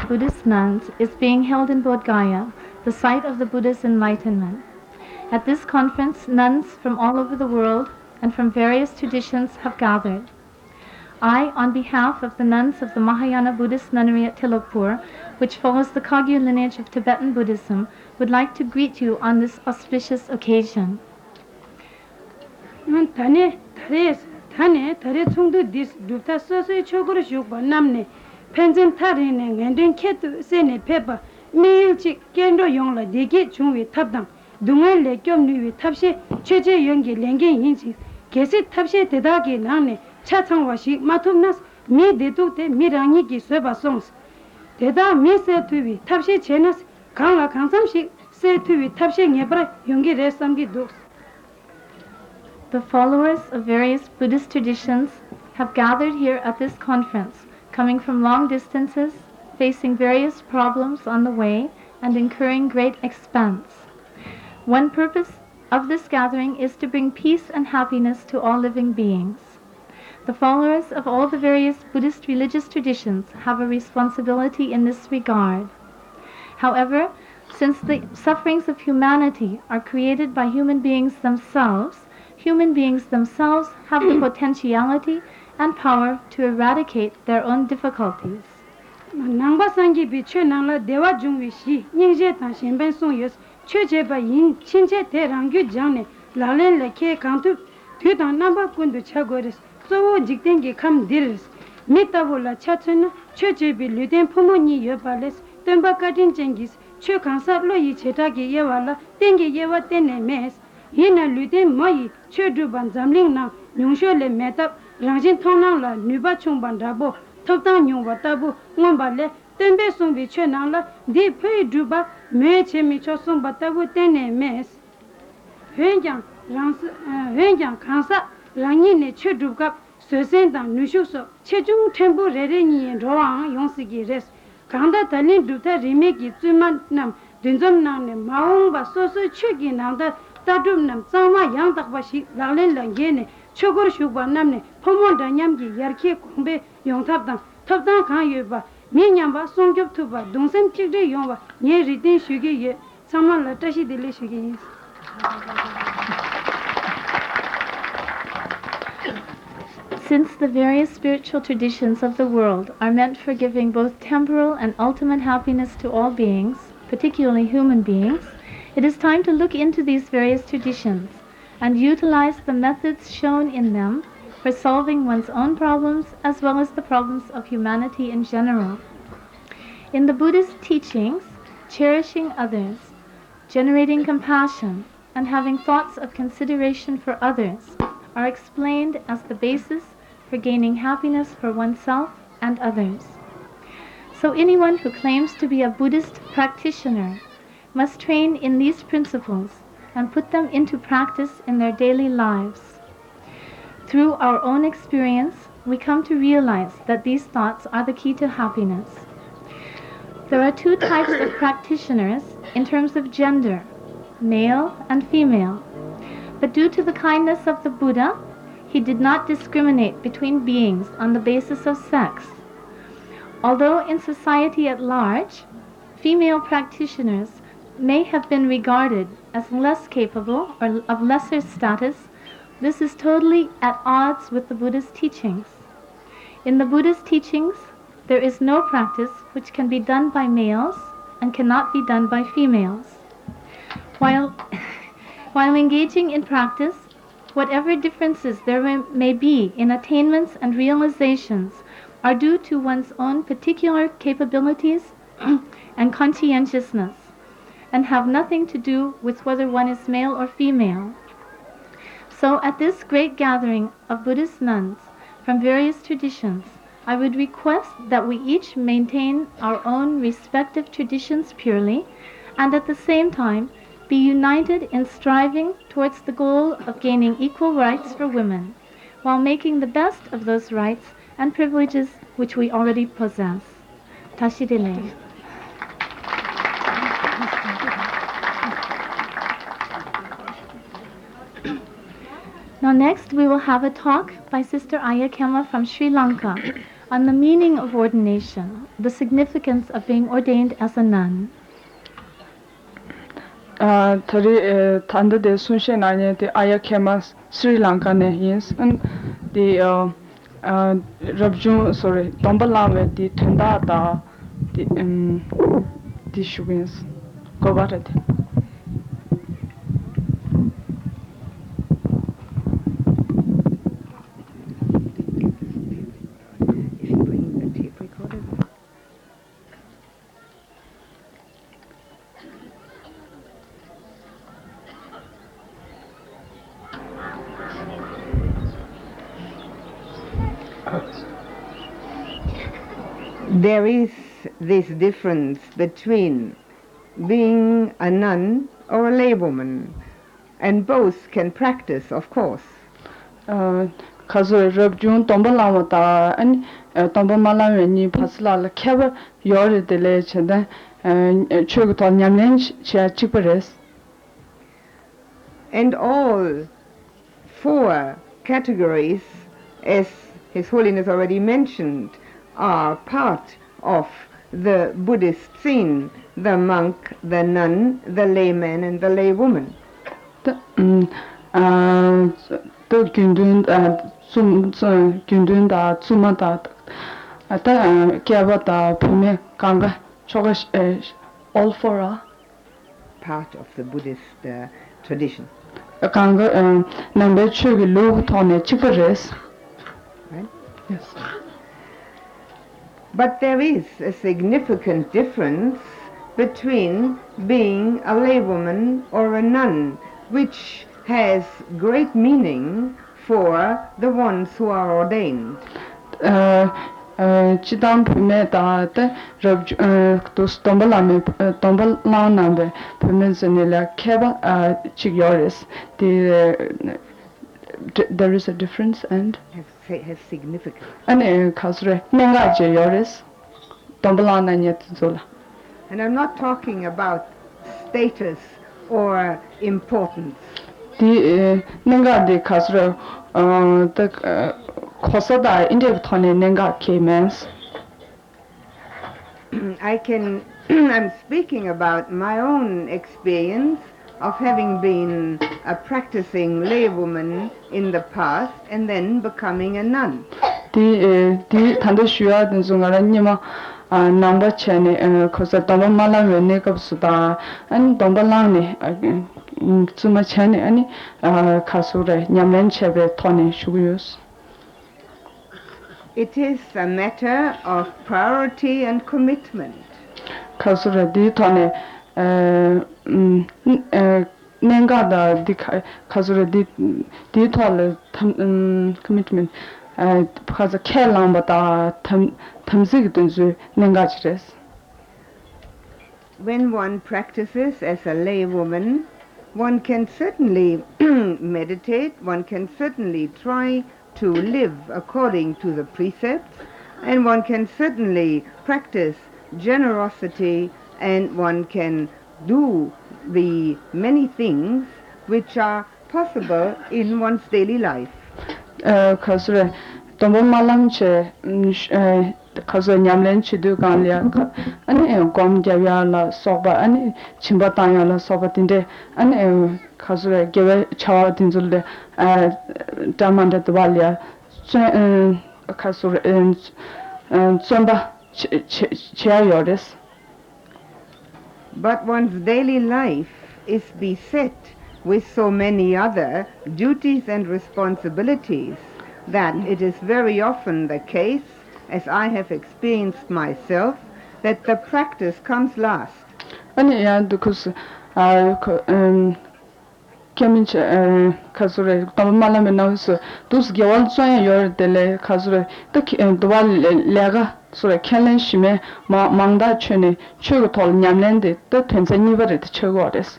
Buddhist nuns is being held in Bodh Gaya, the site of the Buddha's enlightenment. At this conference, nuns from all over the world and from various traditions have gathered. I, on behalf of the nuns of the Mahayana Buddhist nunnery at Tilokpur, which follows the Kagyu lineage of Tibetan Buddhism, would like to greet you on this auspicious occasion. Penzen tarine ngenden ketu sene pepa meilchi kendo yongla dege chungwi tabdang dungan le kyom nuwi tabshe cheche yongge lengen yinchi kese tabshe dedage nangne chachangwa shi matumnas mi dedukte mi rangi ki soba songs deda mi se tuwi tabshe chenas kangla kangsamshi se tuwi tabshe ngebra yongge resamgi duks. The followers of various Buddhist traditions have gathered here at this conference, coming from long distances, facing various problems on the way, and incurring great expense. One purpose of this gathering is to bring peace and happiness to all living beings. The followers of all the various Buddhist religious traditions have a responsibility in this regard. However, since the sufferings of humanity are created by human beings themselves have the potentiality and power to eradicate their own difficulties. Nangba sangi bi chö nangla dewa jungwi shi nyingje tan shenben song yos chö jeba yin chinche te rangyu jangne lalen le ke kantu tu dan namba kundu chagores so jikten ge kam diris mitabu la chachena chö jebi luden phomo ni yobales temba kadin jengis chö kansa lo yi cheta ge yewala tenge yewa tene mes yina luden mai chö duban zamling na nyungsho le metap Rangjin Tongnang la Nuba Chungban Rabo, Toptang Nyungwa Tabu, Ngombale, Tembe Sungbi Chenang la, Di Pui Druba, Mue Chemi Chosungba Tabu Tene Mes. Huenjang Kansa, Rangi Ne Che Drubkap, Sosen Dang Nushuso, Chechung Tembu Rere Nyen Roang Yongsigi Res, Kanda Talin Dubta Rimeki Zuman Nam, Dunzom Nang Ne Maung Ba Soso Chugi Nang da Tadum Nam, Zangma Yang Takba Shik, Lalen Langene, Chogur Shukba Namne, Pomonda Nyamgi, Yarki Kumbe, Yongtabdang, Tabdang Khan Yuba, Minyamba, Songyop Tuba, Donsem Chigre Yomba, Nye Ritin Shugi Ye, Saman La Tashi Dele Shugi. Since the various spiritual traditions of the world are meant for giving both temporal and ultimate happiness to all beings, particularly human beings, it is time to look into these various traditions and utilize the methods shown in them for solving one's own problems as well as the problems of humanity in general. In the Buddhist teachings, cherishing others, generating compassion, and having thoughts of consideration for others are explained as the basis for gaining happiness for oneself and others. So anyone who claims to be a Buddhist practitioner must train in these principles and put them into practice in their daily lives. Through our own experience, we come to realize that these thoughts are the key to happiness. There are two types of practitioners in terms of gender, male and female. But due to the kindness of the Buddha, he did not discriminate between beings on the basis of sex. Although in society at large, female practitioners may have been regarded as less capable or of lesser status, this is totally at odds with the Buddha's teachings. In the Buddha's teachings, there is no practice which can be done by males and cannot be done by females. While engaging in practice, whatever differences there may be in attainments and realizations are due to one's own particular capabilities and conscientiousness, and have nothing to do with whether one is male or female. So at this great gathering of Buddhist nuns from various traditions, I would request that we each maintain our own respective traditions purely, and at the same time be united in striving towards the goal of gaining equal rights for women, while making the best of those rights and privileges which we already possess. Tashidele. Now next we will have a talk by Sister Aya Kema from Sri Lanka on the meaning of ordination, the significance of being ordained as a nun? Thari thanda de sunshe nanye de Ayakemas Sri Lanka ne yins and the Rabjun sorry Tombalame the Thanda da the shugins Govarat. If you bring the tape recorder. There is this difference between being a nun or a laywoman, and both can practice, of course. Kazo Rabjun Tombalama da and Tombalama ni Pasla Keva Yori de Lech and Chuguton Yamlen Chia Chipares. And all four categories, as His Holiness already mentioned, are part of the Buddhist scene: the monk, the nun, the layman, and the laywoman. The Gundun Gundun da Tsumata Kiavata Pume Kanga Chogash all four are Part of the Buddhist tradition. Kanga number Chugilu Tone Chipares. Right? Yes. But there is a significant difference between being a laywoman or a nun, which has great meaning for the ones who are ordained. Chidam Pume da those Tombalame Tombalanambe Pumenzanilla Keva Chigioris. There is a difference and Has significance. and Kasre Nengaje Yoris Tombalana Yetzola. And I'm not talking about status or importance. The Nenga de Kasre the Kosada Indeptone Nenga Kmans. I'm speaking about my own experience of having been a practicing laywoman in the past and then becoming a nun. The Tanda Shua and Zungaranima number Chene Kosa Tomala Venekapsuda and Dombalani Zuma Chene and Kasure Nyamen Chebe Tony Shuguyus. It is a matter of priority and commitment. Kasure di Tony Nenga da Kasure di Tole commitment. Because a Kelam but Tamzig Nengachres. When one practices as a laywoman, one can certainly meditate, one can certainly try to live according to the precepts, and one can certainly practice generosity, and one can do the many things which are possible in one's daily life. Kasure Tombo Malamche Kazo Nyamlen Chidu Ganlia and Gom Javia Soba and Chimbatanya la Soba Tinde and Kasure Gave Chawa Tinzulde Damanda Dwalia Kasure and Somba Chayoris. But one's daily life is beset with so many other duties and responsibilities that it is very often the case, as I have experienced myself, that the practice comes last. And yeah, because Keminch Kasure Tomala Menos, those Gawal Soya Yor Dele Kasure, the Dwal Lega, Sura Kellen Shime, Mangda Chene, Chugotol Nyamlende, the Tanzaniva at Chugordis.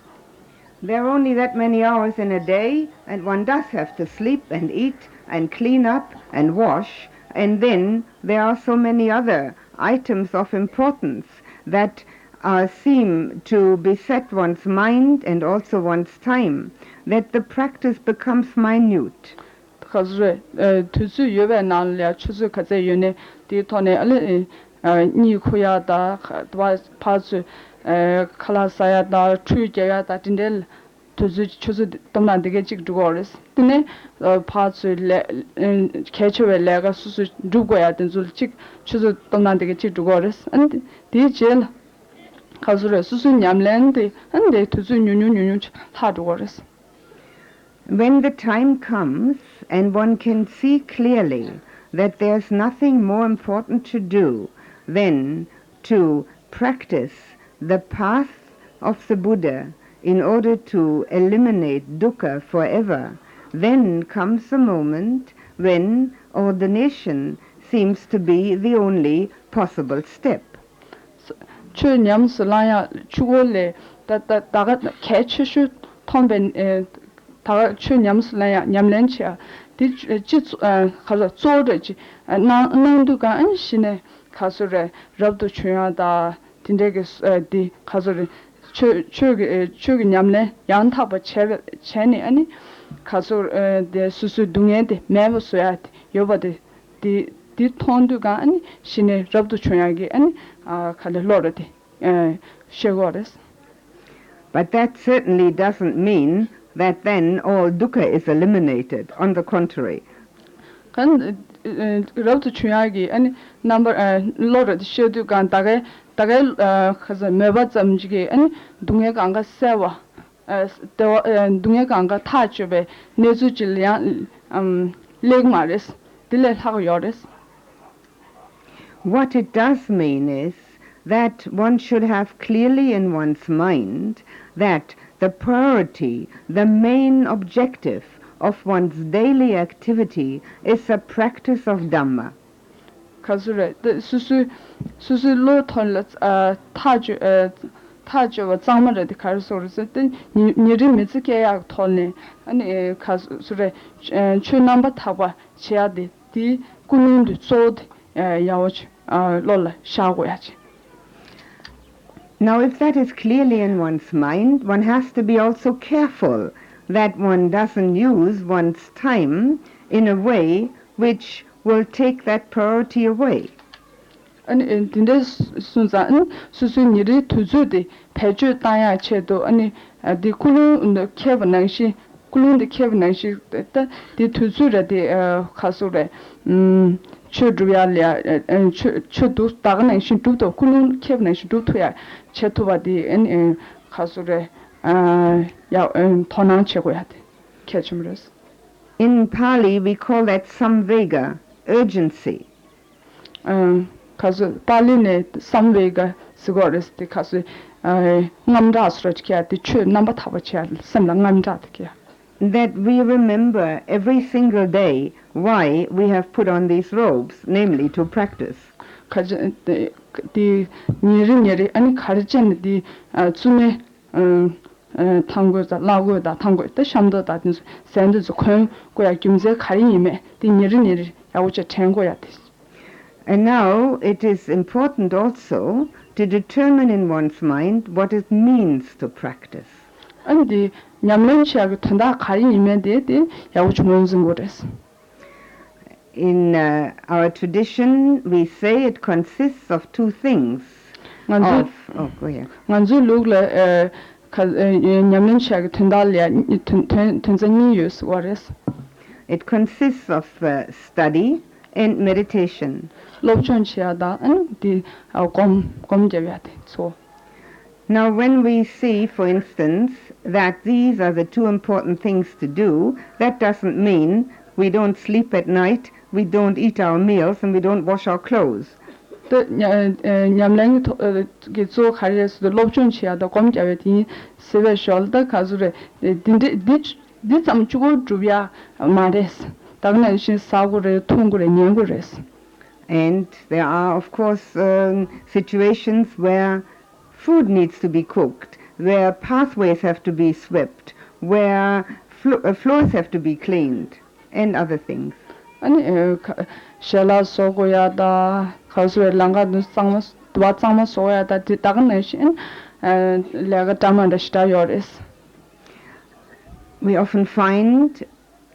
There are only that many hours in a day, and one does have to sleep and eat and clean up and wash, and then there are so many other items of importance that seem to beset one's mind and also one's time, that the practice becomes minute. Kasure, Tuzu Yuve Nalia, Chuzu Kaze Yune, the Tone ni khoya da dwa pazu khala saya da chu ya da tindel tuzu chuzu tomna dige chik dugores tine pazu le kechewe lega susu dugo ya den zul chik chuzu tomna dige chik dugores and di jel khazure susu nyamlende ande tuzu nyunyu ha dugores. When the time comes and one can see clearly that there's nothing more important to do than to practice the path of the Buddha in order to eliminate dukkha forever, then comes the moment when ordination seems to be the only possible step. Chu nyam sulaya chugole da keche shu tomben ta chu nyam sulaya nyamlencha di ji khaza zode ji nang du ga an shine khasure rabdu chuya da tindege di khazure chu nyamle yan ta ba cheni ani khasur de susu dungye de mevo soyat yobade di tondu ga ani shine rabdu chuya gi ani khale lorode shegores. But that certainly doesn't mean that then all dukkha is eliminated. On the contrary. Kan rabdu chuya gi ani number lorode shedu gan dage khaza meba zamjige ani dungye ga anga sewa dungye ga anga thachube nezu jilya legmares dile thag yores. What it does mean is that one should have clearly in one's mind that the priority, the main objective of one's daily activity is the practice of Dhamma. Kazure susu lo thonla thaju wa zamare de karsorse de niri mizke ya thonne ani kazure chu number thaba chia de di kunun du zod yawoch lola shagoyachi. Now, if that is clearly in one's mind, one has to be also careful that one doesn't use one's time in a way which will take that priority away. Ani dinde sunza susu niri tuzu de peju taya chedo ani di kulun de kevanangshi ta di tuzu de khasure chudruya chudu dagnangshi dudo kulun kevanangshi dutoya chetuba di en khasure ya tonang chegoya de kechumres. In Pali, we call that samvega, urgency. Kazu Pali ne samvega sigores de kazu ngamda asrachkia de chu number thabachia samla ngamda tkia. That we remember every single day why we have put on these robes, namely to practice. Kazu di niri ani kharchen di tsume tango da lago da tango da shamdo da send zu khon ko ya gyumze khari yime di niri ya uche tengo ya. And now it is important also to determine in one's mind what it means to practice. And the nyamlenchiag tanda khari yime de ya uche monzung gores. In our tradition, we say it consists of two things. Go ahead. Nganzu lugle nyamlenchiag tanda lia tunzani use gores. It consists of study and meditation. Lobchonchia da and the so. Now, when we see, for instance, that these are the two important things to do, that doesn't mean we don't sleep at night, we don't eat our meals, and we don't wash our clothes. The nyamlang gets so harassed the lobchonchia the comjaveti severe shoulder kazure did some chugo drubia mares. And there are, of course, situations where food needs to be cooked, where pathways have to be swept, where floors have to be cleaned, and other things. And Shella Sogoya da Kausue Langa Dwatama Soya that the Daganation and Lagatama the Stayoris. We often find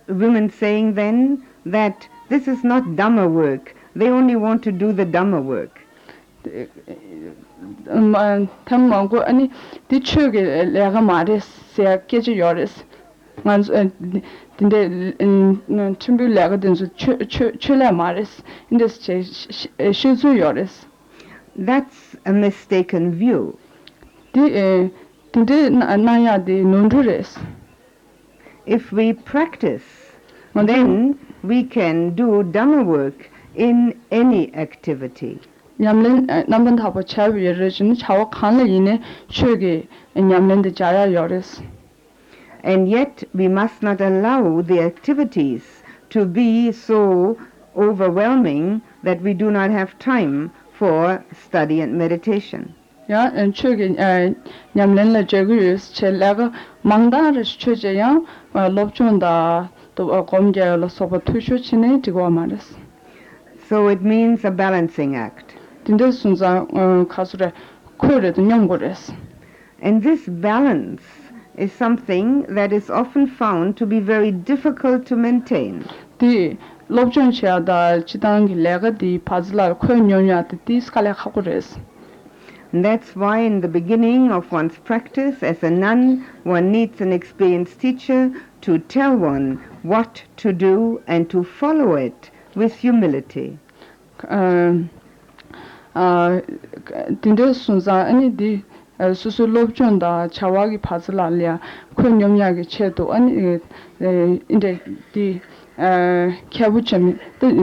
women saying then that this is not Dhamma work. They only want to do the Dhamma work. 탐망고 아니 뒤쪽에 내가 말했어야 깨져 열었어. 근데 준비 내가 된서 최래 말했어. 근데 시주 열었어. That's a mistaken view. 근데 나야 디 논두레스. If we practice, then we can do Dhamma work in any activity. 냠len 남번 타보 차비르진 차와 칸을 이내 최게 냠len데 자야 열었어. And yet we must not allow the activities to be so overwhelming that we do not have time for study and meditation. 야 최게 냠len라 제구스 첼라가 망다르 최제야 롭존다 또 검게로 소바 투쇼치네 디고 말았어. So it means a balancing act. 근데 순자 가수래 코레도 연구랬어. And this balance is something that is often found to be very difficult to maintain. 디 롭존치아다 지당기 레가디 파즐라 코연요냐데 디스칼레 하고랬어. And that's why in the beginning of one's practice as a nun, one needs an experienced teacher to tell one what to do and to follow it with humility. 딘데 순자 아니 디 수수 롭존다 차와기 파즐랄이야 코연요냐게 체도 아니 인데 디 캐부천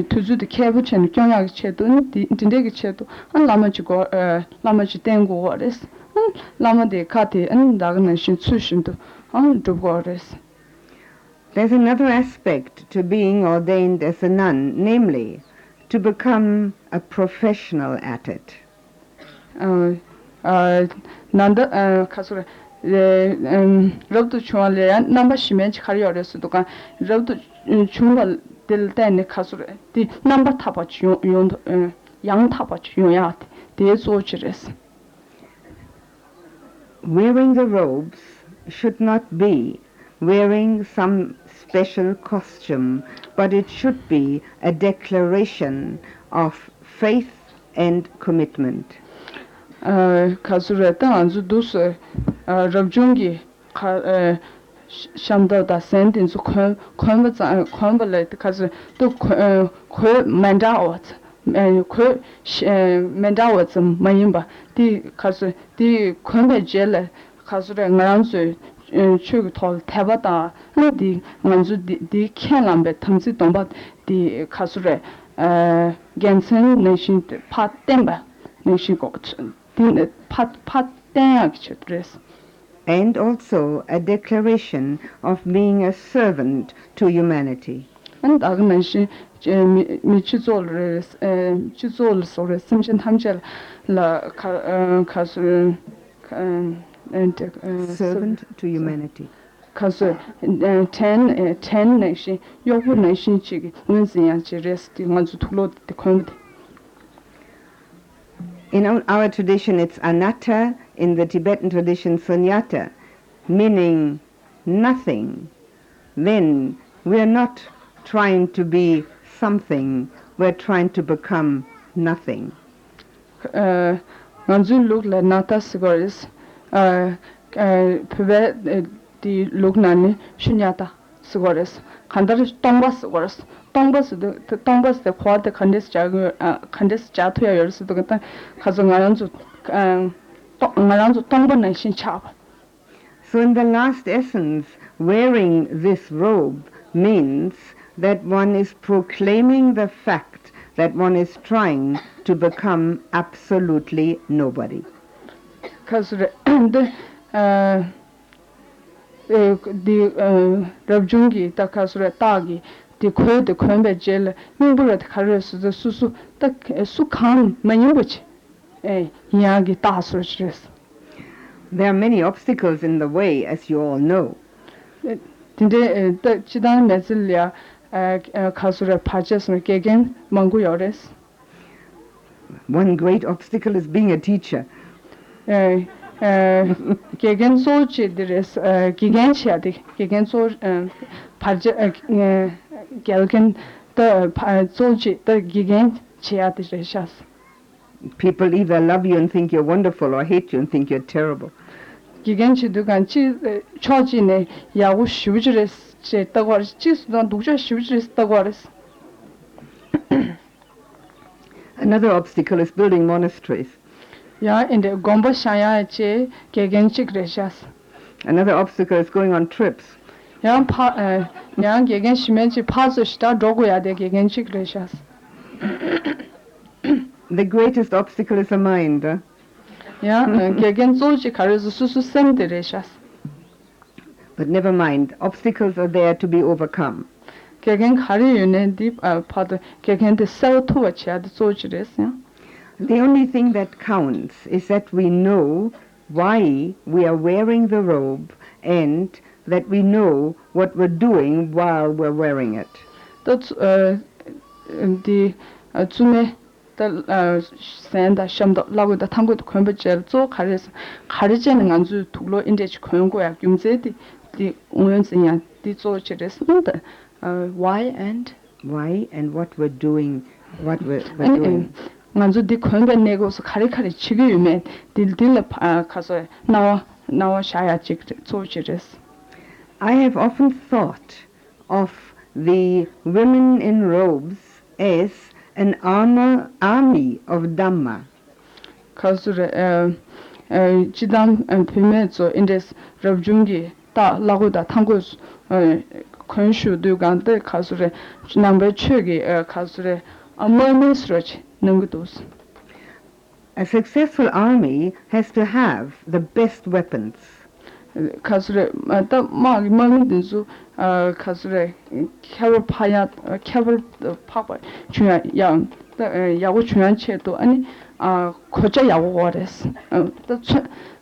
투주드 캐부천 경약 체도 딘데게 체도 안 라마지고 라마지 땡고 거레스 라마데 카티 안 다그는 신 추신도 안 두고레스. There's another aspect to being ordained as a nun, namely to become a professional at it. 난다 가서 럽도 중앙에 넘버 시멘치 카리어레스도 간 럽도 중간 될 때네 가서 디 넘버 타바 용 양 타바 용야 대조치레스. Wearing the robes should not be wearing some special costume, but it should be a declaration of faith and commitment. 가수레 땅안주 두스 럽중기 샴도다 센텐스 콘버레 가수 또코 만다오트 코 만다오트 마임바 디 가수 디 콘베젤레 가수레 나란수 추고 톨 태바다 디 만주 디 캔람베 탐지 동바 디 가수레 겐센 네신 파템바 네신 고 And also a declaration of being a servant to humanity. And servant to humanity. Because 10 nation, your nation chigi, In our tradition, it's anatta. In the Tibetan tradition, sunyata, meaning nothing. Then we're not trying to be something. We're trying to become nothing. Manzu look like nata sigaris. Peve di look nani shunyata sigaris. Kandar tomba sigaris. Tongbas the quad the candice jatuya yours to get Kazangaranzu Tongba nation chap. So in the last essence, wearing this robe means that one is proclaiming the fact that one is trying to become absolutely nobody. Because the Rabjungi Takasura Tagi the quote the Quembe jail, Mingburet carriers the Susu, the Sukan Mayubuch, Yagi Tasrus. There are many obstacles in the way, as you all know. Today, the Chidan Mezilia Kasura Pajas Mekagan, Manguyores. One great obstacle is being a teacher. Gegen Sochi, there is Gigantia, Gegen so Gelgen the Sochi, the Gigantia. People either love you and think you're wonderful or hate you and think you're terrible. 기겐치도 간치 처지네 야구 쉬우지레스 제 따고 지수도 누저 쉬우지레스 따고 알았어. Another obstacle is building monasteries. 야 인데 곰보 샤야체 개겐치 그레샤스. Another obstacle is going on trips. 양 개겐 시멘치 파스시다 도고야 돼 개겐치 그레샤스. The greatest obstacle is the mind. 야 개겐 조지 가르스 수수 셈데레샤스. But never mind, obstacles are there to be overcome. 개겐 가리 유네디 파도 개겐데 세우토와치아드 조지레스. The only thing that counts is that we know why we are wearing the robe and that we know what we're doing while we're wearing it. 또 디 줌에 산다 샴도 라고다 탐고도 컨버젤 조 가르제는 안주 둘로 인데지 권고야 юм제디 디 오연스냐 디 조치레스는데 why and what we're doing, what we're doing. 안주 디 권변 내고서 가리카리 지기유면 딜딜 가서 나와 샤야 직 조치레스. I have often thought of the women in robes as an army of Dhamma. 가수레 지담 피메조 인데스 럽중기 다 라고다 탐고스 권슈도 간데 가수레 남베 최기 가수레 아마메스로치 능구도스. A successful army has to have the best weapons. 가수레 다 마미든수 가수레 캐럴 파바 중요한 양 야구 중요한 체도 아니 고자 야구 거레스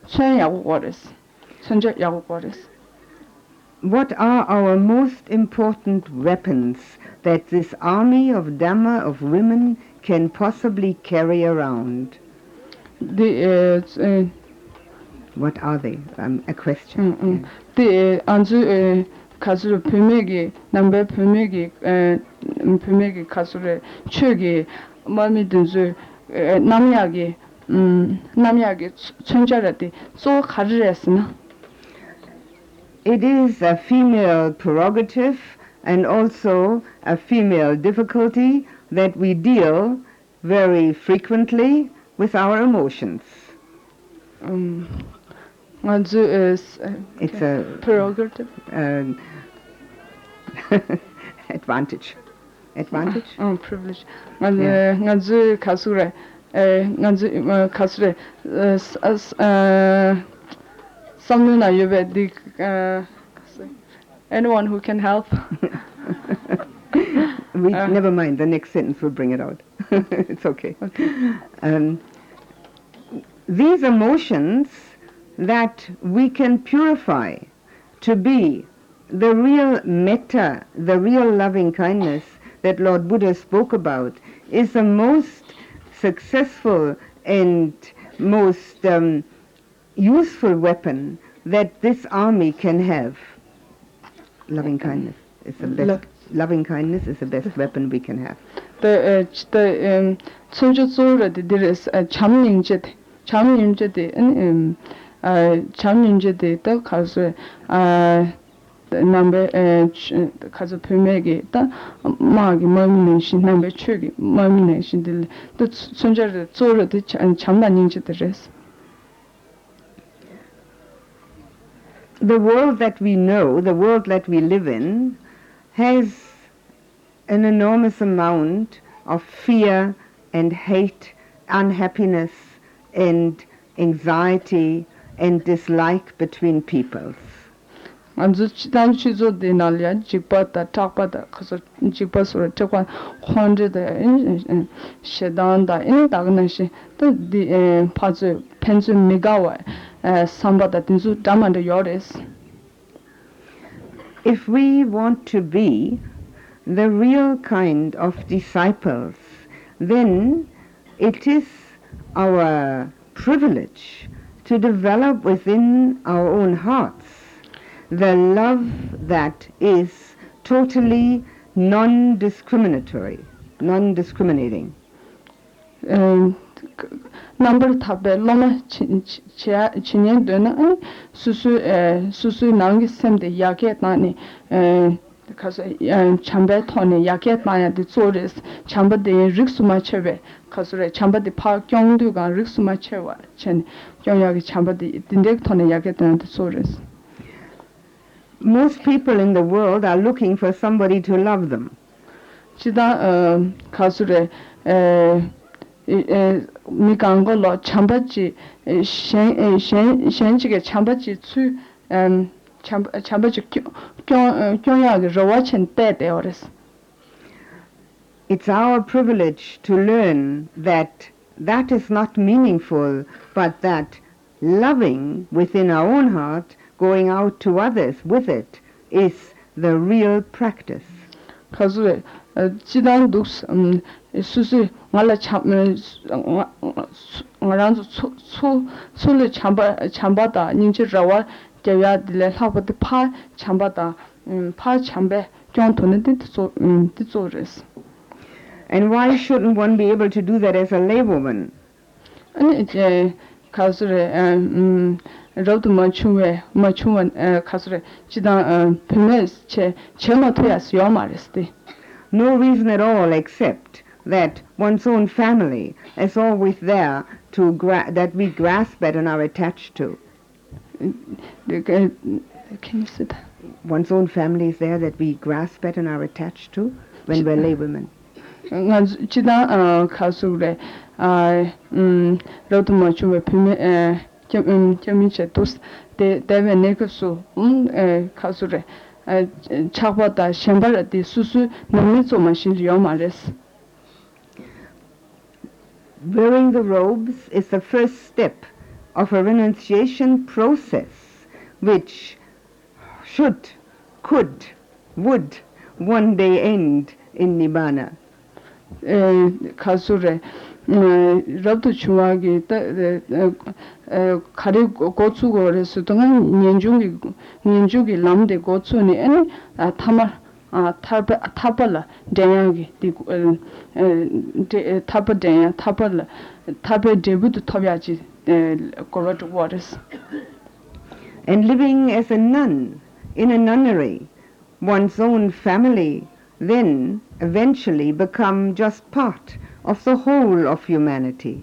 천 야구 거레스 선저 야구 거레스. What are our most important weapons that this army of Dhamma of women can possibly carry around? What are they? A question. 네, 안주 가수로 표명이 남배 표명이 가수를 최기 마음이 든지 남이야기 천자라디 소 가르랬으나. It is a female prerogative and also a female difficulty that we deal very frequently with our emotions. It's a prerogative. Advantage. Privilege. Nganzu kasure. Kasure. Samuna yube anyone who can help. Never mind. The next sentence will bring it out. It's okay. These emotions that we can purify to be the real metta, the real loving kindness that Lord Buddha spoke about, is the most successful and most useful weapon that this army can have. Loving kindness is the best. Loving kindness is the best weapon we can have. The 잠인제데 또 가서 남배 가서 표명이 딱 마기 마음이 신 남배 추기 마음이 신들 또 손자를 쪼르도 잠만인제들스. The world that we know, the world that we live in, has an enormous amount of fear and hate, unhappiness and anxiety and dislike between peoples. 안주 지단 취조데 날야 직바다 탁바다 가서 직바서로 저관 혼제데 셰단다 인다그나시 또디 파즈 펜즈 미가와 삼바다 딘수 담만데 요레스. If we want to be the real kind of disciples, then it is our privilege to develop within our own hearts the love that is totally non-discriminating. number tabe loma chinyen dena ani susu nangi semde yake tani kaso chambe thone yake tanya de zores chamba de riksuma chebe kasure chamba de pa kyongdu ga riksuma chewa chen kyongyagi chamba de dindek thone yake tanya de zores. Most people in the world are looking for somebody to love them. Chida kasure 미강고 로 참바지 셴셴지게 참바지 추 참바지 교양의 로와chen 때데오레스. It's our privilege to learn that that is not meaningful, but that loving within our own heart, going out to others with it, is the real practice. 가수에 지단 독스 수수 말라 참 말한 소를 참바다 닌지라와 제야들레 하고도 파 참바다 파 참배 좀 돈은 뜻소레스. And why shouldn't one be able to do that as a laywoman? 아니 이제 가수에 로드 마추원 가수에 지단 페메스 제모토야스 요마레스데. No reason at all except that one's own family is always there to that we grasp at and are attached to. Can you say that? One's own family is there that we grasp at and are attached to when we're laywomen. 지단 가수에 로드 마추에 페메 점민체 도스 데베 네크수 가수에 차보다 셴바르디 수수 노미조만신 요마레스. Wearing the robes is the first step of a renunciation process which could, would one day end in Nibbana. 가수에 rabdu chuwagi kari gochu resu 동안 년중기 람데 gochuni ani tamar tabala dayagi taba daya tabala tabe debut tobyaji korot waters. And living as a nun in a nunnery, one's own family then eventually become just part of the whole of humanity.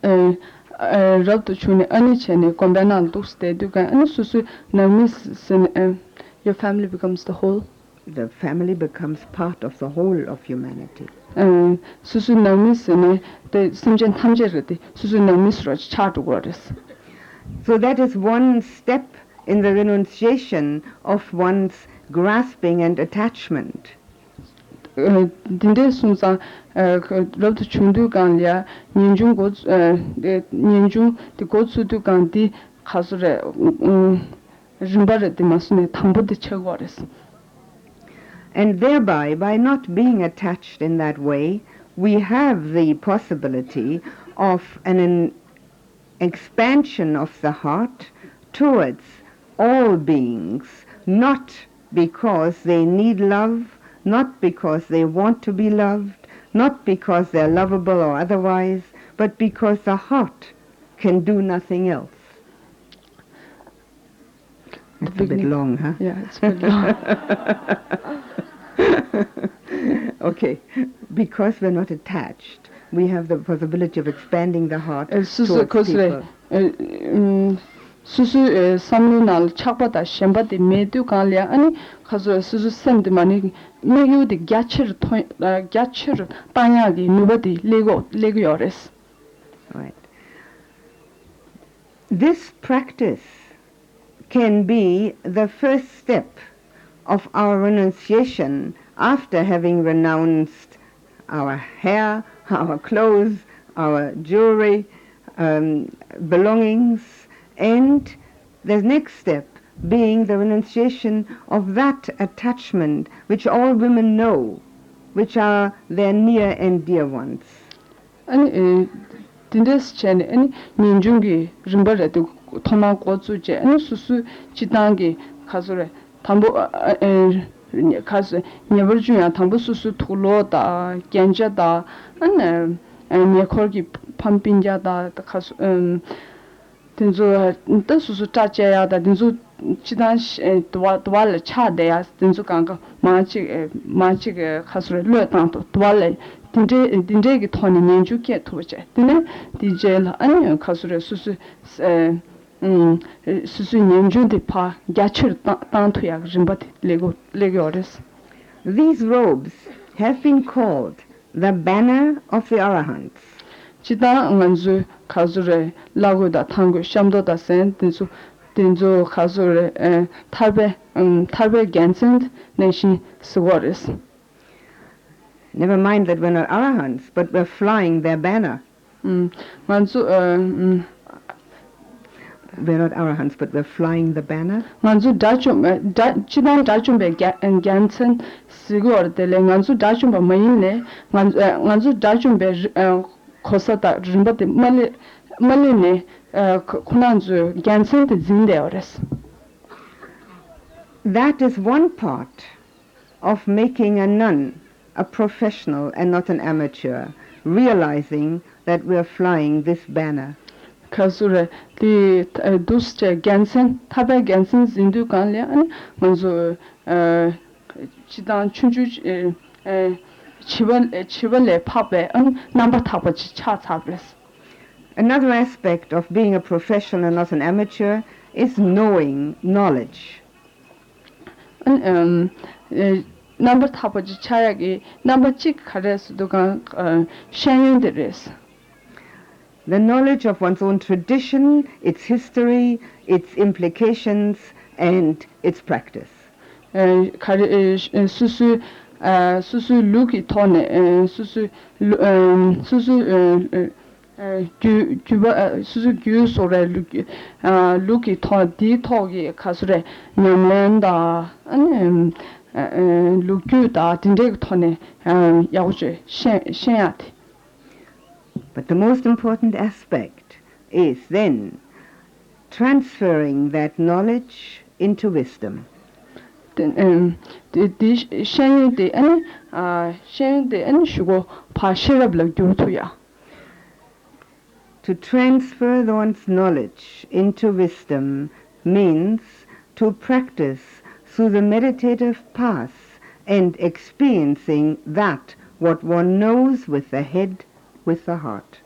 Rabdu chuni ani chene kombanan duste duga ani susu namis your family becomes the whole. The family becomes part of the whole of humanity. Susu namis ne the simjen tamjerati susu namis raj chatu godes. So that is one step in the renunciation of one's grasping and attachment. Dinde sunsa rabdu chundu ganlia ninjung go ninjung de gotsu du gandi khasure rimbare de masune tambo de chegores. And thereby, by not being attached in that way, we have the possibility of an expansion of the heart towards all beings, not because they need love, not because they want to be loved, not because they're lovable or otherwise, but because the heart can do nothing else. It's a bit long, huh? Yeah, it's a bit long. Okay, because we're not attached, we have the possibility of expanding the heart towards people. 수수 삼루날 착바다 셴바디 메두 간랴 아니 가서 수수 샘드 많이 메유디 갸치르 땅야기 누바디 레고요레스. Right. This practice can be the first step of our renunciation after having renounced our hair, our clothes, our jewelry, belongings, and the next step being the renunciation of that attachment which all women know, which are their near and dear ones. 아니 딘데스 chen 아니 민중기 림바레도 토마 고츠제 아니 수수 지당기 가서래 담보 가서 녀버주야 담보 수수 토로다 견자다 아니 메콜기 팜빈자다 가수 dinzu da su ta che ya da dinzu chidan dwal cha de ya dinzu kang ma chi ge khasre le tan to dwal dinje gi thoni nen ju ke to che dine dj la an khasre su su nen ju de pa ga chir tan to ya jimbat lego ores. These robes have been called the banner of the Arahants. Chida nganzu khazure lagu da thangu shamdo da sen dinzu khazure tarbe gansen nation suwaris. Never mind that we're not Arahants, but we're flying their banner. Nganzu We're not Arahants, but we're flying the banner. nganzu chidan dachum be gansen sigor de le nganzu dachum ba mayne nganzu dachum be khosata rimbate malene kunanzu gansen de zinde ores. That is one part of making a nun a professional and not an amateur, realizing that we're flying this banner. Kasure di duste gansen tabe gansen zindu kanle an manzo chidan chunju chibale pabe an number tapa cha tables. Another aspect of being a professional and not an amateur is knowing knowledge. An number tapa chayagi number chik khares dukan shayin deres. The knowledge of one's own tradition, its history, its implications, and its practice. Susu luki tone susu gyu sore luki to di togi kasure nyamlenda lukyu da dindeg tone yauje shenyati. But the most important aspect is then transferring that knowledge into wisdom. To transfer one's knowledge into wisdom means to practice through the meditative path and experiencing that what one knows with the head, with the heart.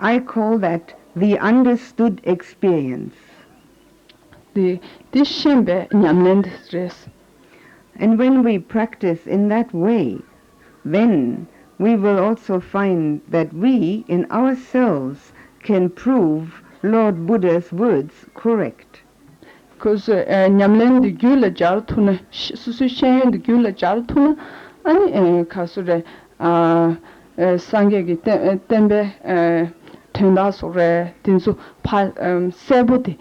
I call that the understood experience. And when we practice in that way, then we will also find that we in ourselves can prove Lord Buddha's words correct. Because nyamlen de gula jartuna susu shen de gula jartuna ani kasure sangye gi tembe tenda sore tinsu pa sebuti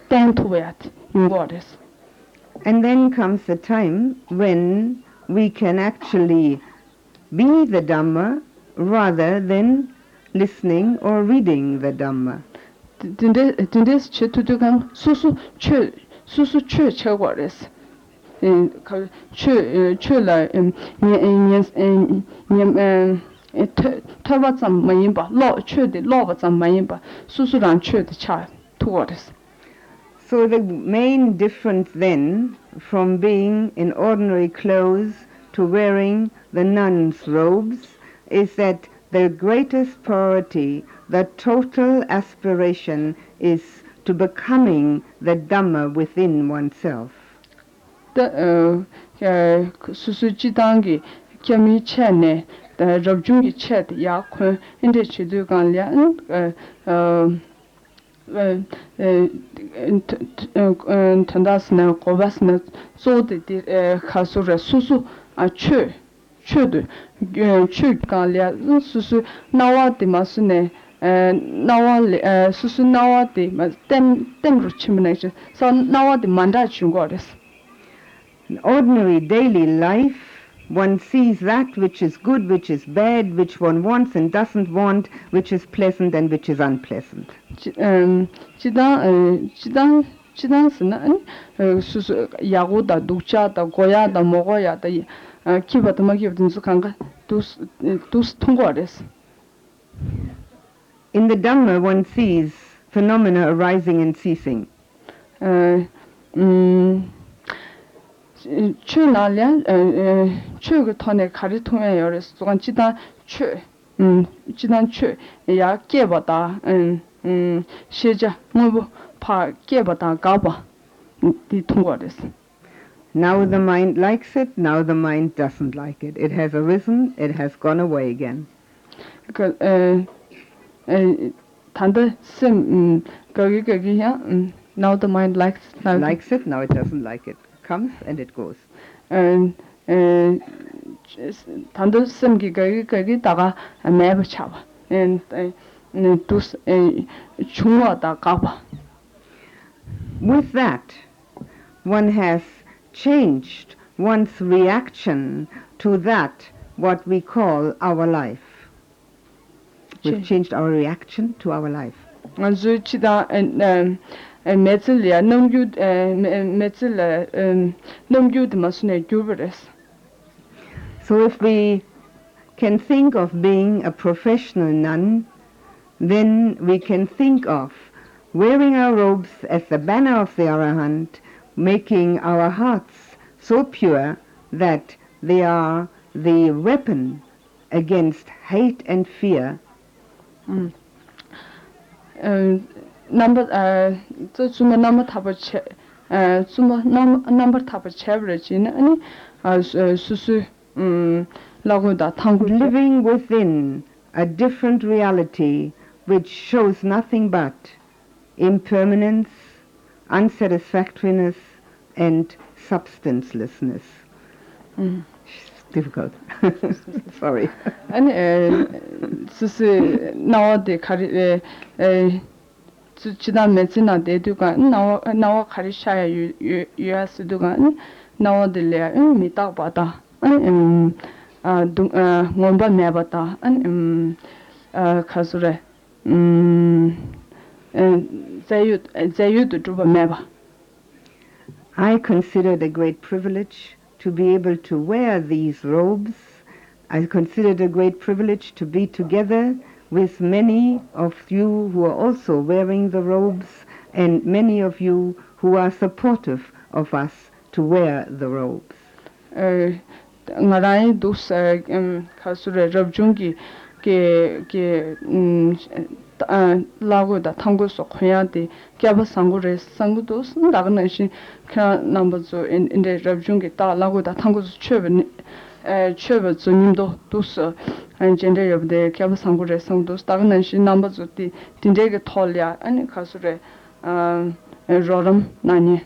tentuet ingores. And then comes the time when we can actually be the Dhamma rather than listening or reading the Dhamma. Dindes chetudugan susu che chegores. Che la tawatsam mayimba lo che de lowatsam mayimba susu ran che de cha towards. So the main difference then from being in ordinary clothes to wearing the nun's robes is that the greatest priority, the total aspiration, is to becoming the Dhamma within oneself. The Susujidangi Kyami Chene, the Rabjungi Chet Yakun, in the Chidugan Lian, Tandasna, Kovasna, so the Kasura Susu, a chu. Chudu Chugalia Susu Nawa de Masune Nawa Susu Nawa de Tem Ruchimination, so Nawa de Mandachun goddess. In ordinary daily life, one sees that which is good, which is bad, which one wants and doesn't want, which is pleasant and which is unpleasant. 지당스는 수수 야고다 독자다 고야다 먹어야다 키바도 막이든지 간가 두스 통과했어. In the Dhamma, one sees phenomena arising and ceasing. 추나련 추그 턴에 가리 통해 열에서 동안 지단 야 깨보다 시자 뭐파 깨보다 가봐 이 통과됐어. Now the mind likes it, now the mind doesn't like it. It has arisen, it has gone away again. 그 단도 심 거기야 now the mind likes it, now it doesn't like it. Comes and it goes. 단도 심기 거기다가 매버 차봐. 중화다 가봐. With that, one has changed one's reaction to that what we call our life. We've changed our reaction to our life. 아주 치다 매질이야 넘규드 마스네 규버레스. So if we can think of being a professional nun, then we can think of wearing our robes as the banner of the Arahant, making our hearts so pure that they are the weapon against hate and fear. Number 저 주마 넘버 타버체 주마 넘버 타버체브르진 아니 수수 라고다 탕구 living within a different reality which shows nothing but impermanence, unsatisfactoriness and substancelessness. It's difficult. Sorry. 아니 수수 나와데 가리 지난 매진나 대두가 나와 가리샤야 유아스두가 나와들래 미딱 받아 뭔가 매봤다 가수래 자유도 좀 매봐. I consider it a great privilege to be able to wear these robes. I consider it a great privilege to be together with many of you who are also wearing the robes and many of you who are supportive of us to wear the robes. ngarai dus khasure rabjungi ke lago da thangu so khoya de kyaba sangure sangudos ndagna shi kha number zo in the rabjungi ta lago da thangu so chöbe zo nimdo dus gender of the kyaba sangure sangudos dagna shi number zo ti tindege tholya ani khasure roram nani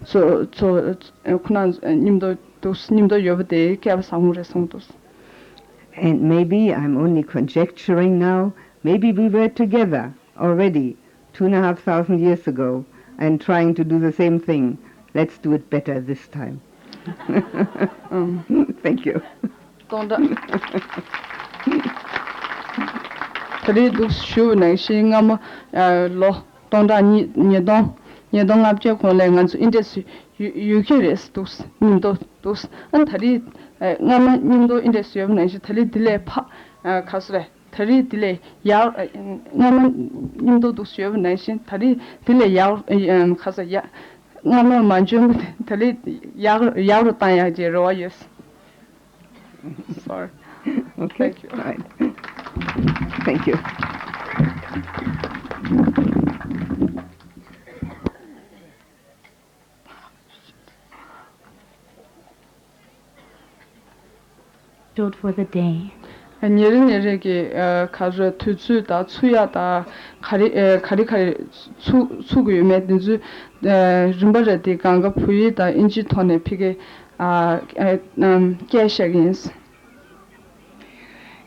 so kuna nimdo and maybe I'm only conjecturing now, maybe we were together already 2,500 years ago and trying to do the same thing. Let's do it better this time. Thank you. Yedong abje ko le ngan industry yukeres dos nimdo dos an thari ngama nimdo industry of nai thali dile pha khasre thari dile ya ngama nimdo dos yob nai thari dile ya khasa ya ngama manjung thali ya ro ta ya je ro yes. Sorry. Okay. Thank you. Right. Thank you. For the day. nyerege kaje tuzu da chuya da kari chugu yume dinzu rimbare de ganga puyi da inji tone pige geshagins.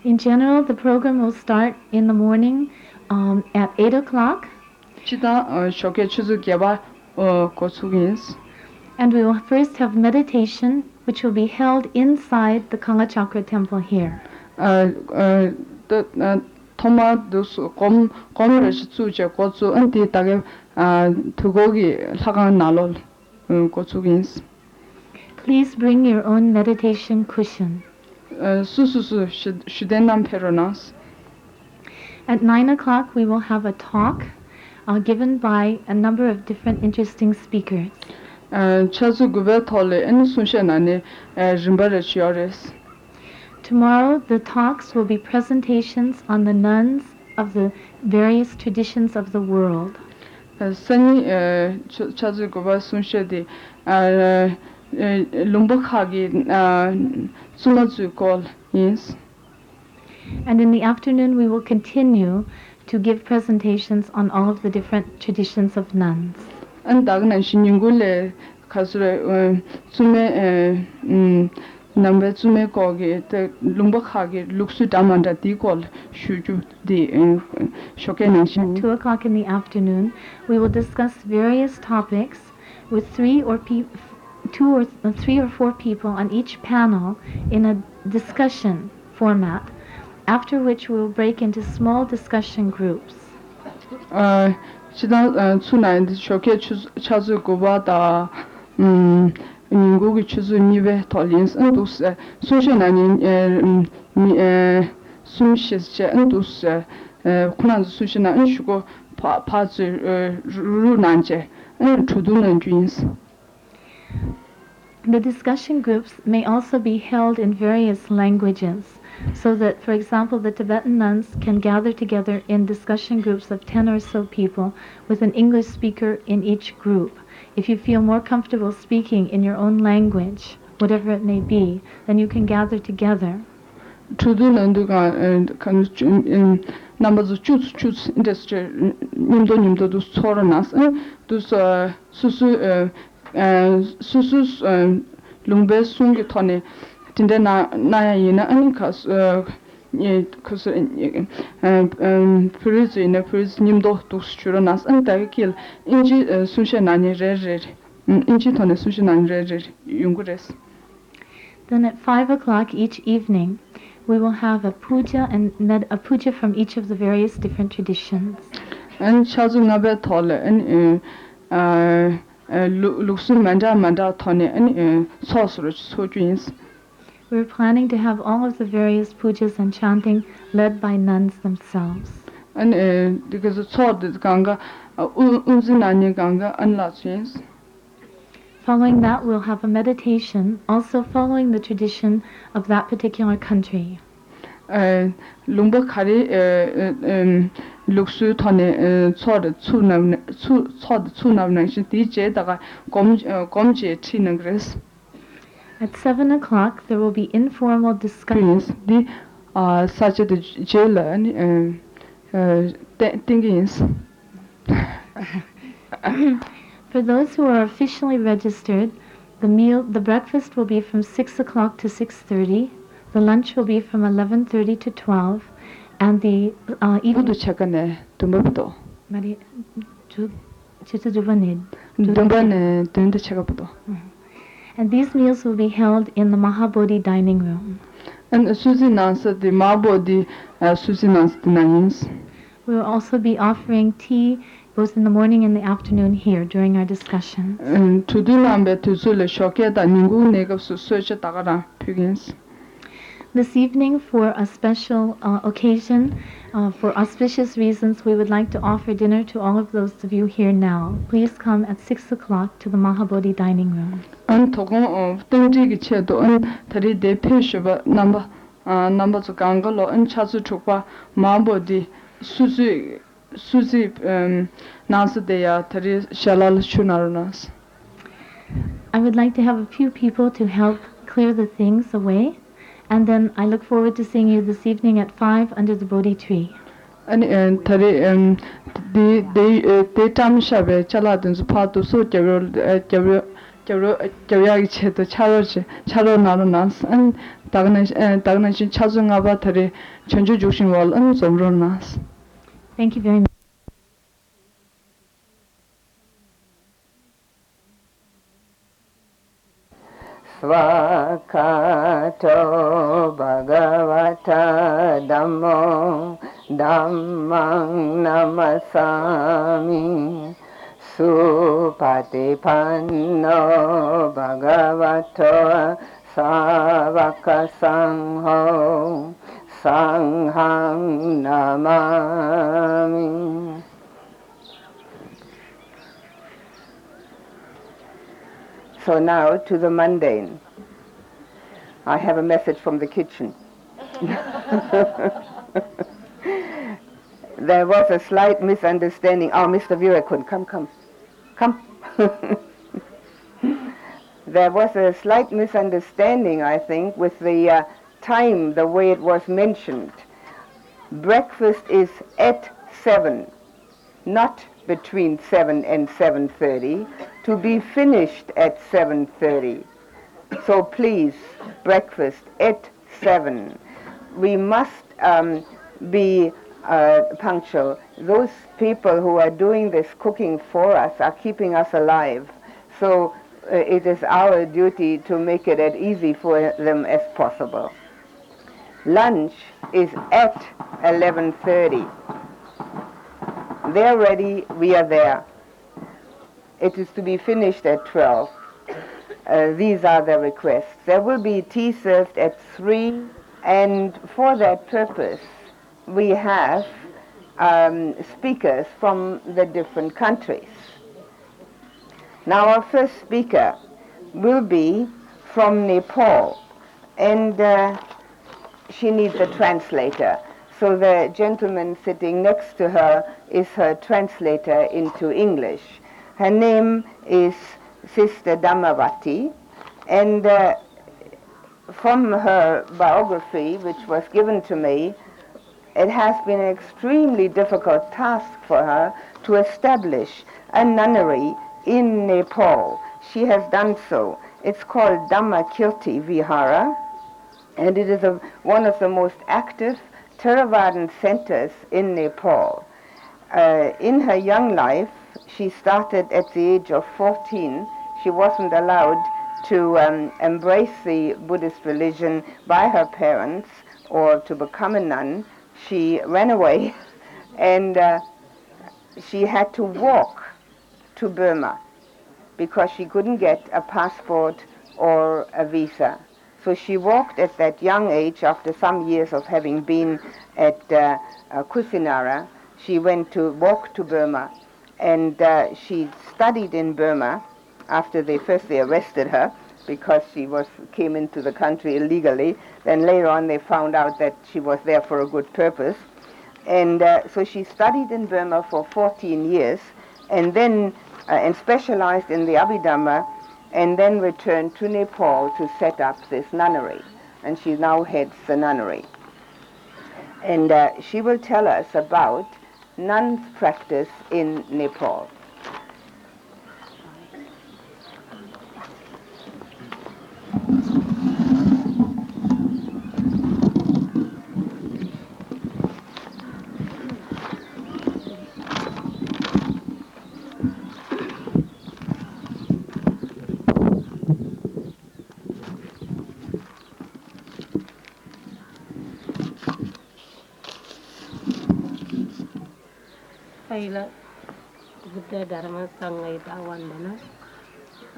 In general, the program will start in the morning at 8 o'clock. Chida shoke chuzu geba ko chugins. And we will first have meditation which will be held inside the Kangachakra temple here. 토마 두스 곰을 주제 고추 안티 다게 두고기 사강 나롤 고추긴스. Please bring your own meditation cushion. 수수수 슈덴남 페로나스. At 9 o'clock, we will have a talk given by a number of different interesting speakers. 차주 구베 톨레 엔 순셰나니 림바르 치오레스. Tomorrow, the talks will be presentations on the nuns of the various traditions of the world. sani chazu goba sunshedi lumbakhagi sumazu kol yes. And in the afternoon, we will continue to give presentations on all of the different traditions of nuns. An dagnan shinyungule kasure sume number sume kogi the lumbakhagi luksu damanda di kol shuju di shokenan. 2 o'clock in the afternoon, we will discuss various topics with three or four people on each panel in a discussion format, after which we will break into small discussion groups. 지난 추나인 쇼케 차즈 고바다 민국이 추즈 미베 톨린스 안도스 소셔나니 숨시스체 안도스 쿠난즈 수시나 안슈고 파즈 루난제 주두는 주인스. The discussion groups may also be held in various languages, so that, for example, the Tibetan nuns can gather together in discussion groups of 10 or so people with an English speaker in each group. If you feel more comfortable speaking in your own language, whatever it may be, then you can gather together. Numbers choose industry nimdo dus soranas dus susu lungbe sungi tone tinde na yina anikas ye cuz puriz in puriz nimdo dus churanas anta kil inji sushe nani re inji tone sushe nani re yungures. Then at 5 o'clock each evening, we will have a puja and a puja from each of the various different traditions. And chazungabe tole and luksu manda tone and sorcerers so dreams. We're planning to have all of the various pujas and chanting led by nuns themselves. And because it's thought that ganga unzinani ganga unlatchins. Following that, we'll have a meditation, also following the tradition of that particular country. Lumba kari luksu tone tsod tsunam DJ daga gomje tinagres. At 7 o'clock, there will be informal discussions. The such a jailer and things. For those who are officially registered, the breakfast will be from 6 o'clock to 6:30. The lunch will be from 11:30 to 12, and the evening. And these meals will be held in the Mahabodhi dining room. And Susie answered the Mahabodhi Susie answered the names. We will also be offering tea both in the morning and the afternoon here during our discussion. To do number to Zule Shoketa Ningu Negos search at Tagara Pugins. This evening, for a special occasion, for auspicious reasons, we would like to offer dinner to all of those of you here now. Please come at 6 o'clock to the Mahabodhi dining room. And Togon of Tenjigi Chedo and Tari de Peshuba number to Gangalo and Chazu Chukwa Mahabodhi Susie Nasadea Tari Shalal Chunarunas. I would like to have a few people to help clear the things away. And then I look forward to seeing you this evening at 5 under the Bodhi tree. And Tari the Tam Shabe Chaladins part of so Javyagi Cheto Charo Narunas and Dagnashin Chazungaba Tari Chanju Jushin Wall and Somronas. Thank you very much. Svakato Bhagavata Dhammo Dhammang Namasami Supatipanno Bhagavato Savaka Sangho Sanghang Namami. So now to the mundane. I have a message from the kitchen. There was a slight misunderstanding. Oh, Mr. Virakun, come. There was a slight misunderstanding, I think, with the time, the way it was mentioned. Breakfast is at 7, not between 7 and 7:30, to be finished at 7:30. So please, breakfast at 7. We must be punctual. Those people who are doing this cooking for us are keeping us alive. So it is our duty to make it as easy for them as possible. Lunch is at 11:30. They're ready, we are there. It is to be finished at 12. These are the requests. There will be tea served at 3, and for that purpose we have speakers from the different countries. Now our first speaker will be from Nepal, and she needs a translator. So the gentleman sitting next to her is her translator into English. Her name is Sister Dhammavati, and from her biography, which was given to me, it has been an extremely difficult task for her to establish a nunnery in Nepal. She has done so. It's called Dhammakirti Vihara, and it is one of the most active Theravadan centers in Nepal. In her young life, she started at the age of 14. She wasn't allowed to embrace the Buddhist religion by her parents or to become a nun. She ran away, and she had to walk to Burma because she couldn't get a passport or a visa. So she walked at that young age. After some years of having been at Kusinara, she went to walk to Burma, and she studied in Burma after they arrested her because she came into the country illegally. Then later on they found out that she was there for a good purpose. And so she studied in Burma for 14 years and then and specialized in the Abhidhamma, and then returned to Nepal to set up this nunnery. And she now heads the nunnery. And she will tell us about nuns' practice in Nepal. Paila Buddha Dharma Sangha Dawandana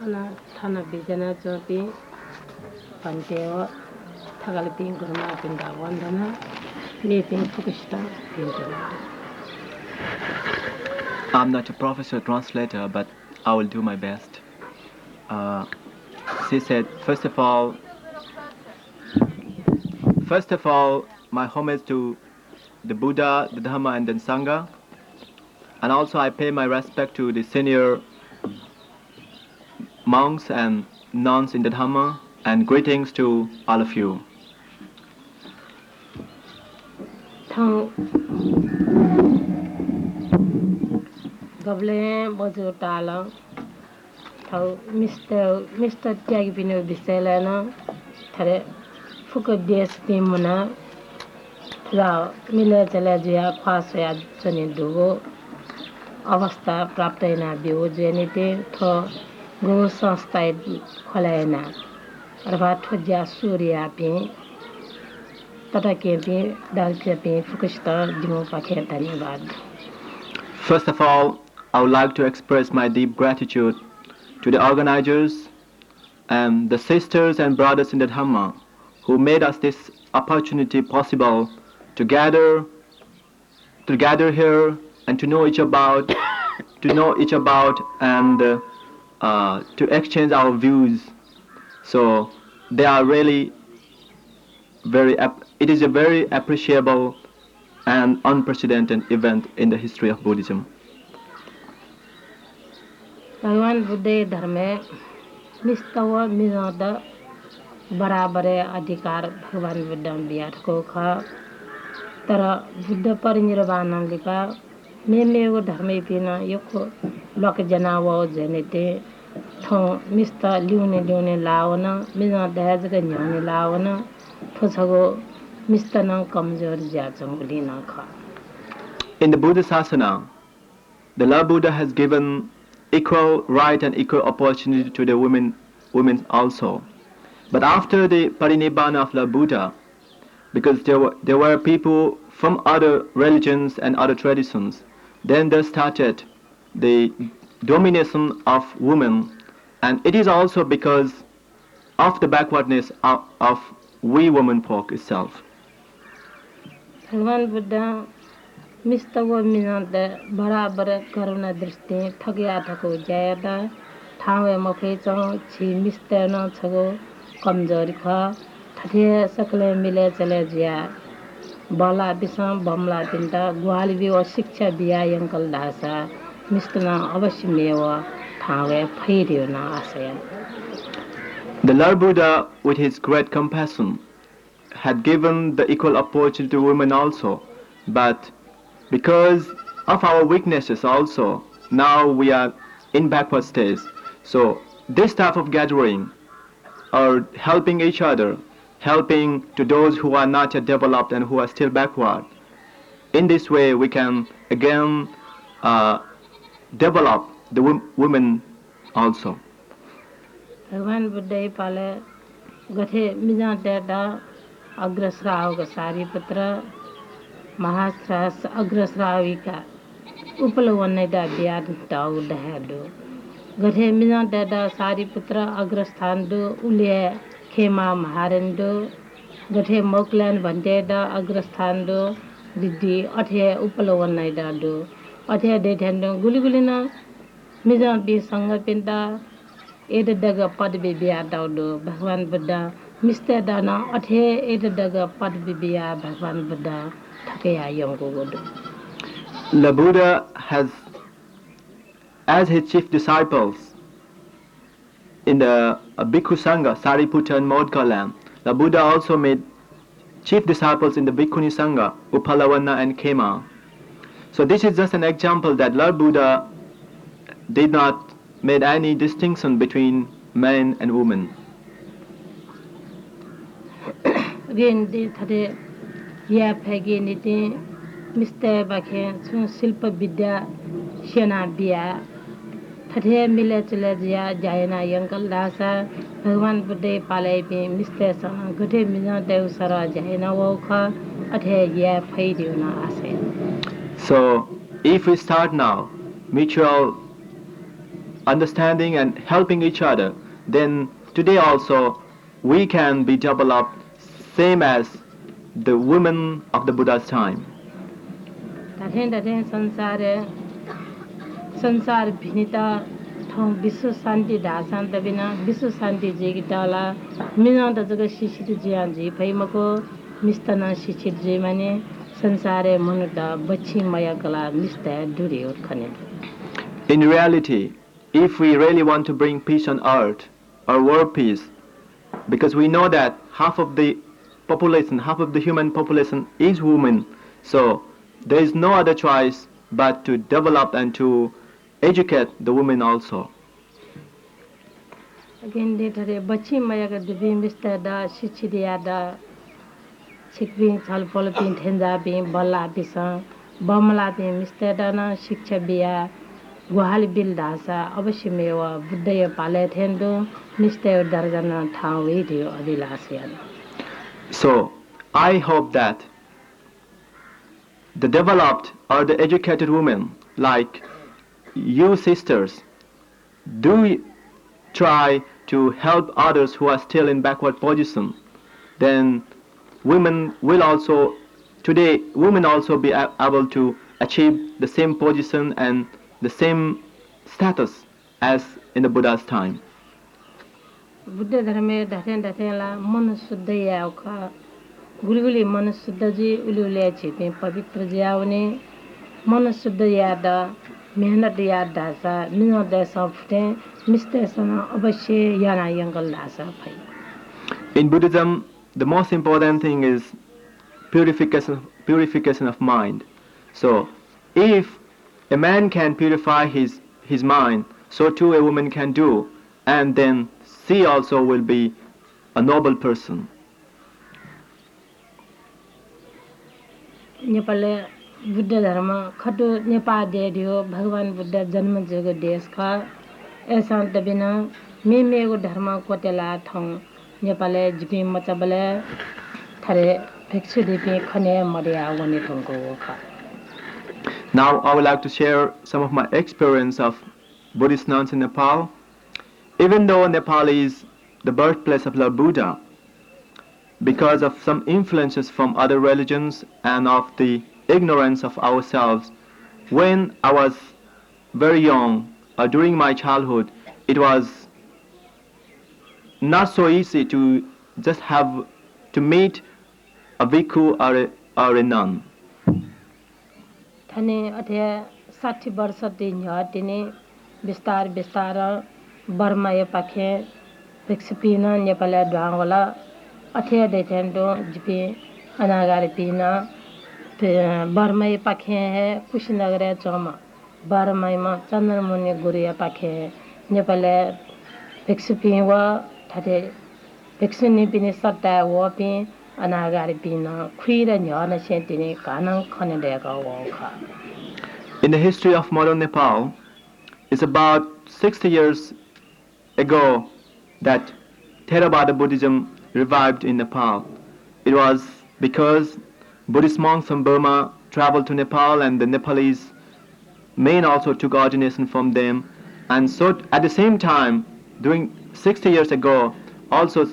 Ana Thana Bijana Joti Pantewa Tagalipin Gurma Pindawandana Meeting Fukushita Pindana. I'm not a professor translator, but I will do my best. She said, first of all, my homage to the Buddha, the Dhamma, and the Sangha. And also I pay my respect to the senior monks and nuns in the Dhamma, and greetings to all of you. Gable Bojo Tala Mr. Tiagpino Biselana Tare Fuka Des Timuna Ra Mila Jalajia Kwasya Janidugo Avasta Praptaina Bio Janite to Go Sanstide Kolena रवा ठोज्या सूर्या पे तथा के पे दाल पे फुकस्ता दिमो पाखे धन्यवाद. First of all, I would like to express my deep gratitude to the organizers and the sisters and brothers in the Dhamma who made us this opportunity possible to gather here and to know each about and to exchange our views. So they are really it is a very appreciable and unprecedented event in the history of Buddhism. भगवान बुद्ध धर्म में मिस्तव मिजाद बराबर अधिकार भगवान बुद्ध बियार को खा तरह बुद्ध परिनिर्वाण लिखा में वो धर्म पीना यो लोक जनावो जनेते थो मिस्ता लियोने लावना मिजाद दहेज के न्योने लावना थो सगो मिस्ता न कमजोर जाचंग लेना खा. In the Buddha Sasana, the Lord Buddha has given equal right and equal opportunity to the women also. But after the Parinibbana of Lord Buddha, because there were people from other religions and other traditions, then there started the domination of women, and it is also because of the backwardness of we women folk itself. भगवान बुद्ध मिस्तव मिनाद बराबर करुणा दृष्टि ठगिया ठको जायदा ठावे मफे चौ छी मिस्ते न छगो कमजोरी ख ठठे सकले मिले चले जिया बला बिसम बमला दिनता ग्वाली भी शिक्षा बिया यंकल दासा मिस्तना अवश्य मेवा ठावे फैरियो न आशयन. The Lord Buddha, with his great compassion, had given the equal opportunity to women also, but because of our weaknesses also, now we are in backward stage. So this type of gathering, or helping each other, helping to those who are not yet developed and who are still backward, in this way we can again develop the women also. भगवान बुद्ध पाले गथे मिजा data अग्रश्राव का सारी पत्र महाश्रास अग्रश्राविका उपलवन्नेदा ब्याद ताउ दहादो गथे मिजा data सारी पत्र अग्रस्थान दो उले खेमा महारंदो गथे मोकलन भन्देदा अग्रस्थान दो दिदी अथे उपलवन्नेदा दो अथे डेथेंदो गुलिगुलिना मिजा बि संग पिंदा एद दग पद बिबिया दाउदो भगवान बुद्ध मिस्ते दाना अथे एद दग पद बिबिया भगवान बुद्ध ठकया यंगो गोदो. The Buddha has, as his chief disciples in the Bhikkhu Sangha, Sariputta and Maudgala, the Buddha also made chief disciples in the Bhikkhuni Sangha, Upalavanna and Khema. So this is just an example that Lord Buddha did not made any distinction between men and women. Again, the thade ya phege nite Mr. Bakhe sun silpa vidya shena biya thade mile chale jaya jayana yankal dasa Bhagwan Buddha palai bi Mr. Sana gade mina dev sara jayana wokha athe ya phaidiyo na ase. So if we start now mutual understanding and helping each other, then today also we can be developed same as the women of the Buddha's time. Tadhen sansar bhinita thong bisu santi dasan tabina bisu santi jigitala mina da jaga shishit jiyan ji phaimako mistana shishit ji mane sansare manuda bachi maya kala mista duri ur khane. In reality, if we really want to bring peace on earth, or world peace, because we know that half of the human population is women, so there is no other choice but to develop and to educate the women also. Again, the bachi maya ka dubi mista da shichidiya da chikbin salpolpin thenja bin balla bisa bamla bin mista da na shiksha biya गुहाली बिल दासा अवश्य मेव बुद्धय पाले थेंदो निश्चय दर्जना ठावे दियो अदिलासियन. So, I hope that the developed or the educated women like you sisters do try to help others who are still in backward position. Then women will also, today women also be able to achieve the same position and the same status as in the Buddha's time. Buddha धर्म धथें धथेंला मन शुद्ध याव का गुलगुली मन शुद्ध जी उलुले छिपे पवित्र जावने मन शुद्ध याद मेहनत याद दासा निनो देसा फुटे मिस्ते सना अवश्य याना यंगल दासा भाई. In Buddhism, the most important thing is purification of mind. So, if a man can purify his mind, so too a woman can do, and then she also will be a noble person. Nepal Buddha धर्म खटो नेपाल देदियो भगवान बुद्ध जन्म जगो देश का ऐसा तबिना मेगो धर्म कोटेला थौ नेपाल जिपि मचबले थरे भिक्षु दिपि खने मरिया वने थंको का. Now I would like to share some of my experience of Buddhist nuns in Nepal. Even though Nepal is the birthplace of Lord Buddha, because of some influences from other religions and of the ignorance of ourselves, when I was very young, or during my childhood, it was not so easy to just have to meet a bhikkhu or a nun. थने अथे 60 वर्ष दिन हटिने विस्तार विस्तार Burma ये पाखे भिक्षुपिना नेपाल ढांगला अथे देथेंदो जिपि अनागार पिना बर्मा ये पाखे है कुशीनगर चौमा बर्मा में चंद्रमुनि गुरिया पाखे नेपाल भिक्षुपि व थते भिक्षुनि पिने सट्टा व पि अनागार पिना खुइर न्यान सेतिने कानङ खने देगा वखा. In the history of modern Nepal, it's about 60 years ago that Theravada Buddhism revived in Nepal. It was because Buddhist monks from Burma traveled to Nepal and the Nepalese men also took ordination from them. And so at the same time, during 60 years ago, also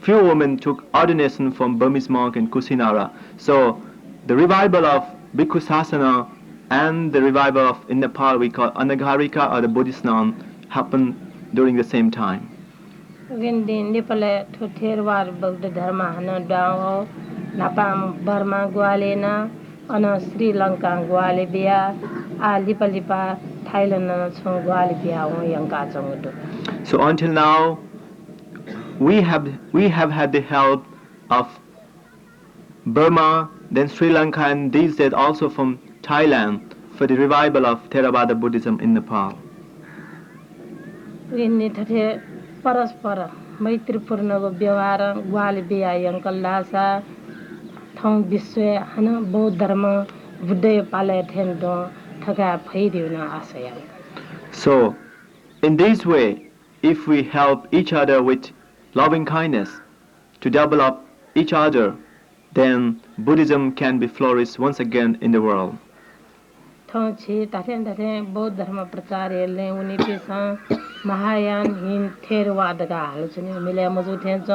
few women took ordination from Burmese monk in Kusinara. So the revival of Bhikkhu Sasana and the revival of, in Nepal we call Anagarika or the Buddhist nun, happened during the same time. Nepal थेरवार बौद्ध धर्म हन Dow नापाम Burma ग्वालेना अन श्रीलंका ग्वाले बिया आ लिपा Thailand छ ग्वाले बिया हो यंका चंगदो. So until now we have had the help of Burma, then Sri Lanka, and these days also from Thailand for the revival of Theravada Buddhism in Nepal. परस्पर मैत्रीपूर्णको व्यवहार ग्वाली बिया यंकल लासा थौ विश्व हन बौद्ध धर्म बुद्धय पाले थेंदो ठगा फैदिउन आशय. So in this way, if we help each other with loving kindness to develop each other, then Buddhism can be flourished once again in the world. थौ छि ताथें बौद्ध धर्म प्रचारले उनी पिसा महायान हिन थेरवाद का आलोचना मिले मजुथे च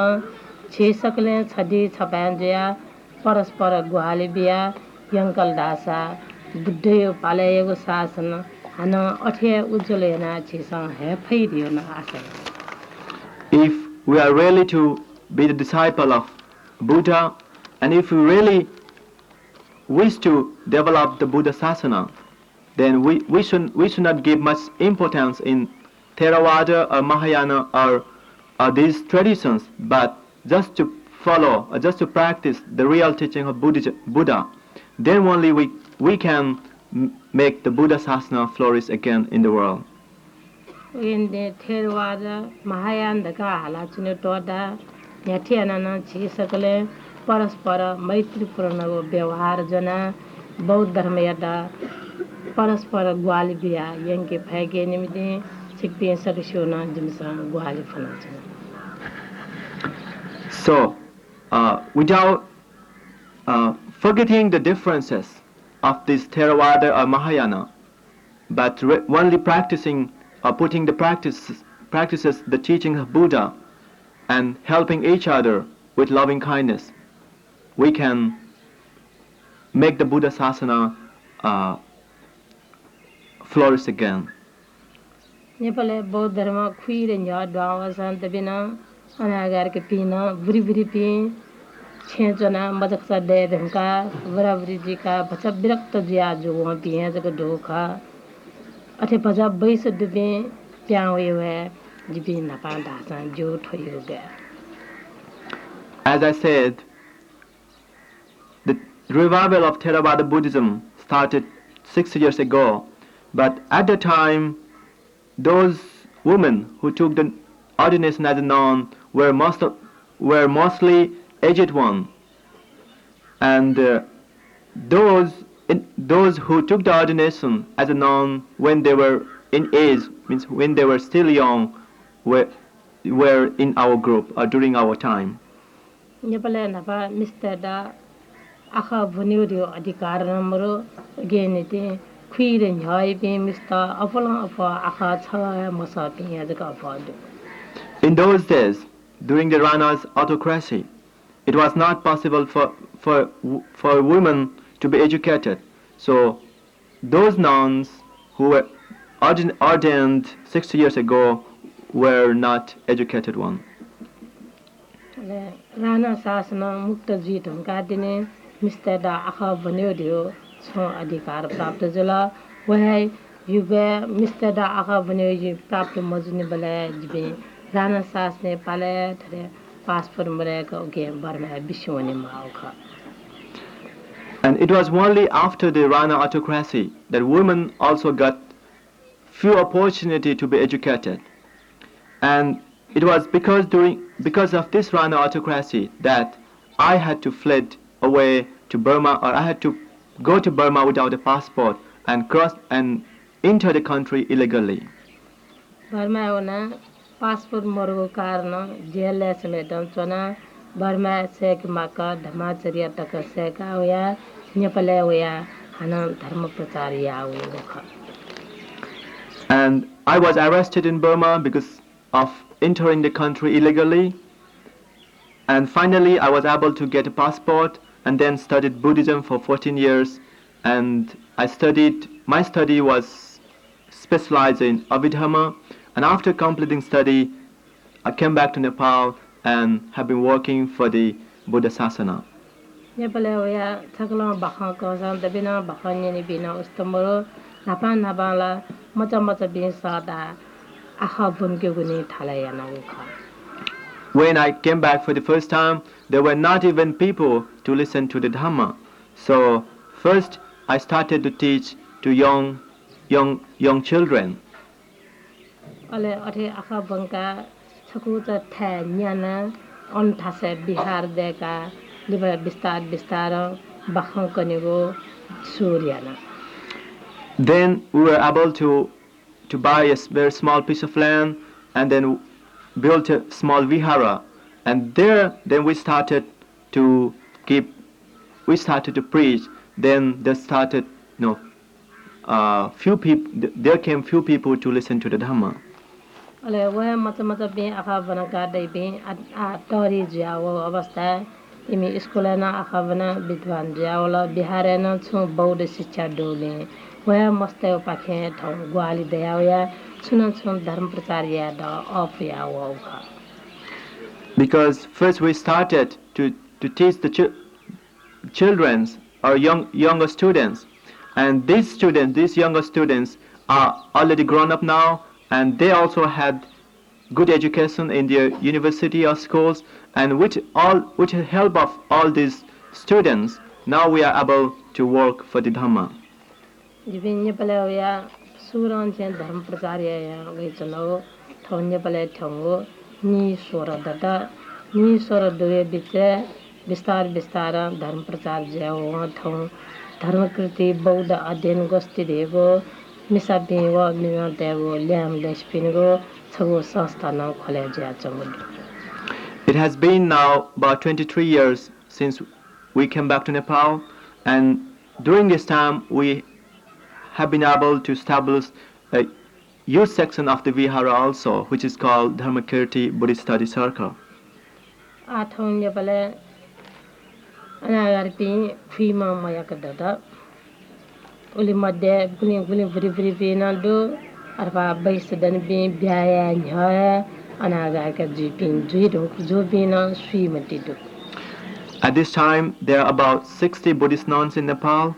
छे सकले छदी छपान जया परस्पर गुहाली बिया यंकल दासा बुद्धयो पालेको शासन हन अठे उज्जवलेना छिसा हे फैदियो न आशा. If we are really to be the disciple of Buddha, and if we really wish to develop the Buddha Sasana, then we should not give much importance in Theravada or Mahayana or these traditions, but just to follow or just to practice the real teaching of Buddha. Then only we can make the Buddha Sasana flourish again in the world. In the Theravada Mahayana का हालाचुने टोदा यथियाना छि सकले परस्पर मैत्रीपूर्ण व्यवहार जना बौद्ध धर्म यदा परस्पर ग्वाली बिया यंके फैगे निमिते सिक्पे सदस्योना जिमसा ग्वाली फना So, without forgetting the differences of this Theravada or Mahayana, but only practicing or putting the practices the teaching of Buddha and helping each other with loving kindness, we can make the Buddha Sasana flourish again. Nepal बौद्ध धर्म खुइरे न्या दावा शान्त बिना अनागार के पीना बुरी बुरी पी छेजना मजकसा दे धमका बराबरी जी का बचा विरक्त जिया जो वहाँ पी हैं जगह ढोखा अथे बजा 22 दुबे प्यावे हुए जिबी नपा दासा जो ठोई हो गया. As I said, the revival of Theravada Buddhism started 6 years ago, but at the time those women who took the ordination as a nun were mostly aged ones, and those who took the ordination as a nun when they were in age, means when they were still young, were in our group or during our time. Nepal नपा mister दा आखा भनियो दियो अधिकार नम्बरो गेनेते खुइरे न्याय पे मिस्ता अफला अफा आखा छ मसा पे जका अफा. In those days, during the Rana's autocracy, it was not possible for women to be educated. So those nuns who were ordained 60 years ago were not educated ones. Rana शासना मुक्त जीत हुनका दिने मिस्टर दा आखा बन्यो दियो छ अधिकार प्राप्त जला वह युगे मिस्टर दा आखा बन्यो जी प्राप्त मजुने बले जिबे राणा शास ने पाले थरे पासपोर्ट मरे को के Burma विश्वने माउखा. And it was only after the Rana autocracy that women also got few opportunity to be educated. And it was because of this Rana autocracy that I had to fled away to Burma, or I had to go to Burma without a passport and cross and enter the country illegally. Burma ona passport morgo कारण jail समेतन चना Burma से माका धर्माचर्य तक से का होया नेपाल होया हन धर्म प्रचारिया होया. And I was arrested in Burma because of entering the country illegally, and finally I was able to get a passport and then studied Buddhism for 14 years, and my study was specialized in Abhidharma, and after completing study I came back to Nepal and have been working for the Buddha Sasana. Nepal होया थकला बखा को सान दबिना बखने नि बिना उस्तमरो नापा नाबाला मचा मचा बिन सादा आखा बनके गुने थालाया नाउखा. When I came back for the first time, there were not even people to listen to the Dhamma. So first I started to teach to young children. अले अथे आखा बनका छकु त था न्याना अन थासे बिहार देका लिबा विस्तार बखा कनेगो सूर्यना. Then we were able to buy a very small piece of land and then built a small vihara, and then we started to preach. Then there started there came few people to listen to the Dhamma. अले वह मत बे आखा बना का दे बे आ तोरी जाओ अवस्था Emmy school ना आखा बना विद्वान जाओला बिहार ना छु बौद्ध शिक्षा डोले वह मस्ते पाखे ठौ ग्वाली दयाया सुन धर्म प्रचारिया द अफया वखा. Because first we started to teach the children or younger students, and these younger students are already grown up now, and they also had good education in their university or schools, and with the help of all these students, now we are able to work for the Dhamma. Jibin Nepal होया सुरन चाहिँ धर्म प्रचार्य गइ चलो थौ नेपाल ठंगो नि स्वर दुवे बिच विस्तार धर्म प्रचार ज्याओ थौ धर्मकृति बौद्ध अध्ययन गोष्ठीदेखिको मिसा पिङो मिमा देगो ल्याम लेसपिनको छगो संस्था नाउ खोले ज्या चंगुड It has been now about 23 years since we came back to Nepal, and during this time we have been able to establish a youth section of the Vihara also, which is called Dharmakirti Buddhist Study Circle. आठौं नेपाले अनागार पि फुइमा मयाका ददा उली मध्ये बुली बुली बुरी बुरी पिनादो अरबा बैसदन पि ब्याया न्याया अनागार का जुपिन जुइदो जुपिना सुइमतिदो. At this time, there are about 60 Buddhist nuns in Nepal,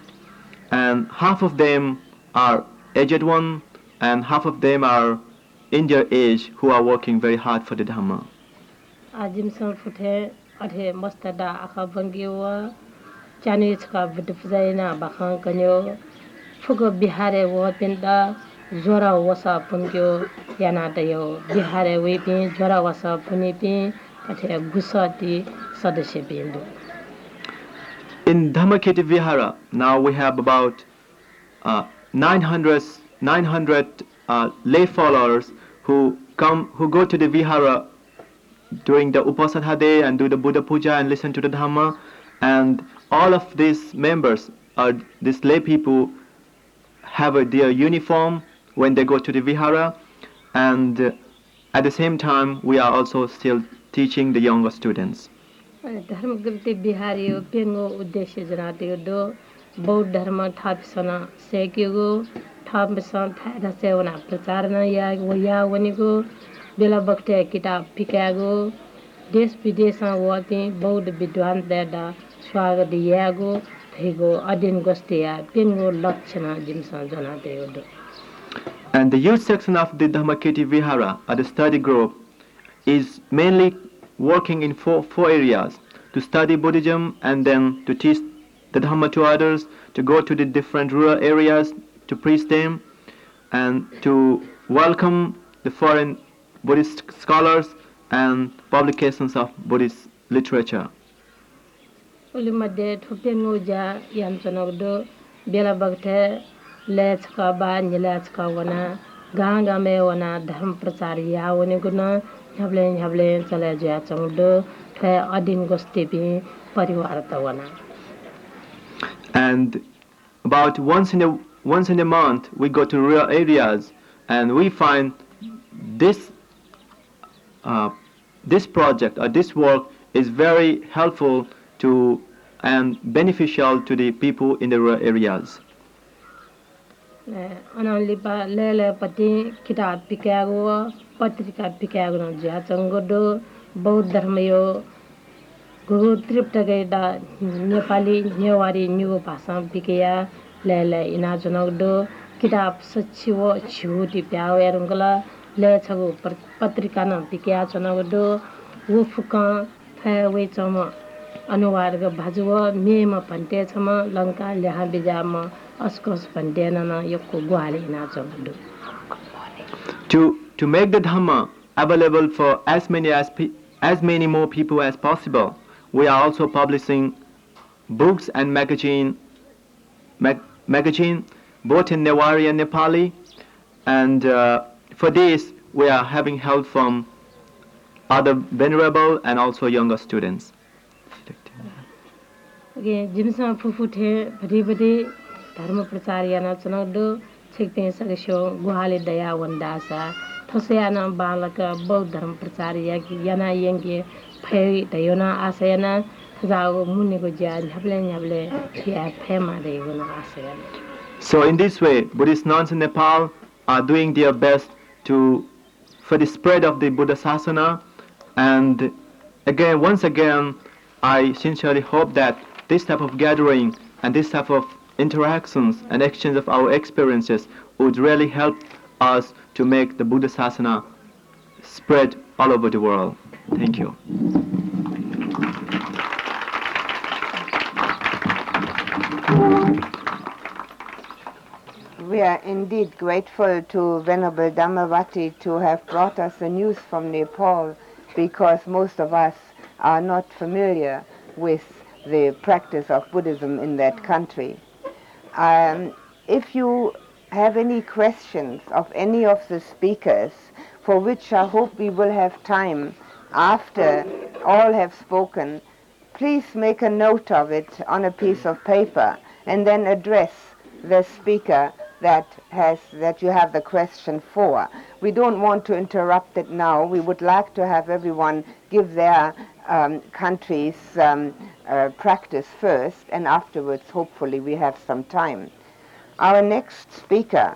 and half of them are aged ones, and half of them are in their age who are working very hard for the Dhamma. आजिम सन फुटे अठे मस्तदा आखा बंगियो चानिच का बुद्धफजाइना बखां कन्यो फुगो बिहारे वो पिंदा जोरा वसा पुन्क्यो याना दयो बिहारे वे पि जोरा वसा पुनि पि अठे गुसाती सदस्य बिंदु. In Dhammakirti Vihara, now we have about 900 lay followers who go to the Vihara during the Upasana day and do the Buddha Puja and listen to the Dhamma, and all of these members, these lay people, have their uniform when they go to the Vihara, and at the same time we are also still teaching the younger students. धर्मकृति Bihari पेंगो उद्देश्य जनाते दो बौद्ध धर्म थापिसना सेकेगो थापिसन थादा सेवना प्रचार न या वनिको बेला बक्ते किताब पिकागो देश विदेशमा वति बौद्ध विद्वान देदा स्वागत यागो थेगो अध्ययन गोष्ठिया पेंगो लक्षण जिमसन जनाते दो. And the youth section of the Dhammakirti Vihara, the study group, is mainly working in four areas: to study Buddhism, and then to teach the Dhamma to others, to go to the different rural areas to preach them, and to welcome the foreign Buddhist scholars and publications of Buddhist literature. उली मध्ये थुपेंगो जा यामचनगदो बेला बक्ते latch का बा निलेच का वना गांगा में वना धर्म प्रचार या वनिको न ह्याब्ले चले ज्या चंगदो थे अदिन गोष्ठी पि परिवार त वना. And about once in a month we go to rural areas, and we find this project or this work is very helpful to and beneficial to the people in the rural areas. अनलिपा लेले पति किताब पिकागो पत्रिका पिकागो न ज्या चंगदो बौद्ध धर्मयो गुरु तृप्त गैदा Nepali Newari new भाषा पिकया लेले इना जनगदो किताब सचिव छुटी प्याव एरंगला ले छगो पत्रिका न पिकया चनगदो वो फुका थे वे चम अनुवाद ग भाजुव मेम भन्टे छम लंका लेहा बिजाम अस्कस भन्टे न यको ग्वाले इना चंगदो. To make the Dhamma available for as many more people as possible, we are also publishing books and magazine both in Newari and Nepali, and for this we are having help from other venerable and also younger students. Okay, जिमसा फुफुथे भरी धर्म प्रचार याना चनगदो छिकते सगशो गुहाले दया वंदासा थसेयाना बालक बौद्ध धर्म प्रचार याना यंगे फै दयोना आसयना जागो मुनिको ज्या न्याब्ले या FEMA देगोना आसयना. So in this way, Buddhist nuns in Nepal are doing their best for the spread of the Buddha Sasana, and once again, I sincerely hope that this type of gathering and this type of interactions and exchange of our experiences would really help us to make the Buddha Sasana spread all over the world. Thank you. We are indeed grateful to Venerable Dhammavati to have brought us the news from Nepal, because most of us are not familiar with the practice of Buddhism in that country. If you have any questions of any of the speakers, for which I hope we will have time after all have spoken, please make a note of it on a piece of paper and then address the speaker that you have the question for. We don't want to interrupt it now. We would like to have everyone give their country's practice first, and afterwards hopefully we have some time. Our next speaker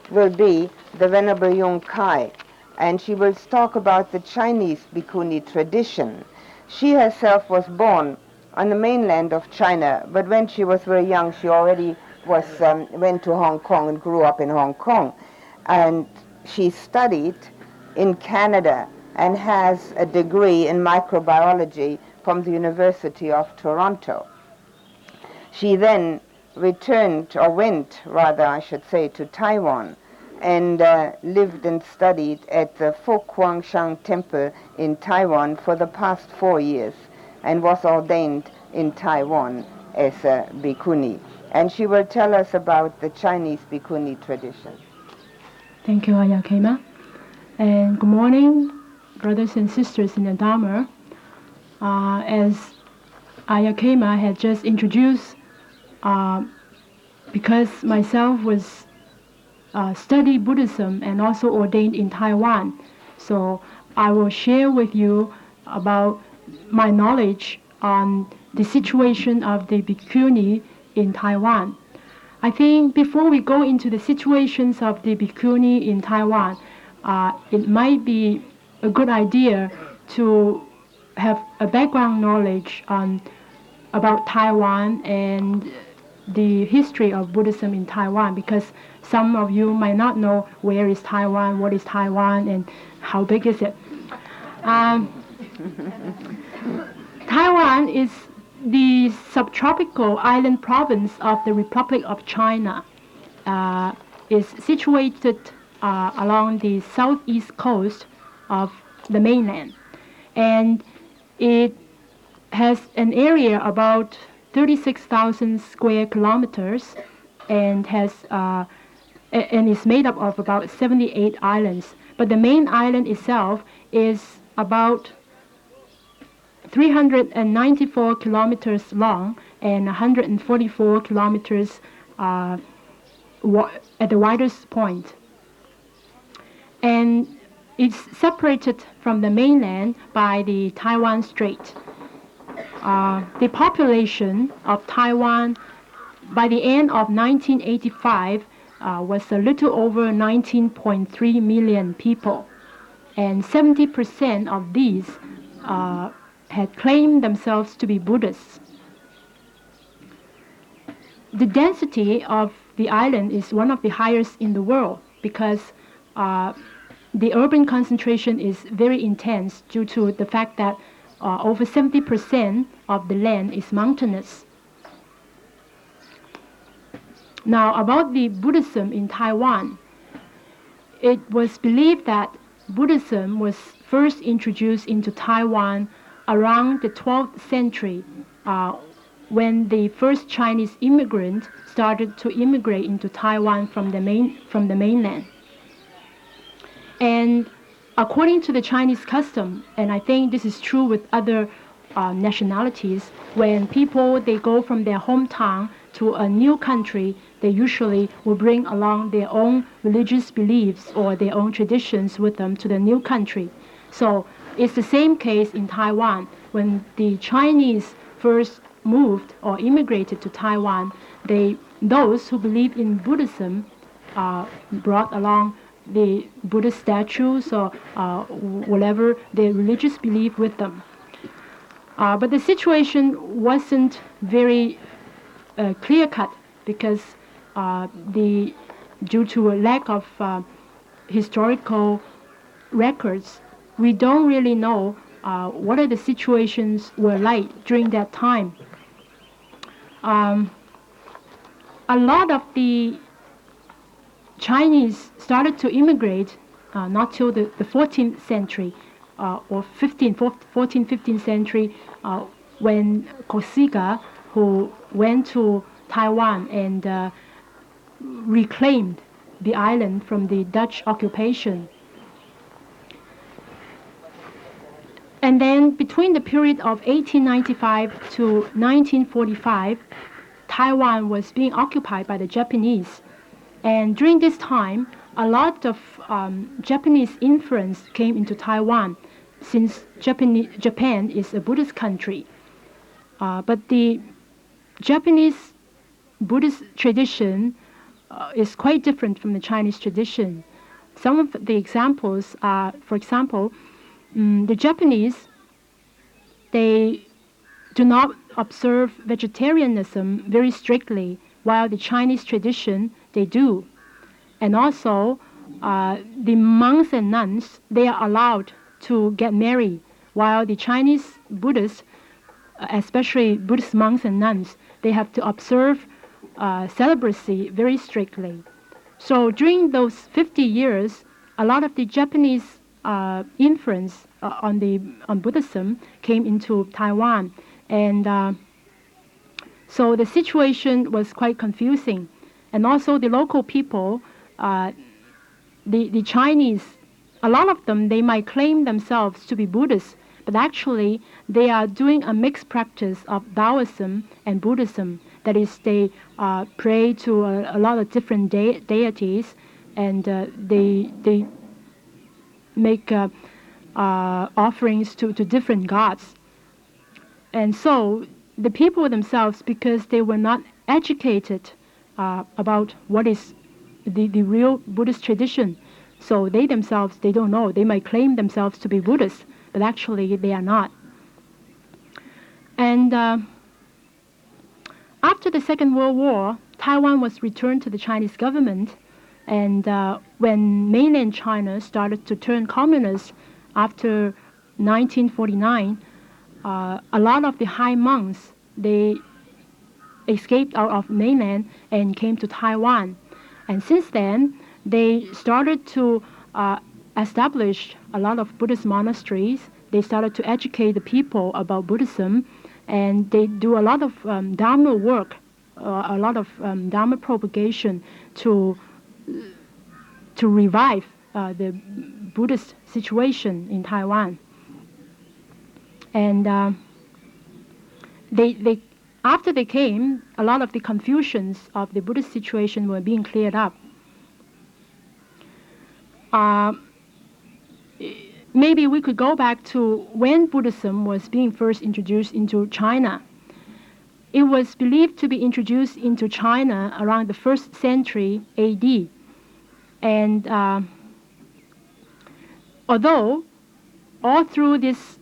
will be the Venerable Yung Kai, and she will talk about the Chinese Bhikkhuni tradition. She herself was born on the mainland of China, but when she was very young she already went to Hong Kong and grew up in Hong Kong. And she studied in Canada and has a degree in microbiology from the University of Toronto. She then returned, or went rather I should say, to Taiwan and lived and studied at the Fo Guang Shang Temple in Taiwan for the past 4 years and was ordained in Taiwan as a bhikkhuni. And she will tell us about the Chinese bhikkhuni tradition. Thank you, Ayya Khema. And good morning, brothers and sisters in the Dharma. As Ayya Khema had just introduced, because myself was study Buddhism and also ordained in Taiwan, so I will share with you about my knowledge on the situation of the bhikkhuni in Taiwan. I think before we go into the situations of the bhikkhuni in Taiwan, it might be a good idea to have a background knowledge about Taiwan and the history of Buddhism in Taiwan, because some of you might not know where is Taiwan, what is Taiwan, and how big is it. Taiwan is the subtropical island province of the Republic of China. Is situated along the southeast coast of the mainland, and it has an area about 36,000 square kilometers and has and is made up of about 78 islands. But the main island itself is about 394 kilometers long and 144 kilometers at the widest point. And it's separated from the mainland by the Taiwan Strait. The population of Taiwan by the end of 1985 was a little over 19.3 million people, and 70% of these had claimed themselves to be Buddhists. The density of the island is one of the highest in the world because the urban concentration is very intense due to the fact that over 70% of the land is mountainous. Now, about the Buddhism in Taiwan, it was believed that Buddhism was first introduced into Taiwan around the 12th century when the first Chinese immigrant started to immigrate into Taiwan from the mainland. And according to the Chinese custom, and I think this is true with other nationalities, when people they go from their hometown to a new country, they usually will bring along their own religious beliefs or their own traditions with them to the new country. So it's the same case in Taiwan. When the Chinese first moved or immigrated to Taiwan, those who believe in Buddhism brought along the Buddhist statues or whatever their religious belief with them. But the situation wasn't very clear-cut because due to a lack of historical records, we don't really know what are the situations were like during that time. A lot of the Chinese started to immigrate not till the 14th century or 14th century when Kosika, who went to Taiwan and reclaimed the island from the Dutch occupation. And then between the period of 1895 to 1945, Taiwan was being occupied by the Japanese. And during this time, a lot of Japanese influence came into Taiwan, since Japan is a Buddhist country. But the Japanese Buddhist tradition is quite different from the Chinese tradition. Some of the examples are, for example, the Japanese, they do not observe vegetarianism very strictly, while the Chinese tradition, they do. And also, the monks and nuns, they are allowed to get married, while the Chinese Buddhists, especially Buddhist monks and nuns, they have to observe celibacy very strictly. So during those 50 years, a lot of the Japanese influence on Buddhism came into Taiwan, and so the situation was quite confusing. And also the local people, the Chinese, a lot of them, they might claim themselves to be Buddhists, but actually they are doing a mixed practice of Taoism and Buddhism. That is, they pray to a lot of different deities, and they make offerings to different gods. And so the people themselves, because they were not educated about what is the real Buddhist tradition, so they themselves, they don't know. They might claim themselves to be Buddhists, but actually they are not. And after the Second World War, Taiwan was returned to the Chinese government, and when mainland China started to turn communist after 1949, a lot of the high monks, they escaped out of mainland and came to Taiwan. And since then, they started to establish a lot of Buddhist monasteries. They started to educate the people about Buddhism, and they do a lot of Dharma work, a lot of Dharma propagation to revive the Buddhist situation in Taiwan. And they after they came, a lot of the confusions of the Buddhist situation were being cleared up. Maybe we could go back to when Buddhism was being first introduced into China. It was believed to be introduced into China around the 1st century AD. And although all through these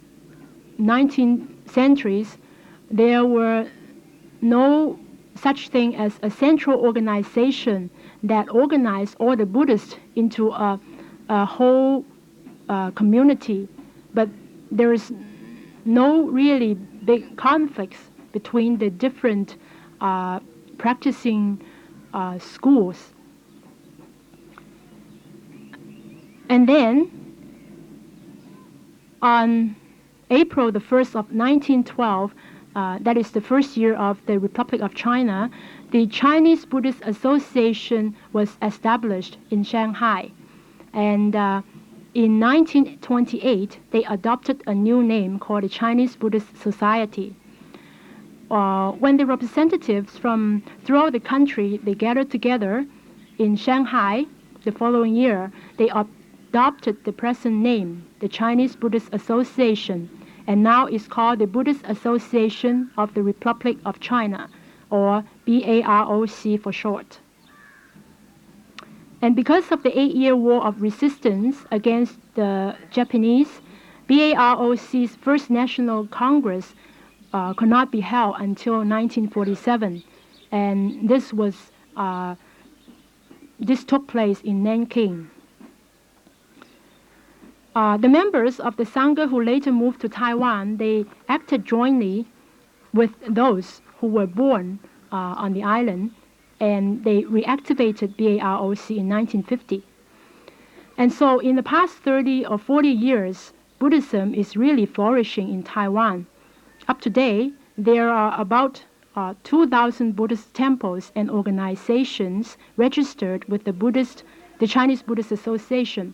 19th centuries, there were no such thing as a central organization that organized all the Buddhists into a whole community, but there is no really big conflicts between the different practicing schools. And then on April the 1st of 1912, that is the first year of the Republic of China, the Chinese Buddhist Association was established in Shanghai. And in 1928, they adopted a new name called the Chinese Buddhist Society. When the representatives from throughout the country, they gathered together in Shanghai the following year, they adopted the present name, the Chinese Buddhist Association, and now it's called the Buddhist Association of the Republic of China, or BAROC for short. And because of the 8-year war of resistance against the Japanese, BAROC's first National Congress could not be held until 1947, and this took place in Nanking. The members of the Sangha who later moved to Taiwan, they acted jointly with those who were born on the island, and they reactivated BAROC in 1950. And so in the past 30 or 40 years, Buddhism is really flourishing in Taiwan. Up to date, there are about 2,000 Buddhist temples and organizations registered with the Chinese Buddhist Association.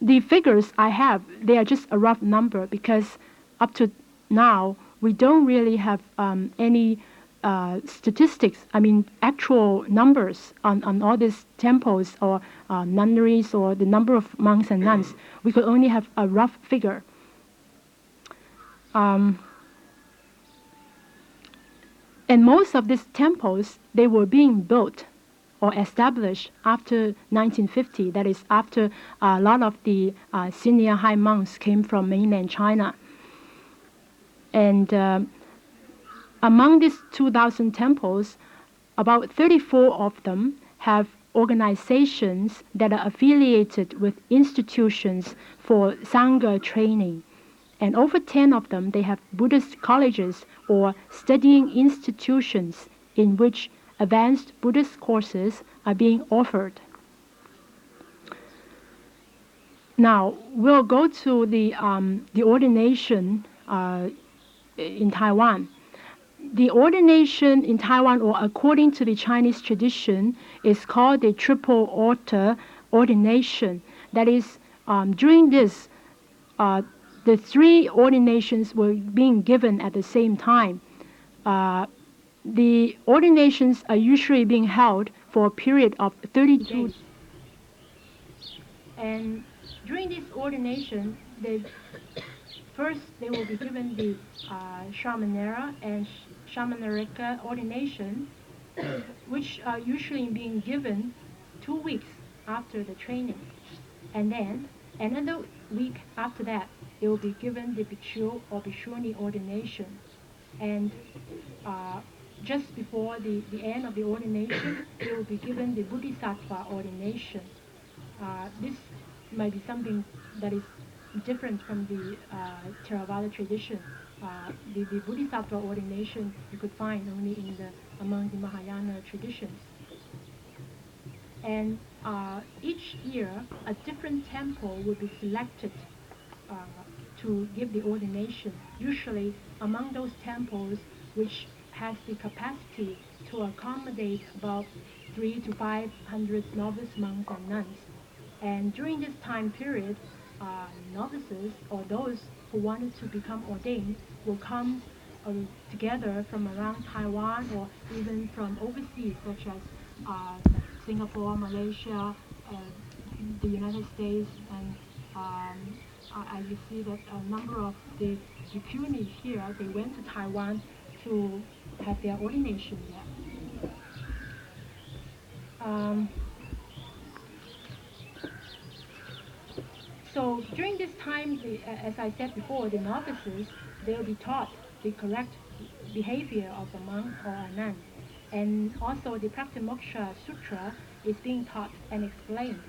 The figures I have, they are just a rough number because up to now we don't really have any statistics, actual numbers on all these temples or nunneries or the number of monks and nuns. We could only have a rough figure. And most of these temples, they were being built or established after 1950. That is, after a lot of the senior high monks came from mainland China. And among these 2,000 temples, about 34 of them have organizations that are affiliated with institutions for Sangha training. And over 10 of them, they have Buddhist colleges or studying institutions in which advanced Buddhist courses are being offered. Now, we'll go to the ordination in Taiwan. The ordination in Taiwan, or according to the Chinese tradition, is called the triple order ordination. That is, during this, the three ordinations were being given at the same time. The ordinations are usually being held for a period of 30 days. And during this ordination, first they will be given the Shamanera and Shamanarika ordination, which are usually being given 2 weeks after the training. And then another week after that, they will be given the Bhikshu or Bhikshuni ordination. And just before the end of the ordination, they will be given the Bodhisattva ordination. This might be something that is different from the Theravada tradition. The Bodhisattva ordination you could find only among the Mahayana traditions. And each year, a different temple will be selected to give the ordination, usually among those temples which has the capacity to accommodate about 300 to 500 novice monks and nuns. And during this time period, novices or those who wanted to become ordained will come together from around Taiwan or even from overseas, such as Singapore, Malaysia, the United States, and you see that a number of the Bhikkhuni here, they went to Taiwan to have their ordination there. So during this time, as I said before, the novices, they will be taught the correct behavior of a monk or a nun. And also the Pratimoksha Sutra is being taught and explained.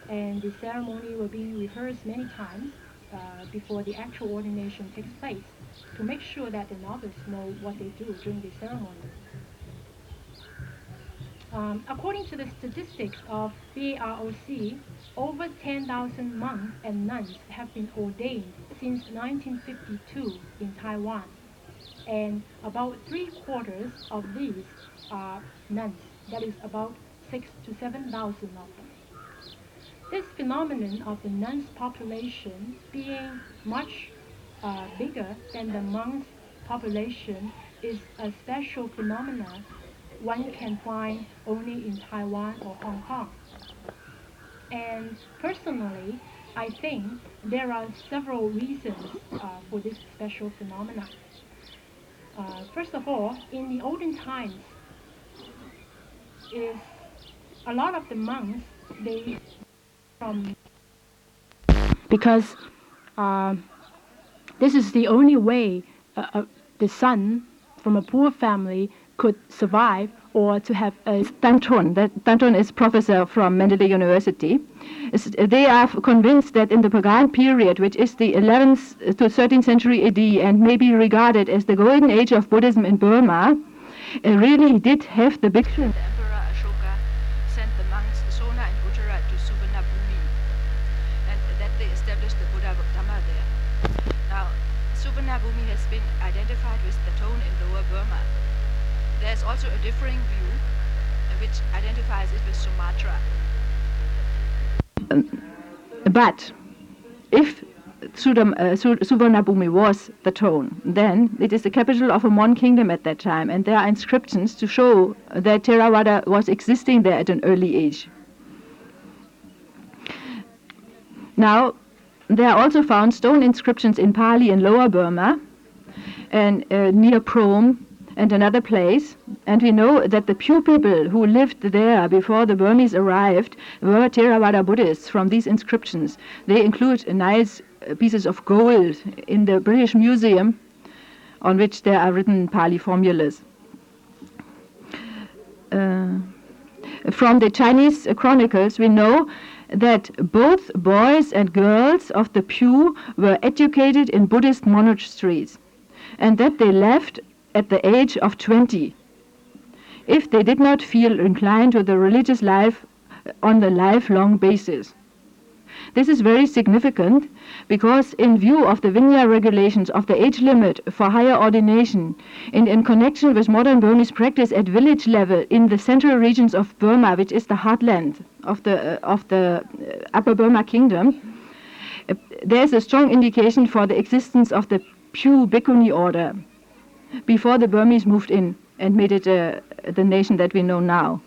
And the ceremony will be rehearsed many times before the actual ordination takes place to make sure that the novice know what they do during the ceremony. According to the statistics of BAROC, over 10,000 monks and nuns have been ordained since 1952 in Taiwan. And about 3/4 of these are nuns. That is about 6,000 to 7,000 of them. This phenomenon of the nuns' population being much bigger than the monks' population is a special phenomenon one can find only in Taiwan or Hong Kong. And personally, I think there are several reasons for this special phenomenon. First of all, in the olden times, is a lot of the monks, they because this is the only way the son from a poor family could survive or to have a... Dan Tun is professor from Mandalay University. They are convinced that in the Pagan period, which is the 11th to 13th century AD and may be regarded as the golden age of Buddhism in Burma, really did have the big... Emperor Ashoka sent the monks Sona and Gujarat to Suvarnabhumi, and that they established the Buddha Dhamma there. Now, Suvarnabhumi has been identified with the tone in Lower Burma. There's also a differing view which identifies it with Sumatra. But if Suvarnabhumi was the tone, then it is the capital of a Mon kingdom at that time, and there are inscriptions to show that Theravada was existing there at an early age. Now, there are also found stone inscriptions in Pali and Lower Burma, and near Prom and another place, and we know that the Pyu people who lived there before the Burmese arrived were Theravada Buddhists from these inscriptions. They include nice pieces of gold in the British Museum on which there are written Pali formulas. From the Chinese chronicles, we know that both boys and girls of the Pyu were educated in Buddhist monasteries, and that they left at the age of 20 if they did not feel inclined to the religious life on a lifelong basis. This is very significant because in view of the Vinaya regulations of the age limit for higher ordination and in connection with modern Burmese practice at village level in the central regions of Burma, which is the heartland of the Upper Burma Kingdom, there is a strong indication for the existence of the Pyu Bhikkhuni order before the Burmese moved in and made it the nation that we know now.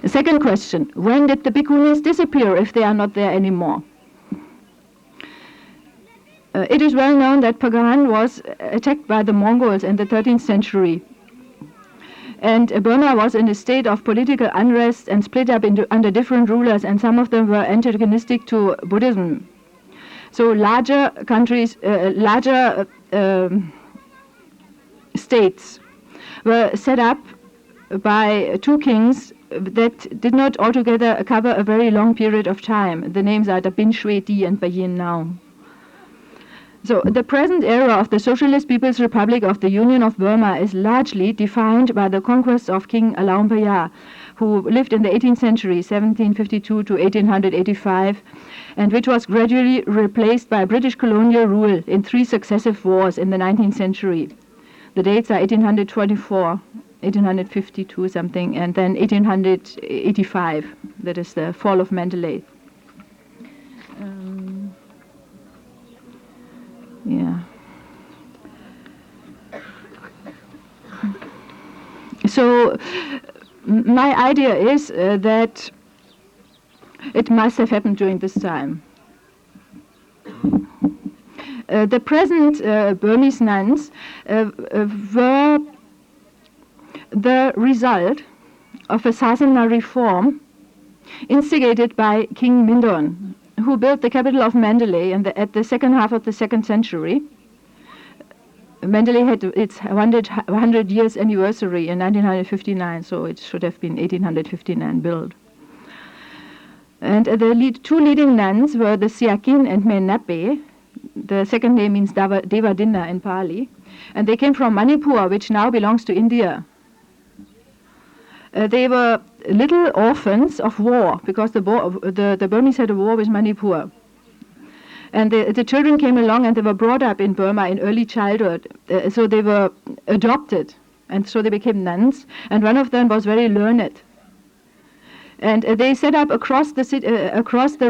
Second question, when did the Bhikkhunis disappear if they are not there anymore? It is well known that Pagan was attacked by the Mongols in the 13th century. And Burma was in a state of political unrest and split up under different rulers, and some of them were antagonistic to Buddhism. So larger countries, states were set up by two kings that did not altogether cover a very long period of time. The names are Dapin Shui Di and Bayin Nao. So the present era of the Socialist People's Republic of the Union of Burma is largely defined by the conquest of King Alaupaya, who lived in the 18th century, 1752 to 1885, and which was gradually replaced by British colonial rule in 3 successive wars in the 19th century. The dates are 1824, 1852 something, and then 1885, that is the fall of Mandalay. Yeah. So my idea is that it must have happened during this time. The present Burmese nuns were the result of a Sasana reform instigated by King Mindon, who built the capital of Mandalay at the second half of the 2nd century. Mandalay had its 100 years anniversary in 1959, so it should have been 1859 built. And the two leading nuns were the Siakin and Menape. The second name means Devadinna in Pali. And they came from Manipur, which now belongs to India. They were little orphans of war, because the Burmese had a war with Manipur. And the children came along and they were brought up in Burma in early childhood. So they were adopted, and so they became nuns. And one of them was very learned. And they set up across the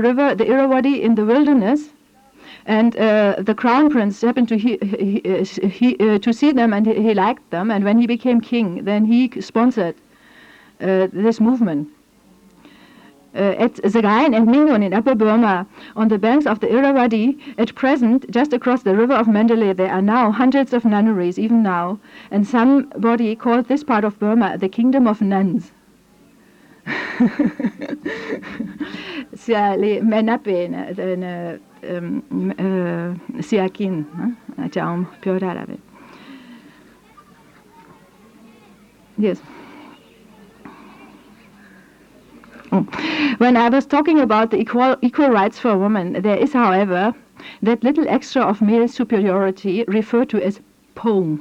river, the Irrawaddy, in the wilderness. And the crown prince happened to see them, and he liked them. And when he became king, then he sponsored this movement. At Sagaing and Mingon in Upper Burma, on the banks of the Irrawaddy, at present, just across the river of Mandalay, there are now hundreds of nunneries, even now, and somebody called this part of Burma the Kingdom of Nuns. Les Menape, Siakin, yes. When I was talking about the equal rights for women, there is, however, that little extra of male superiority referred to as pone.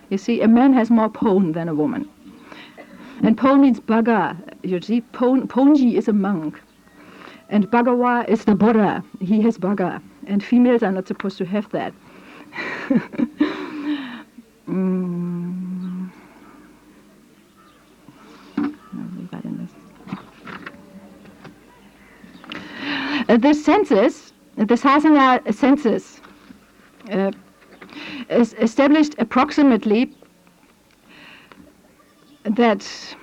You see, a man has more pone than a woman. And pone means baga. You see, ponji is a monk. And Bhagawa is the Buddha. He has Bhaga. And females are not supposed to have that. The census, the Sasana census, is established approximately that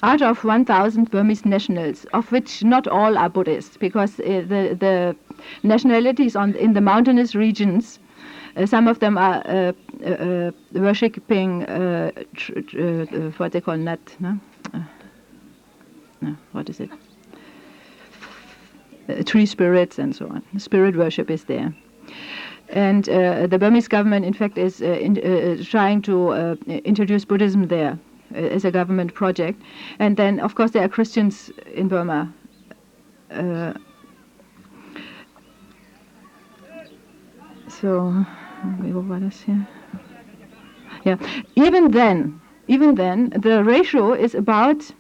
out of 1,000 Burmese nationals, of which not all are Buddhist, because the nationalities in the mountainous regions, some of them are worshipping what they call Nat, no? No, what is it? Tree spirits and so on. Spirit worship is there. And the Burmese government, in fact, is trying to introduce Buddhism there as a government project. And then, of course, there are Christians in Burma. So, what is here? Yeah. Even then, the ratio is about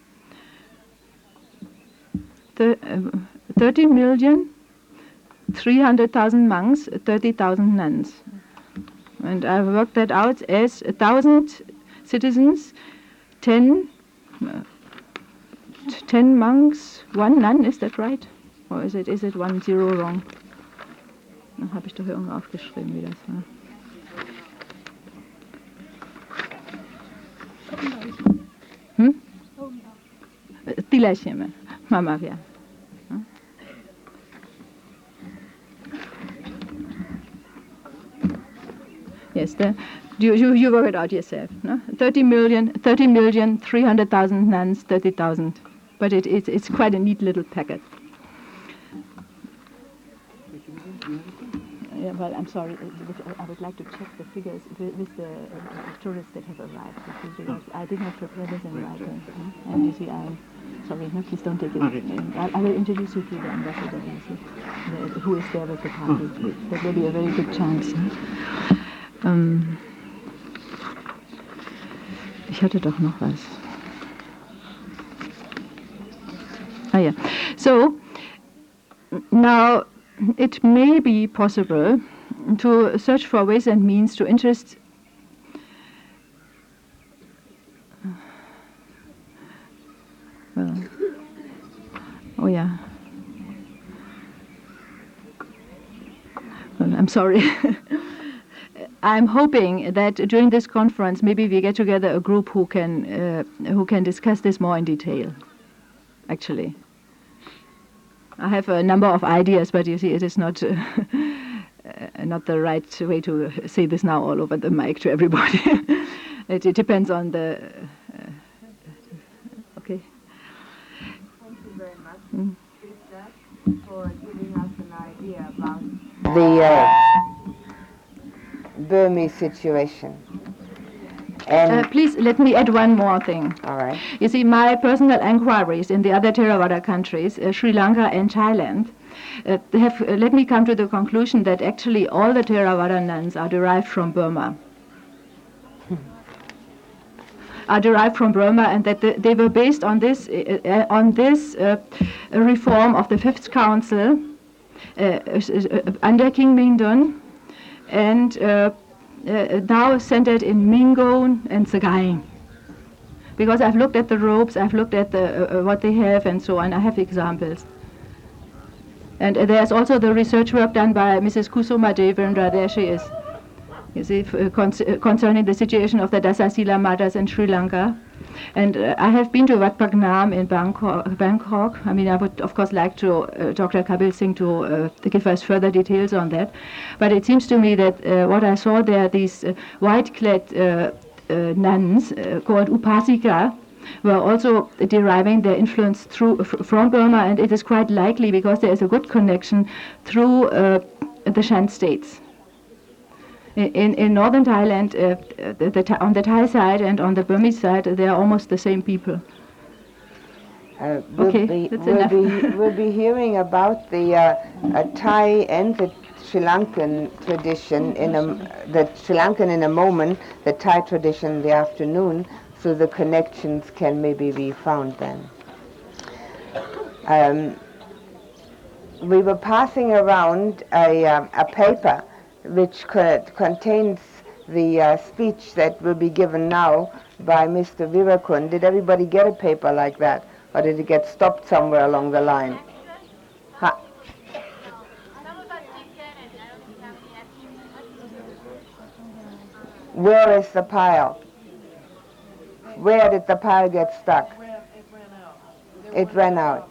30,300,000 monks, 30,000 nuns. And I've worked that out as 1,000 citizens, 10 monks, 1 nun, is that right? Or is it 1 0 wrong? Dann habe ich doch hier irgendwo aufgeschrieben, wie das war. Tilashima, Mama, yeah. Yes, you work it out yourself. No? 30,300,000 nuns, 30,000. But it's quite a neat little packet. Yeah, well, I'm sorry. I would like to check the figures with the tourists that have arrived. Because I did not prepare this in writing. And you see, I'm sorry. No, please don't take it. I will introduce you to the ambassador. You see, who is there with the party. That will be a very good chance. Ich hatte doch noch was. Ah, yeah. So now it may be possible to search for ways and means to interest oh yeah. Well, I'm sorry. I'm hoping that during this conference, maybe we get together a group who can discuss this more in detail. Actually, I have a number of ideas, but you see, it is not not the right way to say this now all over the mic to everybody. It depends on the. Okay. Thank you very much, Krishna, for giving us an idea about the Burmese situation. And please let me add one more thing. all right. You see, my personal enquiries in the other Theravada countries, Sri Lanka and Thailand, have let me come to the conclusion that actually all the Theravada nuns are derived from Burma. And that they were based on this reform of the Fifth Council under King Mingdon, and now centered in Mingon and Sagaing. Because I've looked at the robes, I've looked at what they have and so on, I have examples. And there's also the research work done by Mrs. Kusuma Devendra, there she is. You see, concerning the situation of the Dasasila mothers in Sri Lanka. And I have been to Wat Phak Nam in Bangkok. I mean, I would, of course, like to Dr. Kapil Singh to give us further details on that. But it seems to me that what I saw there, these white-clad nuns called Upasika, were also deriving their influence from Burma, and it is quite likely because there is a good connection through the Shan states. In northern Thailand, on the Thai side and on the Burmese side, they are almost the same people. We'll be hearing about the Thai and the Sri Lankan tradition in a moment, the Thai tradition in the afternoon, so the connections can maybe be found then. we were passing around a paper which contains the speech that will be given now by Mr. Virakun. Did everybody get a paper like that, or did it get stopped somewhere along the line? Where is the pile? Where did the pile get stuck? It ran out.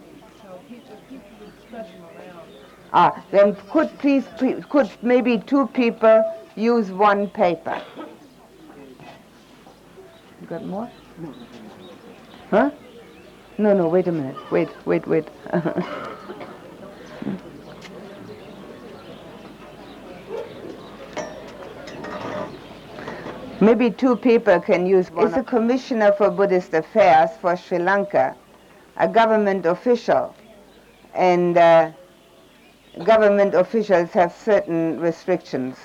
Then could maybe two people use one paper? You got more? No. Huh? No, wait a minute. Wait. Maybe two people can use one. It's the Commissioner for Buddhist Affairs for Sri Lanka, a government official, and government officials have certain restrictions.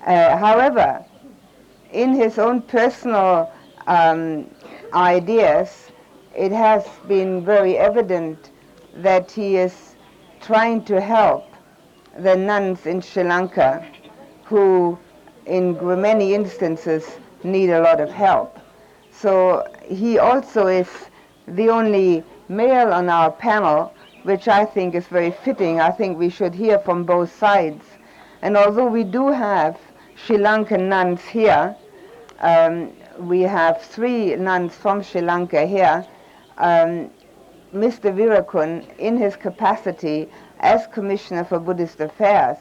However, in his own personal ideas, it has been very evident that he is trying to help the nuns in Sri Lanka who in many instances need a lot of help. So he also is the only male on our panel, which I think is very fitting. I think we should hear from both sides. And although we do have Sri Lankan nuns here, we have 3 nuns from Sri Lanka here, Mr. Virakun, in his capacity as Commissioner for Buddhist Affairs,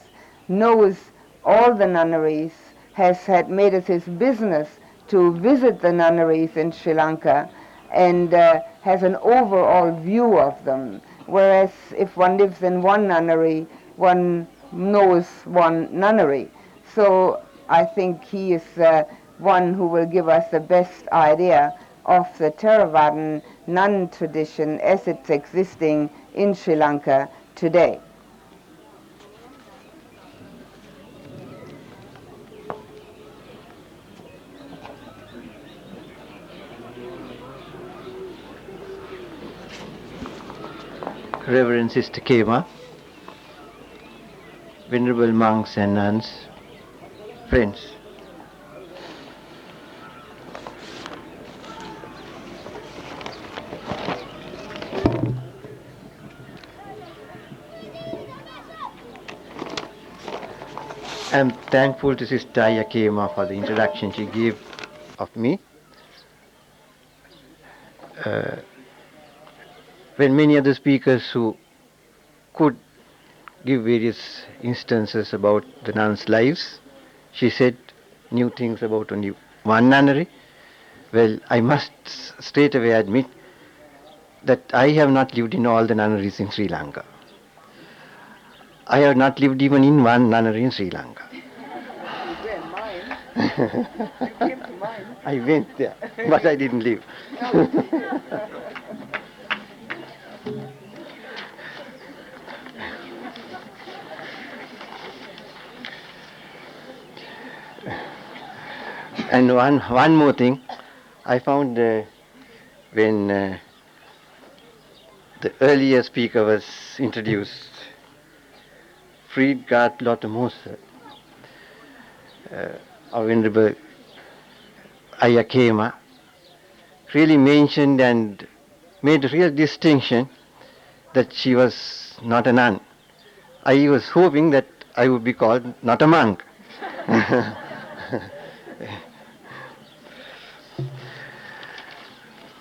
knows all the nunneries, has made it his business to visit the nunneries in Sri Lanka, and has an overall view of them. Whereas if one lives in one nunnery, one knows one nunnery. So I think he is one who will give us the best idea of the Theravadan nun tradition as it's existing in Sri Lanka today. Reverend Sister Kema, venerable monks and nuns, friends. I am thankful to Sister Aya Kema for the introduction she gave of me. When many other speakers who could give various instances about the nuns' lives, she said new things about only one nunnery. Well, I must straight away admit that I have not lived in all the nunneries in Sri Lanka. I have not lived even in one nunnery in Sri Lanka. You came to mine. I went there, but I didn't live. And one more thing, I found when the earlier speaker was introduced, Friedgard Lotte Moser, our Venerable Aya Kema, really mentioned and made a real distinction that she was not a nun. I was hoping that I would be called not a monk.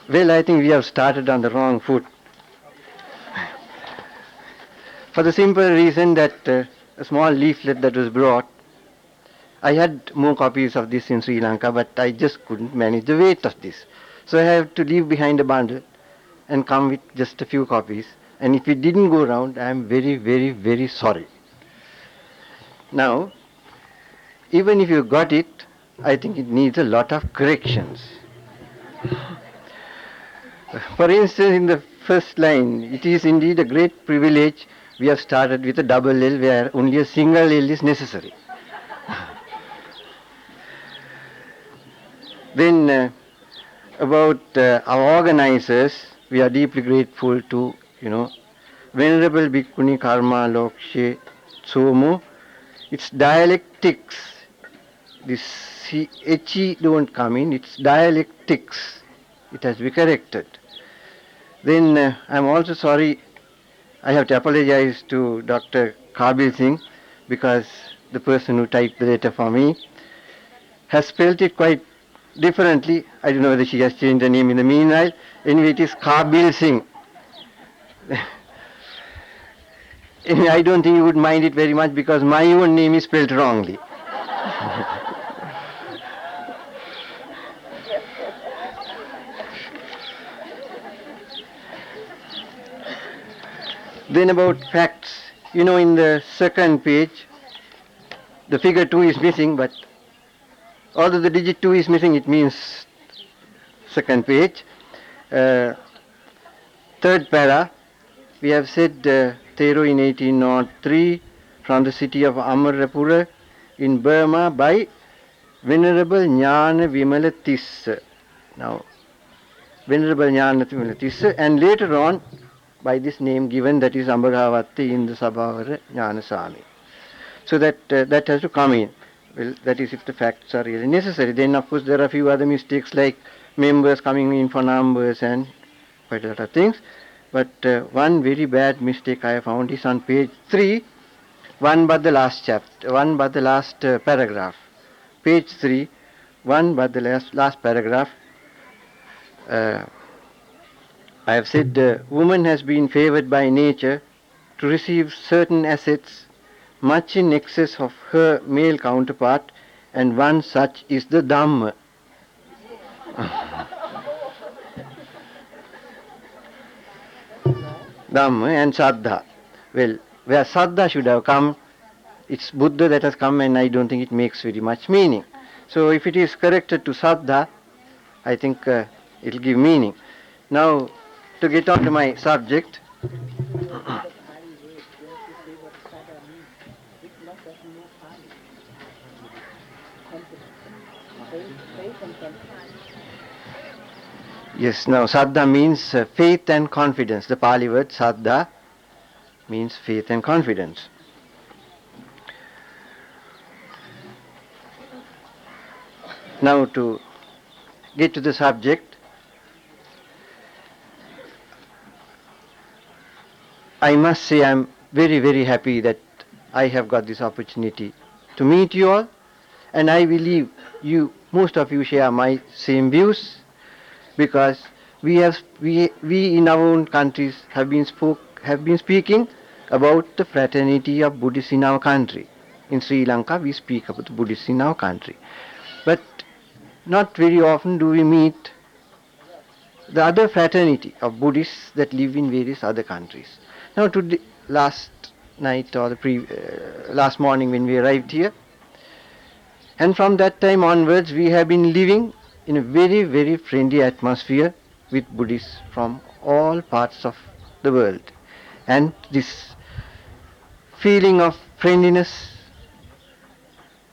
Well, I think we have started on the wrong foot. For the simple reason that a small leaflet that was brought, I had more copies of this in Sri Lanka, but I just couldn't manage the weight of this. So I have to leave behind a bundle and come with just a few copies. And if it didn't go round, I am very, very, very sorry. Now, even if you got it, I think it needs a lot of corrections. For instance, in the first line, it is indeed a great privilege we have started with a double L where only a single L is necessary. Then about our organizers, we are deeply grateful to, Venerable Bhikkhuni Karma Lokshe Tsomo. It's dialectics. This HE don't come in, it's dialectics. It has to be corrected. Then I'm also sorry, I have to apologize to Dr. Kabil Singh, because the person who typed the letter for me has spelled it quite differently. I don't know whether she has changed the name in the meanwhile. Anyway, it is Kabil Singh. Anyway, I don't think you would mind it very much, because my own name is spelled wrongly. Then about facts, in the second page, the figure 2 is missing, but although the digit 2 is missing, it means second page. Third para, we have said Thero in 1803 from the city of Amarapura in Burma by Venerable Jnana Vimala Tissa. Now, Venerable Jnana Vimala Tissa, and later on by this name given, that is Ambaghavati in the Sabhavara Jnanaswami. So that has to come in. Well, that is if the facts are really necessary. Then of course there are a few other mistakes like members coming in for numbers and quite a lot of things. But one very bad mistake I have found is on page 3, one but the last paragraph. Page 3, one but the last paragraph. I have said woman has been favored by nature to receive certain assets much in excess of her male counterpart, and one such is the Dhamma. Dhamma and Saddha. Well, where Saddha should have come, it's Buddha that has come, and I don't think it makes very much meaning. So if it is corrected to Saddha, I think it will give meaning. Now, to get on to my subject, yes, now Saddha means faith and confidence. The Pali word Saddha means faith and confidence. Now to get to the subject, I must say I am very, very happy that I have got this opportunity to meet you all, and I believe most of you share my same views, because we in our own countries have been speaking about the fraternity of Buddhists in our country. In Sri Lanka we speak about the Buddhists in our country, but not very often do we meet the other fraternity of Buddhists that live in various other countries. Now today, last night or last morning when we arrived here, and from that time onwards we have been living in a very, very friendly atmosphere with Buddhists from all parts of the world, and this feeling of friendliness,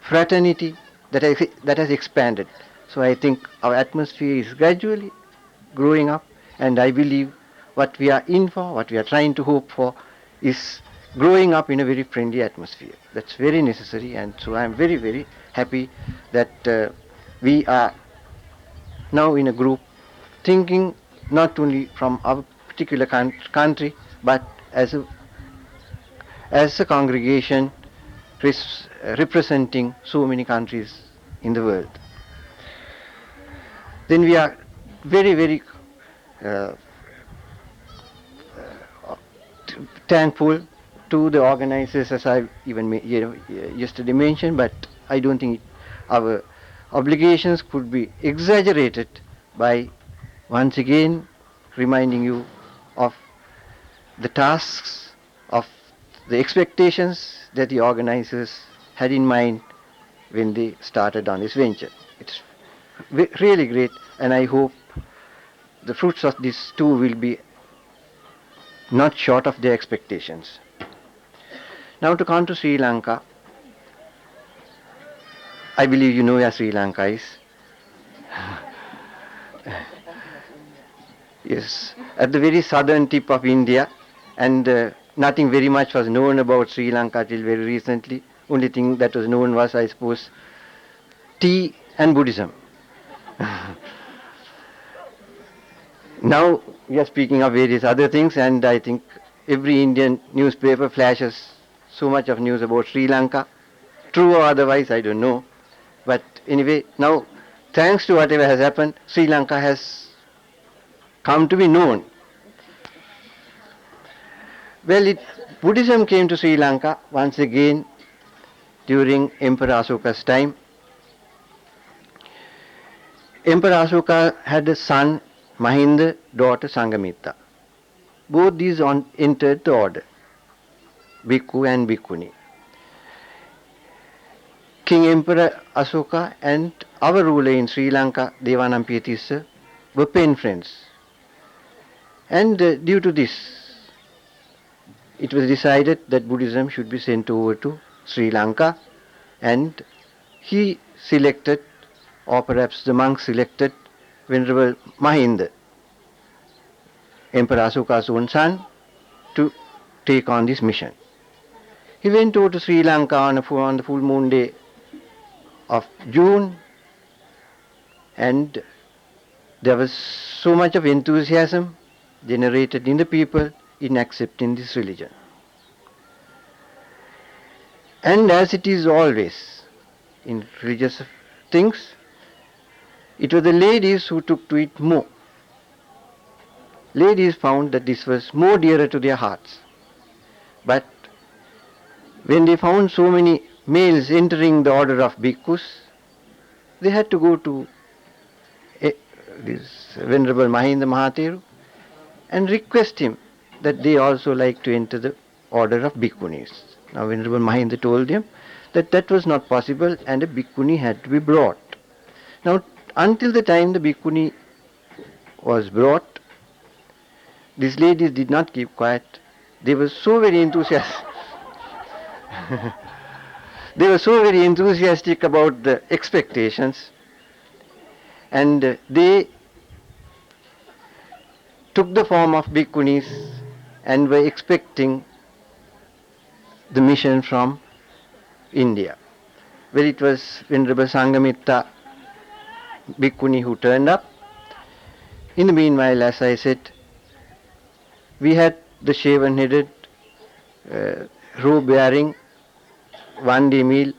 fraternity that has expanded. So I think our atmosphere is gradually growing up, and I believe what we are in for, what we are trying to hope for, is growing up in a very friendly atmosphere. That's very necessary, and so I am very, very happy that we are now in a group thinking not only from our particular country, but as a congregation representing so many countries in the world. Then we are very, very thankful to the organizers, as I even yesterday mentioned, but I don't think our obligations could be exaggerated by once again reminding you of the tasks, of the expectations that the organizers had in mind when they started on this venture. It's really great, and I hope the fruits of this too will be not short of their expectations. Now to come to Sri Lanka, I believe you know where Sri Lanka is. Yes, at the very southern tip of India, and nothing very much was known about Sri Lanka till very recently. Only thing that was known was, I suppose, tea and Buddhism. Now we are speaking of various other things, and I think every Indian newspaper flashes so much of news about Sri Lanka. True or otherwise, I don't know. But anyway, now, thanks to whatever has happened, Sri Lanka has come to be known. Well, Buddhism came to Sri Lanka once again during Emperor Ashoka's time. Emperor Ashoka had a son, Mahinda, daughter Sanghamitta. Both these entered the order, Bhikkhu and Bhikkhuni. King Emperor Ashoka and our ruler in Sri Lanka, Devanampiya Tissa, were pen friends. And due to this, it was decided that Buddhism should be sent over to Sri Lanka, and he selected, or perhaps the monk selected, Venerable Mahinda, Emperor Ashoka's own son, to take on this mission. He went over to Sri Lanka on the full moon day of June, and there was so much of enthusiasm generated in the people in accepting this religion. And as it is always in religious things, it was the ladies who took to it more. Ladies found that this was more dearer to their hearts. But when they found so many males entering the order of bhikkhus, they had to go to this Venerable Mahinda Mahatheru and request him that they also like to enter the order of bhikkhunis. Now Venerable Mahinda told them that that was not possible and a bhikkhuni had to be brought. Now until the time the bhikkhuni was brought, these ladies did not keep quiet. They were so very enthusiastic. They were so very enthusiastic about the expectations, and they took the form of bhikkhunis and were expecting the mission from India. Well, it was Venerable Sanghamitta bhikkhuni who turned up. In the meanwhile, as I said, we had the shaven-headed, robe-bearing, one-day meal,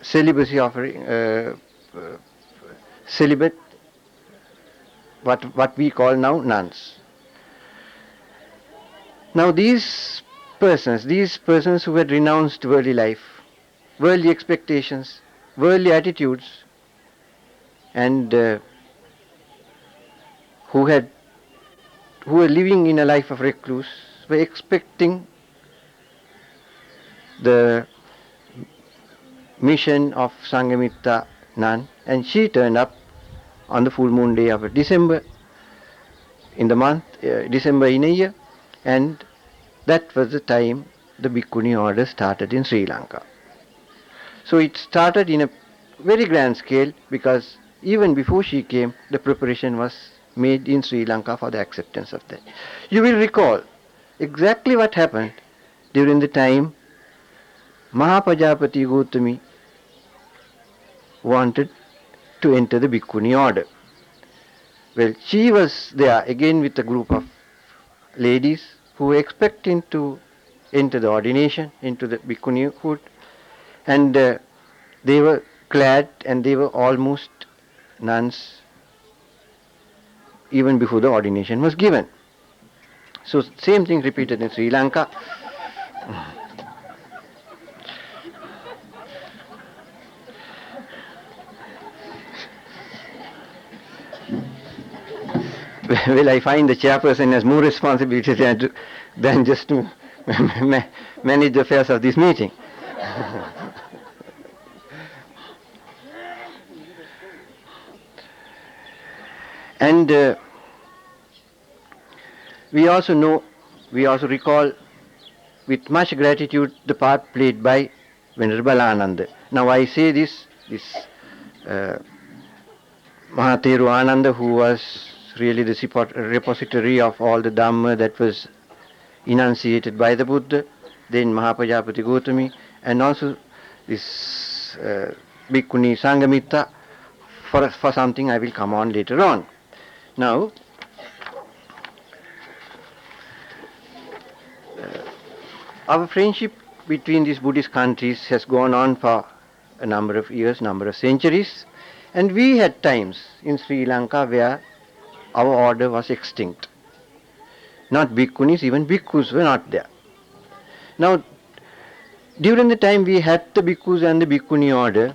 celibacy offering, celibate, what we call now nuns. Now these persons who had renounced worldly life, worldly expectations, worldly attitudes, and who were living in a life of recluse, were expecting the mission of Sanghamitta nun, and she turned up on the full moon day of December, in the month December in a year, and that was the time the Bhikkhuni order started in Sri Lanka. So it started in a very grand scale, because even before she came, the preparation was made in Sri Lanka for the acceptance of that. You will recall exactly what happened during the time Mahapajapati Gautami wanted to enter the Bhikkhuni order. Well, she was there again with a group of ladies who were expecting to enter the ordination into the Bhikkhunihood, and they were clad and they were almost nuns even before the ordination was given. So same thing repeated in Sri Lanka. Well, I find the chairperson has more responsibility than just to manage the affairs of this meeting. And we also recall with much gratitude the part played by Venerable Ananda. Now I say this Mahatheru Ananda, who was really the repository of all the Dhamma that was enunciated by the Buddha, then Mahapajapati Gautami, and also this Bhikkhuni Sanghamitra, for something I will come on later on. Now, our friendship between these Buddhist countries has gone on for a number of years, number of centuries, and we had times in Sri Lanka where our order was extinct. Not bhikkhunis, even bhikkhus were not there. Now, during the time we had the bhikkhus and the bhikkhuni order,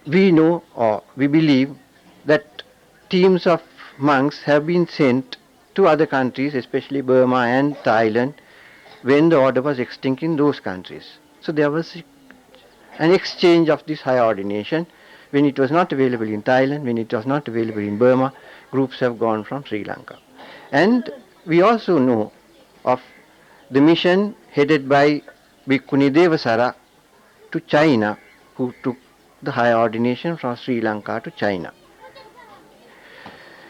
we know or we believe that teams of monks have been sent to other countries, especially Burma and Thailand, when the order was extinct in those countries. So there was an exchange of this higher ordination. When it was not available in Thailand, when it was not available in Burma, groups have gone from Sri Lanka. And we also know of the mission headed by Bhikkhuni Devasara to China, who took the higher ordination from Sri Lanka to China.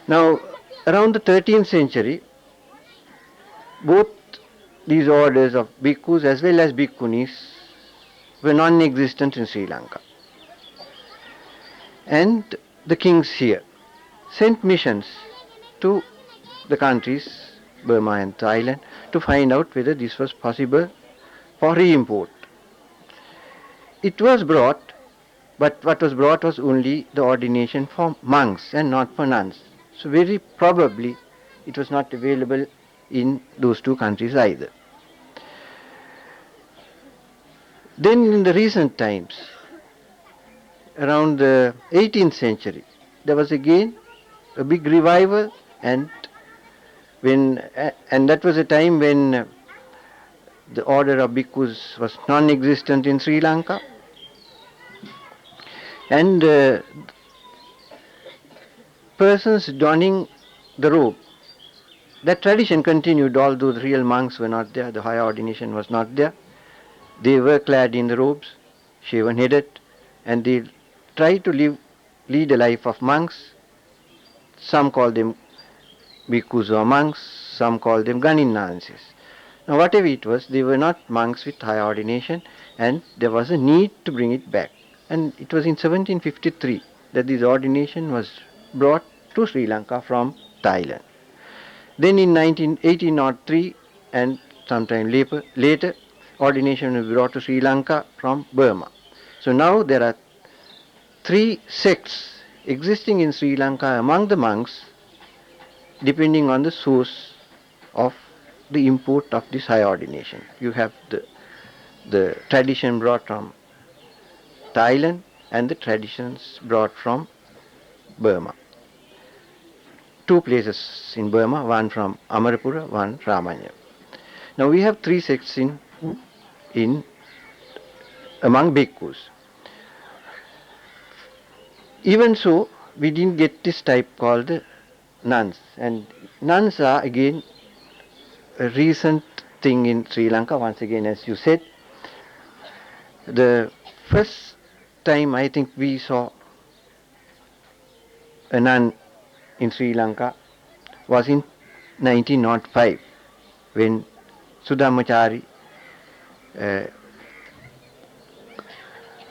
Now, around the 13th century, both these orders of bhikkhus as well as bhikkhunis were non-existent in Sri Lanka. And the kings here sent missions to the countries, Burma and Thailand, to find out whether this was possible for re-import. It was brought, but what was brought was only the ordination for monks and not for nuns. So very probably it was not available in those two countries either. Then in the recent times, around the 18th century, there was again a big revival, and that was a time when the order of bhikkhus was non-existent in Sri Lanka, and persons donning the robe, that tradition continued, although the real monks were not there, the higher ordination was not there. They were clad in the robes, shaven-headed, and they tried to lead a life of monks. Some call them bhikkhus or monks, some call them Ganinansis. Now whatever it was, they were not monks with high ordination, and there was a need to bring it back. And it was in 1753 that this ordination was brought to Sri Lanka from Thailand. Then in 1803 and sometime later, ordination was brought to Sri Lanka from Burma. So now there are three sects existing in Sri Lanka among the monks, depending on the source of the import of this high ordination. You have the tradition brought from Thailand and the traditions brought from Burma. Two places in Burma, one from Amarapura, one Ramanya. Now we have three sects in among bhikkhus. Even so, we didn't get this type called the nuns, and nuns are again a recent thing in Sri Lanka. Once again, as you said, the first time I think we saw a nun in Sri Lanka was in 1905, when Sudhammachari, a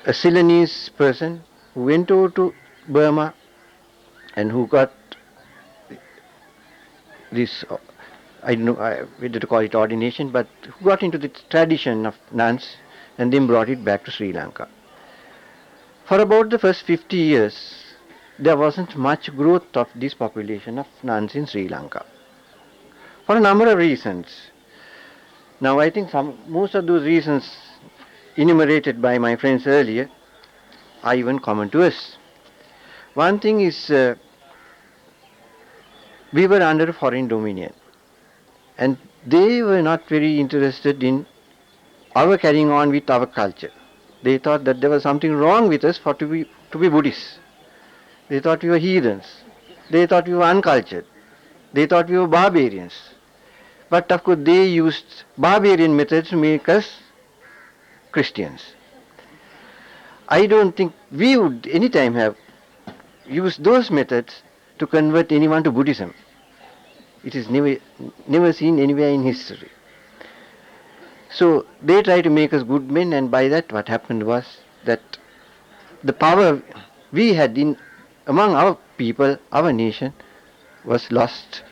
Ceylonese person who went over to Burma and who got this, I don't know whether to call it ordination, but who got into the tradition of nuns and then brought it back to Sri Lanka. For about the first 50 years, there wasn't much growth of this population of nuns in Sri Lanka, for a number of reasons. Now I think most of those reasons enumerated by my friends earlier are even common to us. One thing is, we were under foreign dominion, and they were not very interested in our carrying on with our culture. They thought that there was something wrong with us to be Buddhists. They thought we were heathens. They thought we were uncultured. They thought we were barbarians. But of course they used barbarian methods to make us Christians. I don't think we would any time have used those methods to convert anyone to Buddhism. It is never seen anywhere in history. So they try to make us good men, and by that what happened was that the power we had among our people, our nation, was lost,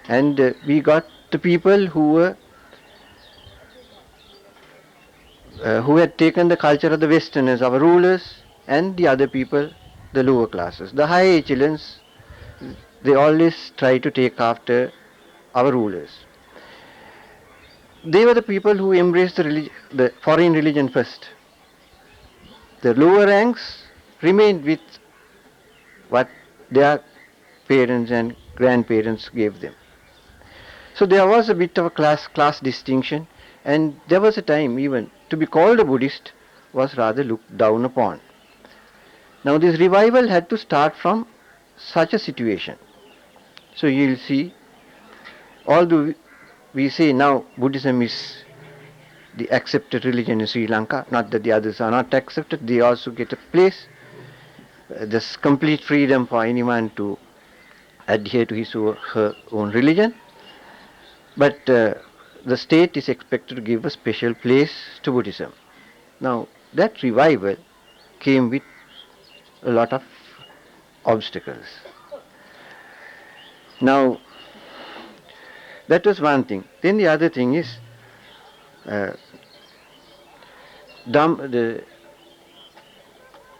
and we got the people who had taken the culture of the Westerners, our rulers, and the other people, the lower classes. The high echelons, they always try to take after our rulers. They were the people who embraced the foreign religion first. The lower ranks remained with what their parents and grandparents gave them. So there was a bit of a class distinction, and there was a time even to be called a Buddhist was rather looked down upon. Now this revival had to start from such a situation. So you'll see, although we say now Buddhism is the accepted religion in Sri Lanka, not that the others are not accepted, they also get a place. There's complete freedom for anyone to adhere to his or her own religion, but the state is expected to give a special place to Buddhism. Now that revival came with a lot of obstacles. Now that was one thing. Then the other thing is the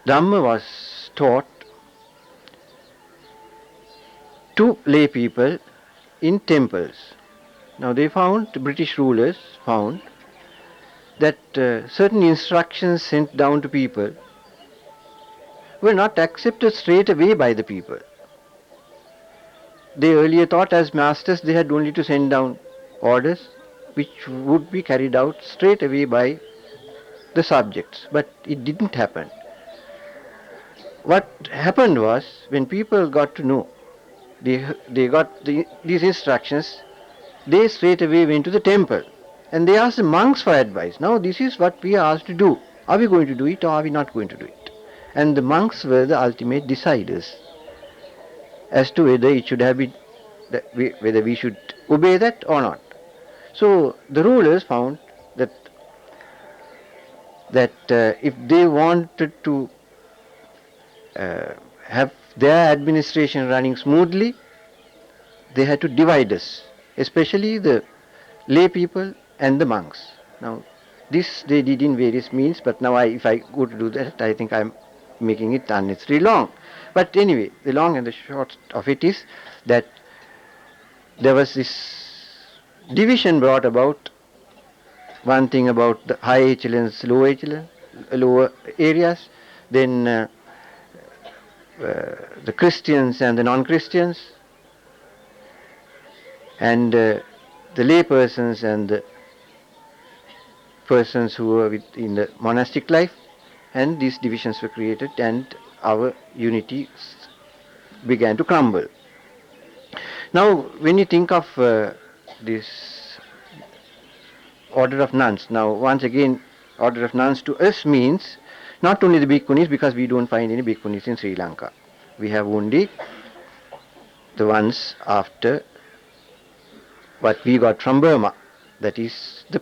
Dhamma was taught to lay people in temples. Now the British rulers found that certain instructions sent down to people were not accepted straight away by the people. They earlier thought as masters they had only to send down orders which would be carried out straight away by the subjects, but it didn't happen. What happened was, when people got to know, they got these instructions, they straight away went to the temple and they asked the monks for advice. Now this is what we are asked to do. Are we going to do it or are we not going to do it? And the monks were the ultimate deciders as to whether it should have been, whether we should obey that or not. So the rulers found that if they wanted to have their administration running smoothly, they had to divide us, especially the lay people and the monks. Now this they did in various means, but now if I go to do that, I think I'm making it unnecessarily long. But anyway, the long and the short of it is that there was this division brought about, one thing about the high echelons, lower areas, then the Christians and the non-Christians, and the lay persons and the persons who were in the monastic life, and these divisions were created and our unity began to crumble. Now when you think of this order of nuns, now once again order of nuns to us means not only the bhikkhunis, because we don't find any bhikkhunis in Sri Lanka. We have only the ones after what we got from Burma, that is the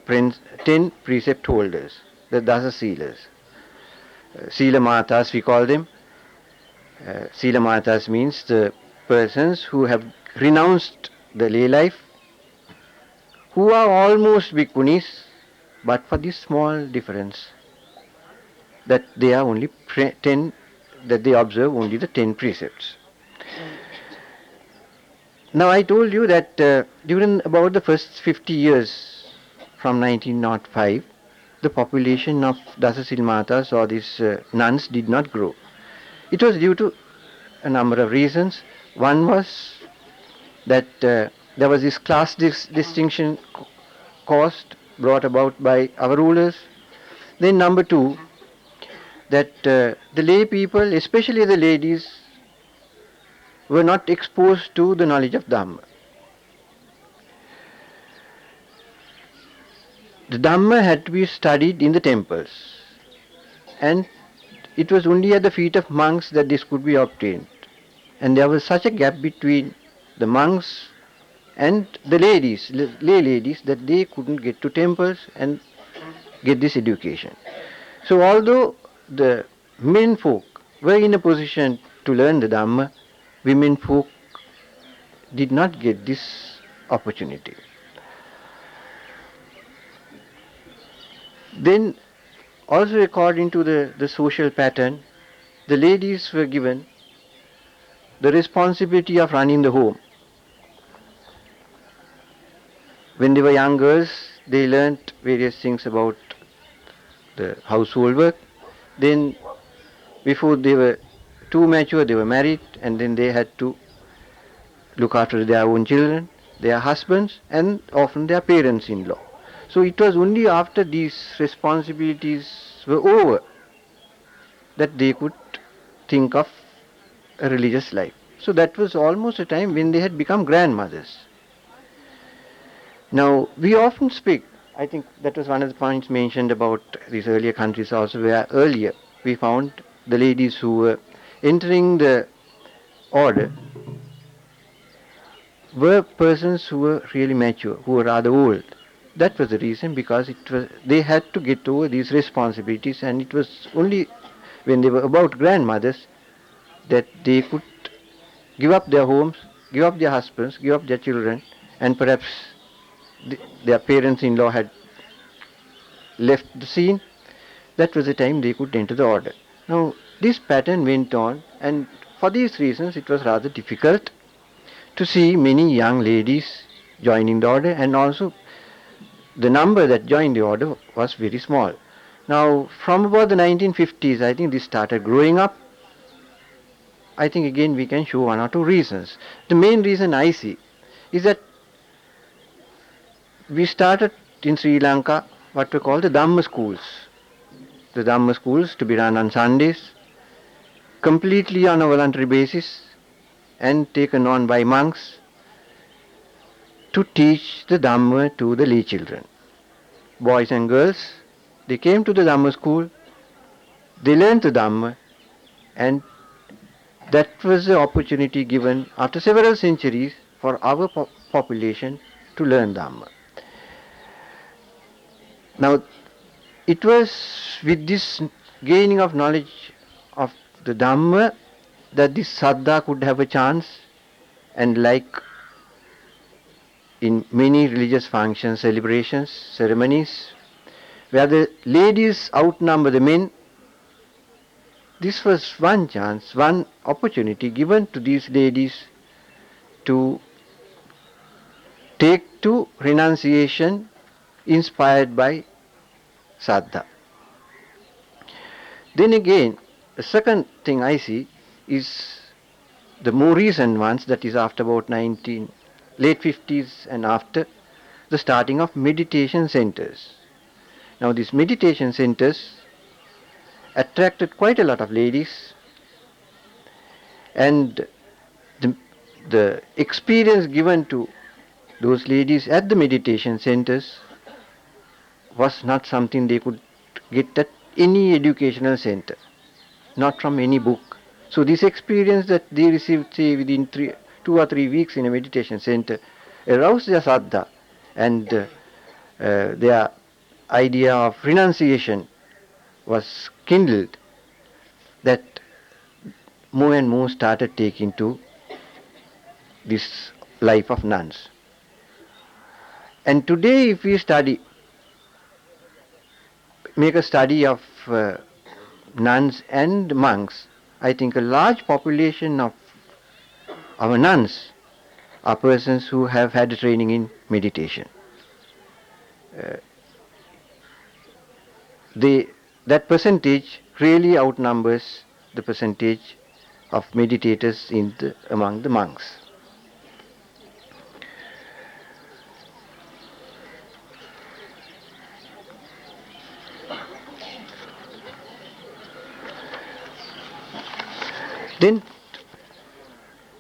10 precept holders, the Dasa Sealers. Sila Matas we call them. Sila Matas means the persons who have renounced the lay life, who are almost bhikkhunis, but for this small difference that they are only 10, that they observe only the 10 precepts. Now I told you that during about the first 50 years from 1905, the population of Dasasil Matas or these nuns did not grow. It was due to a number of reasons. One was that there was this class distinction brought about by our rulers. Then number two, that the lay people, especially the ladies, were not exposed to the knowledge of Dhamma. The Dhamma had to be studied in the temples, and it was only at the feet of monks that this could be obtained. And there was such a gap between the monks and the ladies, lay ladies, that they couldn't get to temples and get this education. So although the men folk were in a position to learn the Dhamma, women folk did not get this opportunity. Then also according to the social pattern, the ladies were given the responsibility of running the home. When they were young girls, they learnt various things about the household work. Then before they were too mature, they were married, and then they had to look after their own children, their husbands, and often their parents-in-law. So it was only after these responsibilities were over that they could think of a religious life. So that was almost a time when they had become grandmothers. Now, we often speak, I think that was one of the points mentioned about these earlier countries also, where earlier we found the ladies who were entering the order were persons who were really mature, who were rather old. That was the reason, because they had to get over these responsibilities, and it was only when they were about grandmothers that they could give up their homes, give up their husbands, give up their children, and perhaps their parents-in-law had left the scene. That was the time they could enter the order. Now, this pattern went on, and for these reasons it was rather difficult to see many young ladies joining the order, and also the number that joined the order was very small. Now, from about the 1950s, I think this started growing up. I think again we can show one or two reasons. The main reason I see is that we started in Sri Lanka what we call the Dhamma schools. The Dhamma schools to be run on Sundays, completely on a voluntary basis, and taken on by monks to teach the Dhamma to the lay children. Boys and girls, they came to the Dhamma school, they learned the Dhamma, and that was the opportunity given after several centuries for our population to learn Dhamma. Now, it was with this gaining of knowledge of the Dhamma that this Saddha could have a chance, and like in many religious functions, celebrations, ceremonies, where the ladies outnumber the men, this was one chance, one opportunity given to these ladies to take to renunciation inspired by Saddha. Then again, the second thing I see is the more recent ones, that is after about late 50s and after the starting of meditation centers. Now these meditation centers attracted quite a lot of ladies, and the experience given to those ladies at the meditation centers was not something they could get at any educational center, not from any book. So this experience that they received, say, within 2 or 3 weeks in a meditation center, aroused their saddha, and their idea of renunciation was kindled, that more and more started taking to this life of nuns. And today, if we make a study of nuns and monks, I think a large population of our nuns are persons who have had training in meditation. That percentage really outnumbers the percentage of meditators among the monks. Then,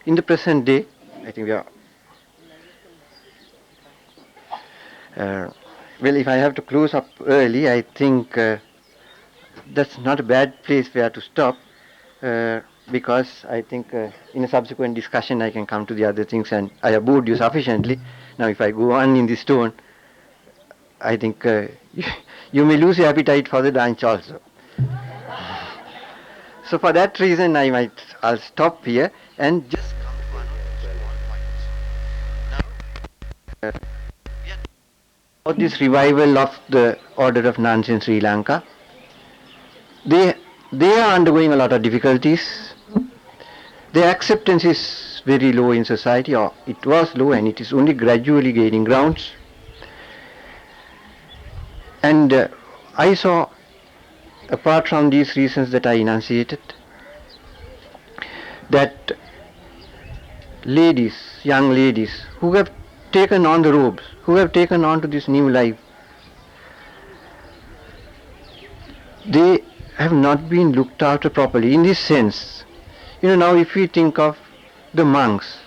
in the present day, I think we are, well, if I have to close up early, I think that's not a bad place where to stop, because I think in a subsequent discussion I can come to the other things, and I have bored you sufficiently. Now if I go on in this tone, I think you may lose your appetite for the lunch also. So for that reason I'll stop here and just come to one or two small points. Now, about this revival of the order of nuns in Sri Lanka, they are undergoing a lot of difficulties. Their acceptance is very low in society, or it was low, and it is only gradually gaining grounds. And I saw, apart from these reasons that I enunciated, that ladies, young ladies, who have taken on the robes, who have taken on to this new life, they have not been looked after properly in this sense. Now if we think of the monks,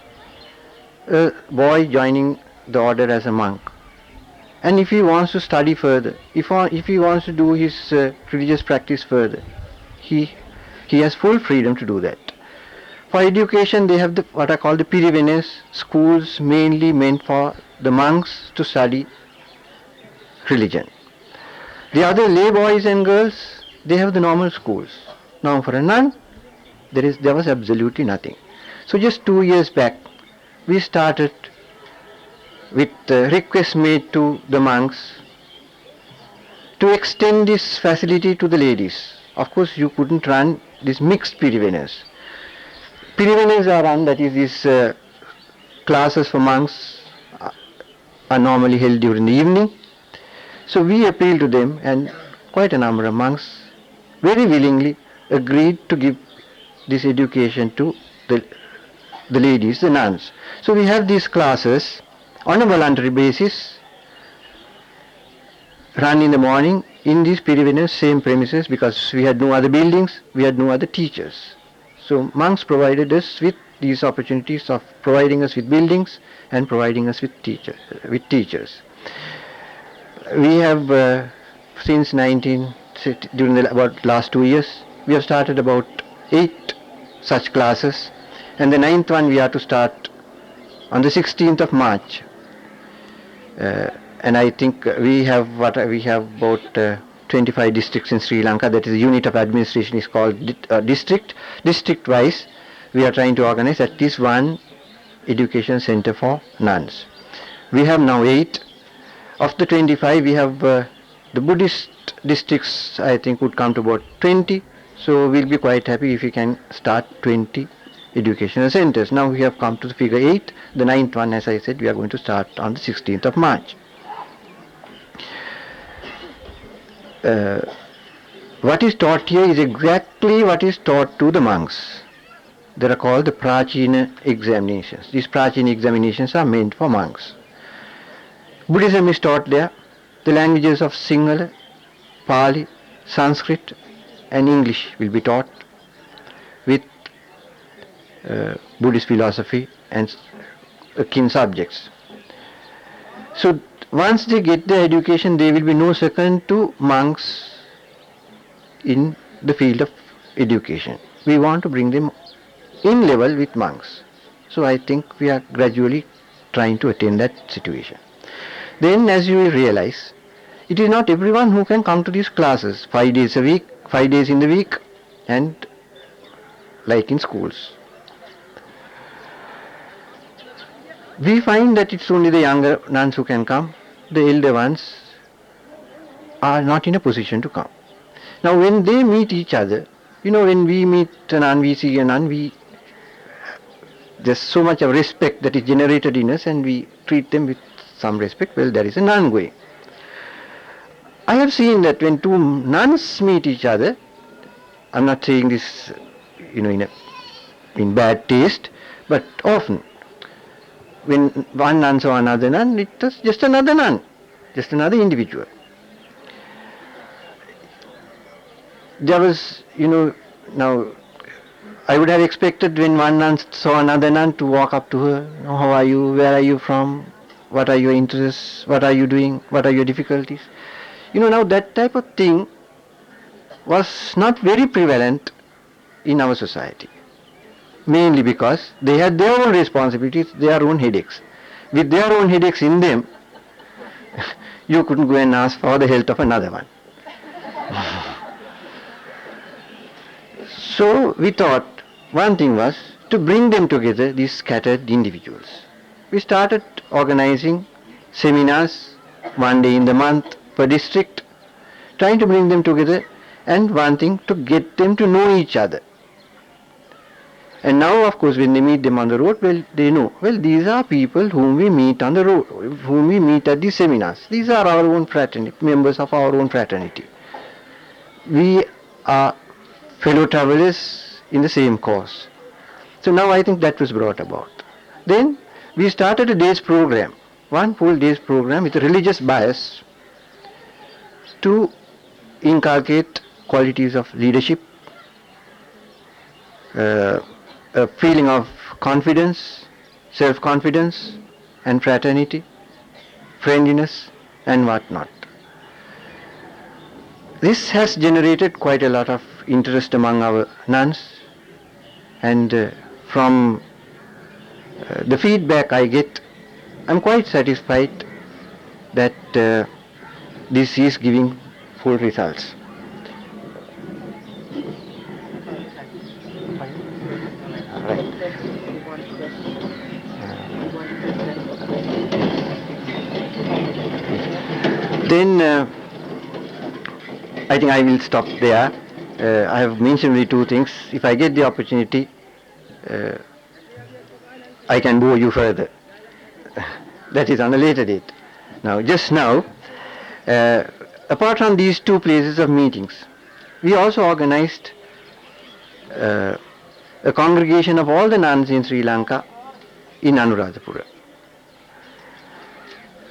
a boy joining the order as a monk, and if he wants to study further, if he wants to do his religious practice further, he has full freedom to do that. For education, they have what I call the Pirivenes schools, mainly meant for the monks to study religion. The other lay boys and girls, they have the normal schools. Now for a nun, there was absolutely nothing. So just 2 years back, we started with requests made to the monks to extend this facility to the ladies. Of course, you couldn't run this mixed Pirivenes. Pirivenes are run, that is, these classes for monks are normally held during the evening. So we appealed to them, and quite a number of monks very willingly agreed to give this education to the ladies, the nuns. So we have these classes on a voluntary basis, run in the morning in these Pirivenes, same premises, because we had no other buildings, we had no other teachers. So monks provided us with these opportunities of providing us with buildings and providing us with teachers. We have since during the about last 2 years, we have started about 8 such classes, and the 9th one we are to start on the 16th of March. And I think we have about 25 districts in Sri Lanka. That is, the unit of administration is called district. District-wise, we are trying to organize at least one education center for nuns. We have now 8. Of the 25, we have the Buddhist districts, I think, would come to about 20. So we'll be quite happy if we can start 20 educational centers. Now we have come to the figure 8. The 9th one, as I said, we are going to start on the 16th of March. What is taught here is exactly what is taught to the monks. They are called the Prachina examinations. These Prachina examinations are meant for monks. Buddhism is taught there. The languages of Sinhala, Pali, Sanskrit and English will be taught, with Buddhist philosophy and akin subjects. So once they get their education, they will be no second to monks in the field of education. We want to bring them in level with monks. So I think we are gradually trying to attain that situation. Then, as you will realize, it is not everyone who can come to these classes 5 days a week, 5 days in the week, and like in schools. We find that it's only the younger nuns who can come. The elder ones are not in a position to come. Now when they meet each other, when we meet a nun, we see a nun, there's so much of respect that is generated in us, and we treat them with some respect. Well, there is a nun going. I have seen that when 2 nuns meet each other, I'm not saying this in bad taste, but often when one nun saw another nun, it was just another nun, just another individual. There was, now I would have expected when one nun saw another nun to walk up to her, how are you, where are you from, what are your interests, what are you doing, what are your difficulties. Now that type of thing was not very prevalent in our society, mainly because they had their own responsibilities, their own headaches. With their own headaches in them, you couldn't go and ask for the help of another one. So we thought one thing was to bring them together, these scattered individuals. We started organizing seminars one day in the month per district, trying to bring them together and wanting to get them to know each other. And now, of course, when they meet them on the road, well, they know, well, these are people whom we meet on the road, whom we meet at these seminars. These are our own fraternity, members of our own fraternity. We are fellow travelers in the same cause. So now I think that was brought about. Then we started a day's program, one full day's program with a religious bias to inculcate qualities of leadership, a feeling of confidence, self-confidence and fraternity, friendliness and what-not. This has generated quite a lot of interest among our nuns, and from the feedback I get, I'm quite satisfied that this is giving full results. Then I think I will stop there. I have mentioned the two things. If I get the opportunity, I can bore you further. That is on a later date. Now, just now, apart from these two places of meetings, we also organized a congregation of all the nuns in Sri Lanka in Anuradhapura.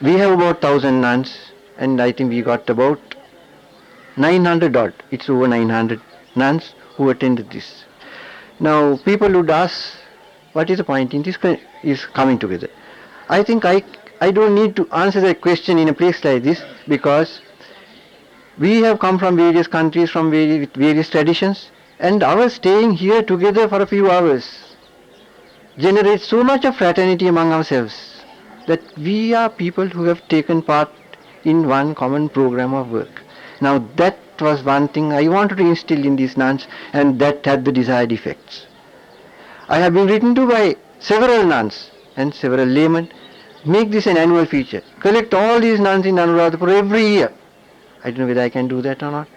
We have about 1,000 nuns, and I think we got about 900 odd. It's over 900 nuns who attended this. Now, people would ask, what is the point in this is coming together? I think I don't need to answer that question in a place like this, because we have come from various countries, from with various traditions, and our staying here together for a few hours generates so much of fraternity among ourselves that we are people who have taken part in one common program of work. Now that was one thing I wanted to instill in these nuns, and that had the desired effects. I have been written to by several nuns and several laymen, make this an annual feature. Collect all these nuns in Anuradhapura every year. I don't know whether I can do that or not.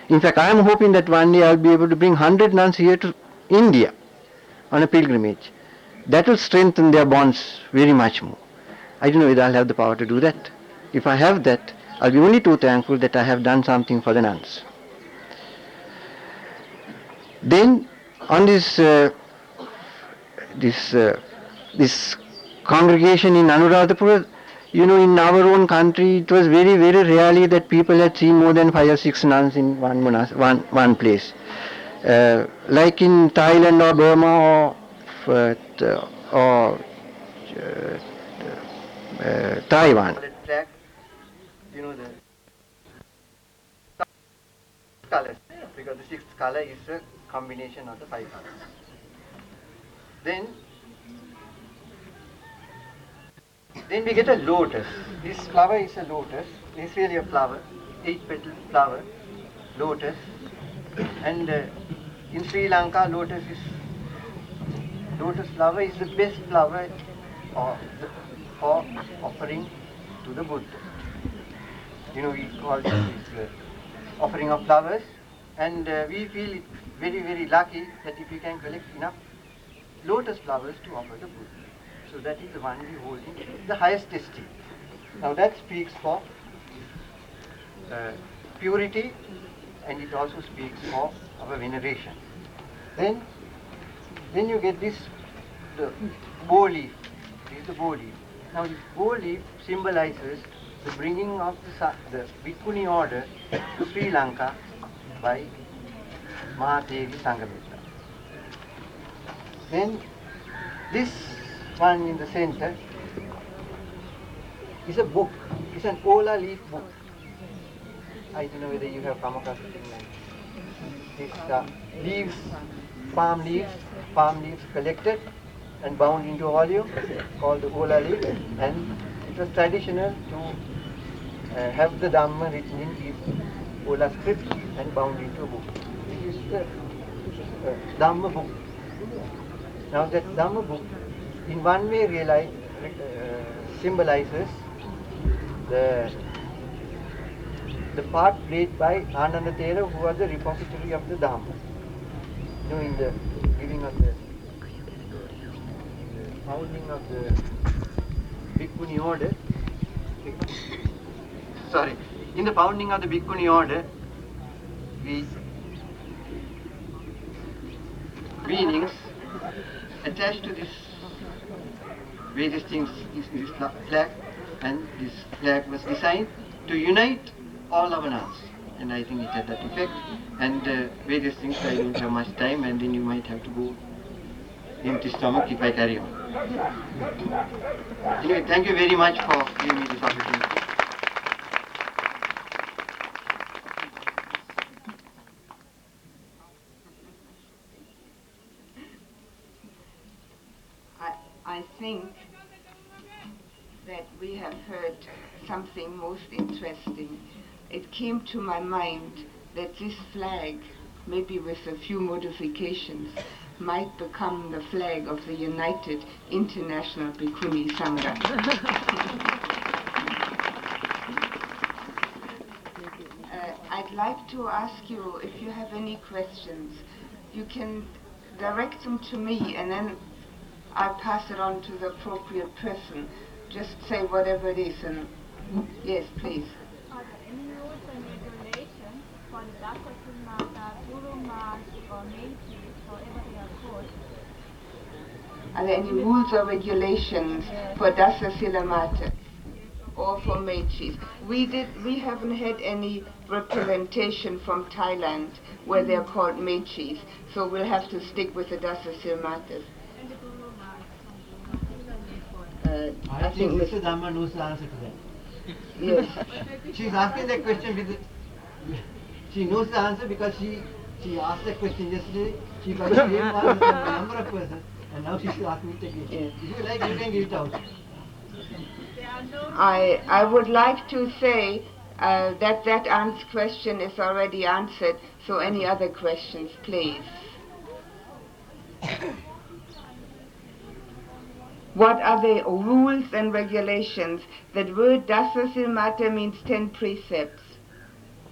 In fact, I am hoping that one day I will be able to bring 100 nuns here to India on a pilgrimage. That will strengthen their bonds very much more. I don't know whether I will have the power to do that. If I have that, I will be only too thankful that I have done something for the nuns. Then, on this congregation in Anuradhapura, you know, in our own country, it was very, very rarely that people had seen more than 5 or 6 nuns in one place. Like in Thailand or Burma or Taiwan. You know, the colors, because the 6th color is a combination of the 5 colors. Then we get a lotus. This flower is a lotus. It's really a flower, 8-petal flower, lotus. And in Sri Lanka, lotus flower is the best flower for offering to the Buddha. You know, we call this offering of flowers, and we feel it very, very lucky that if we can collect enough lotus flowers to offer the Buddha. So that is the one we hold in the highest esteem. Now that speaks for purity, and it also speaks for our veneration. Then you get this, the bow leaf. This is the bow leaf. Now this bow leaf symbolizes the bringing of the Bhikkhuni order to Sri Lanka by Mahateri Sanghamitra. Then this one in the center is a book. It's an Ola leaf book. I don't know whether you have come across it in these leaves, palm leaves collected and bound into olive called the Ola leaf, and it was traditional to have the Dhamma written in these Ola scripts and bound into a book. This is the Dhamma book. Now that Dhamma book in one way symbolizes the part played by Ananda Thera, who was the repository of the Dhamma. You know, in the giving of the founding of the Bhikkhuni order, in the founding of the Bhikkhuni order, we meanings attached to this various things, this flag, and this flag was designed to unite all our nuns, and I think it had that effect. And various things, I don't have much time, and then you might have to go empty stomach if I carry on. Anyway, thank you very much for giving me this opportunity. I think that we have heard something most interesting. It came to my mind that this flag, maybe with a few modifications, might become the flag of the United International Bhikkhuni Sangha. I'd like to ask you, if you have any questions, you can direct them to me, and then I'll pass it on to the appropriate person. Just say whatever it is, and yes, please. Are there any rules and regulations for the Dasa Silmata, Guru Maharaj, or Meiji, however they are called? Are there any rules or regulations for Dasa Silamata or for Mechis? We haven't had any representation from Thailand where they're called Mechis, so we'll have to stick with the Dasa Silmatas. I think Mr. Dhamma knows the answer to that. Yes. She's asking that question with she knows the answer because she asked that question yesterday. She got the same answer from a number of persons, and now she's asking me again. Yes. If you like, you can give it out. I would like to say that question is already answered, so any other questions, please. What are the rules and regulations? That word Dasa Silmata means 10 precepts.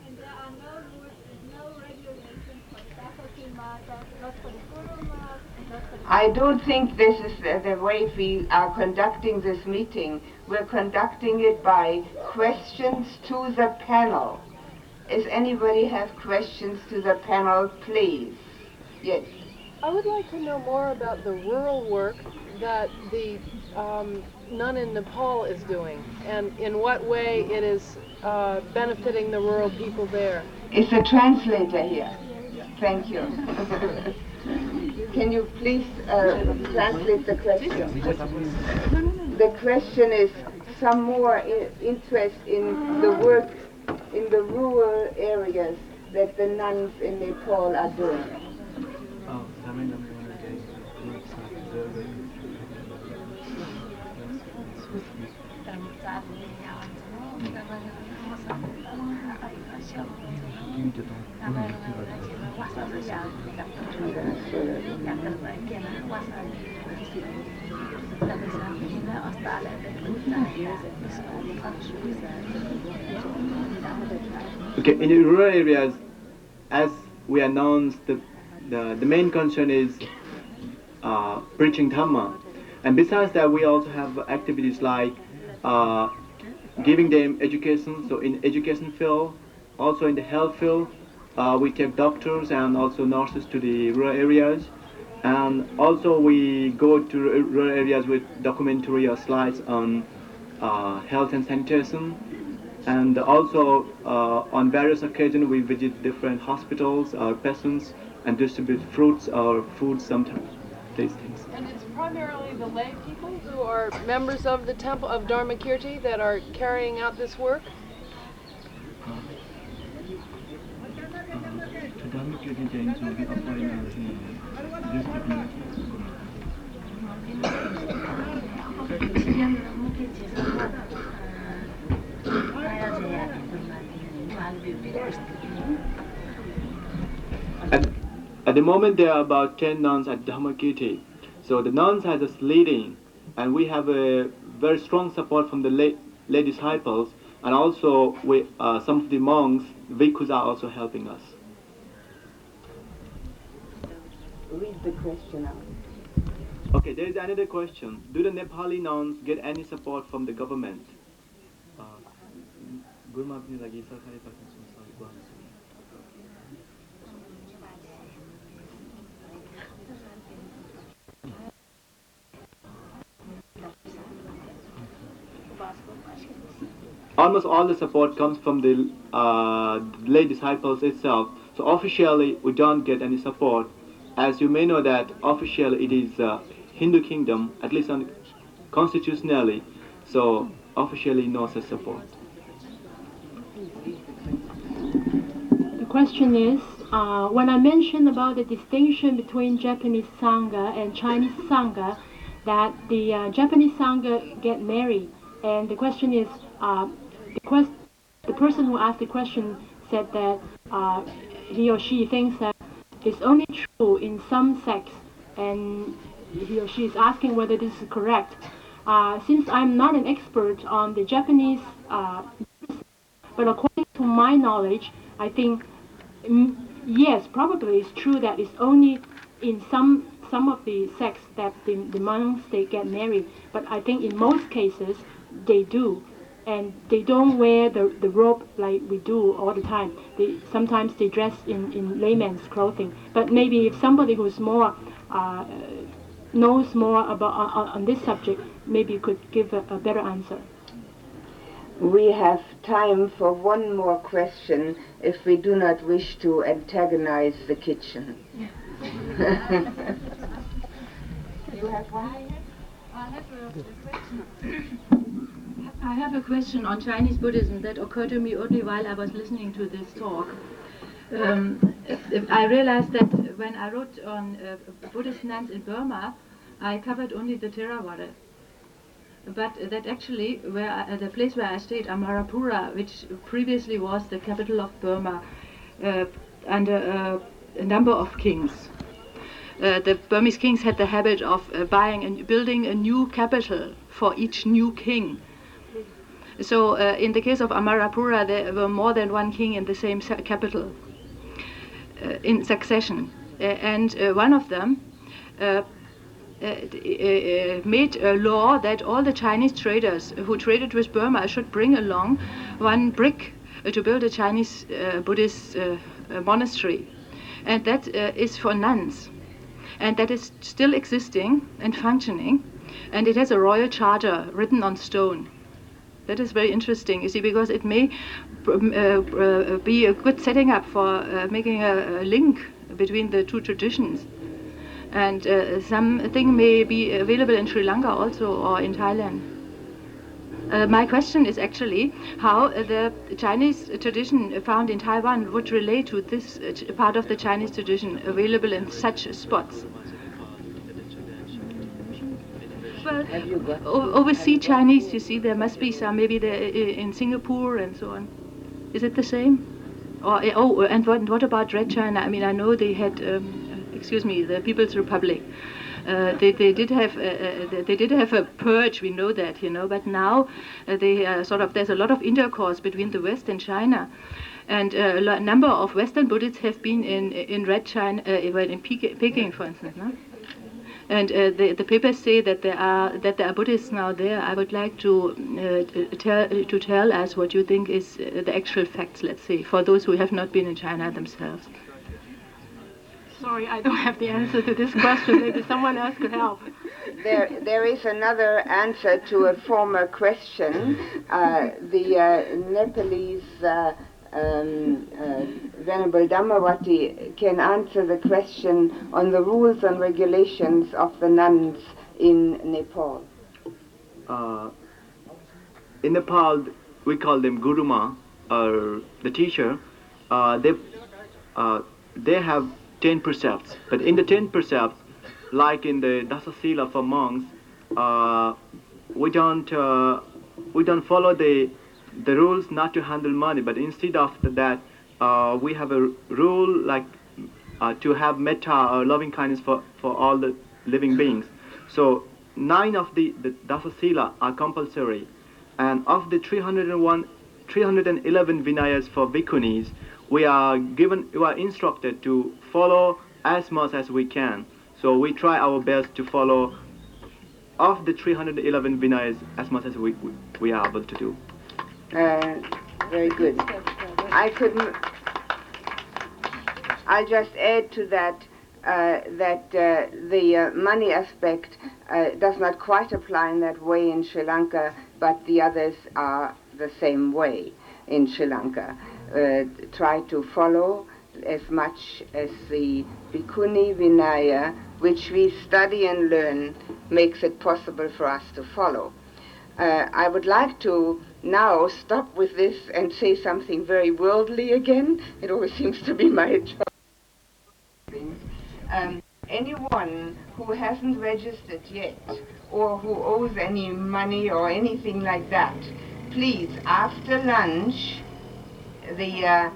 And there are no rules, no regulations for Dasa Silmata, not for the Guru Maharaj, and not for the... I don't think this is the way we are conducting this meeting. We're conducting it by questions to the panel. Does anybody have questions to the panel, please? Yes. I would like to know more about the rural work that the nun in Nepal is doing, and in what way it is benefiting the rural people there. Is a translator here? Thank you. Can you please translate the question? The question is some more interest in the work in the rural areas that the nuns in Nepal are doing. Okay, in the rural areas, as we announced, the main concern is preaching Dhamma. And besides that, we also have activities like giving them education. So in education field, also in the health field, we take doctors and also nurses to the rural areas. And also we go to rural areas with documentary or slides on health and sanitation. And also on various occasions we visit different hospitals or patients and distribute fruits or food sometimes, these things. And it's primarily the lay people who are members of the temple of Dharmakirti that are carrying out this work? Deputy James will be appointed as the district At the moment, there are about 10 nuns at Dhammakirti. So the nuns has us leading, and we have a very strong support from the lay disciples, and also some of the monks, bhikkhus, are also helping us. Read the question out. Okay, there is another question. Do the Nepali nuns get any support from the government? Almost all the support comes from the lay disciples itself. So officially, we don't get any support. As you may know that officially it is Hindu kingdom, at least constitutionally. So officially no such support. The question is, when I mentioned about the distinction between Japanese Sangha and Chinese Sangha, that the Japanese Sangha get married, and the question is, the person who asked the question said that he or she thinks that it's only true in some sects, and he or she is asking whether this is correct. Since I'm not an expert on the Japanese, but according to my knowledge, I think yes, probably it's true that it's only in some of the sects that the monks they get married. But I think in most cases they do. And they don't wear the robe like we do all the time. Sometimes they dress in layman's clothing. But maybe if somebody who's more knows more about on this subject, maybe you could give a better answer. We have time for one more question if we do not wish to antagonize the kitchen. You have one? I have a question on Chinese Buddhism that occurred to me only while I was listening to this talk. I realized that when I wrote on Buddhist nuns in Burma, I covered only the Theravada. But that actually, the place where I stayed, Amarapura, which previously was the capital of Burma, under a number of kings. The Burmese kings had the habit of buying and building a new capital for each new king. So in the case of Amarapura, there were more than one king in the same capital in succession. And one of them made a law that all the Chinese traders who traded with Burma should bring along one brick to build a Chinese Buddhist monastery. And that is for nuns. And that is still existing and functioning. And it has a royal charter written on stone. That is very interesting, you see, because it may be a good setting up for making a link between the two traditions. And something may be available in Sri Lanka also, or in Thailand. My question is actually how the Chinese tradition found in Taiwan would relate to this part of the Chinese tradition available in such spots. Well, overseas Chinese, you see, there must be some, maybe in Singapore and so on. Is it the same? Or and what about Red China? I mean, I know they had, the People's Republic. They did have a purge. We know that, But now there's a lot of intercourse between the West and China, and a number of Western Buddhists have been in Red China, in Peking, for instance, no? And the papers say that there are Buddhists now there. I would like to tell us what you think is the actual facts. Let's say for those who have not been in China themselves. Sorry, I don't have the answer to this question. Maybe someone else could help. There is another answer to a former question. The Nepalese Venerable Dhammavati can answer the question on the rules and regulations of the nuns in Nepal. In Nepal, we call them Guruma, or the teacher. they have 10 precepts. But in the 10 precepts, like in the Dasa Sila for monks, we don't follow the rules not to handle money, but instead of that, we have a rule like to have metta or loving kindness for all the living beings. So 9 of the Dasa Sila are compulsory, and of the 311 Vinayas for Bhikkhunis, we are instructed to follow as much as we can. So we try our best to follow of the 311 Vinayas as much as we are able to do. Very good. I'll just add to that that the money aspect does not quite apply in that way in Sri Lanka, but the others are the same way in Sri Lanka. Try to follow as much as the Bhikkhuni Vinaya, which we study and learn, makes it possible for us to follow. I would like to now stop with this and say something very worldly again. It always seems to be my job. Anyone who hasn't registered yet, or who owes any money or anything like that, please, after lunch, the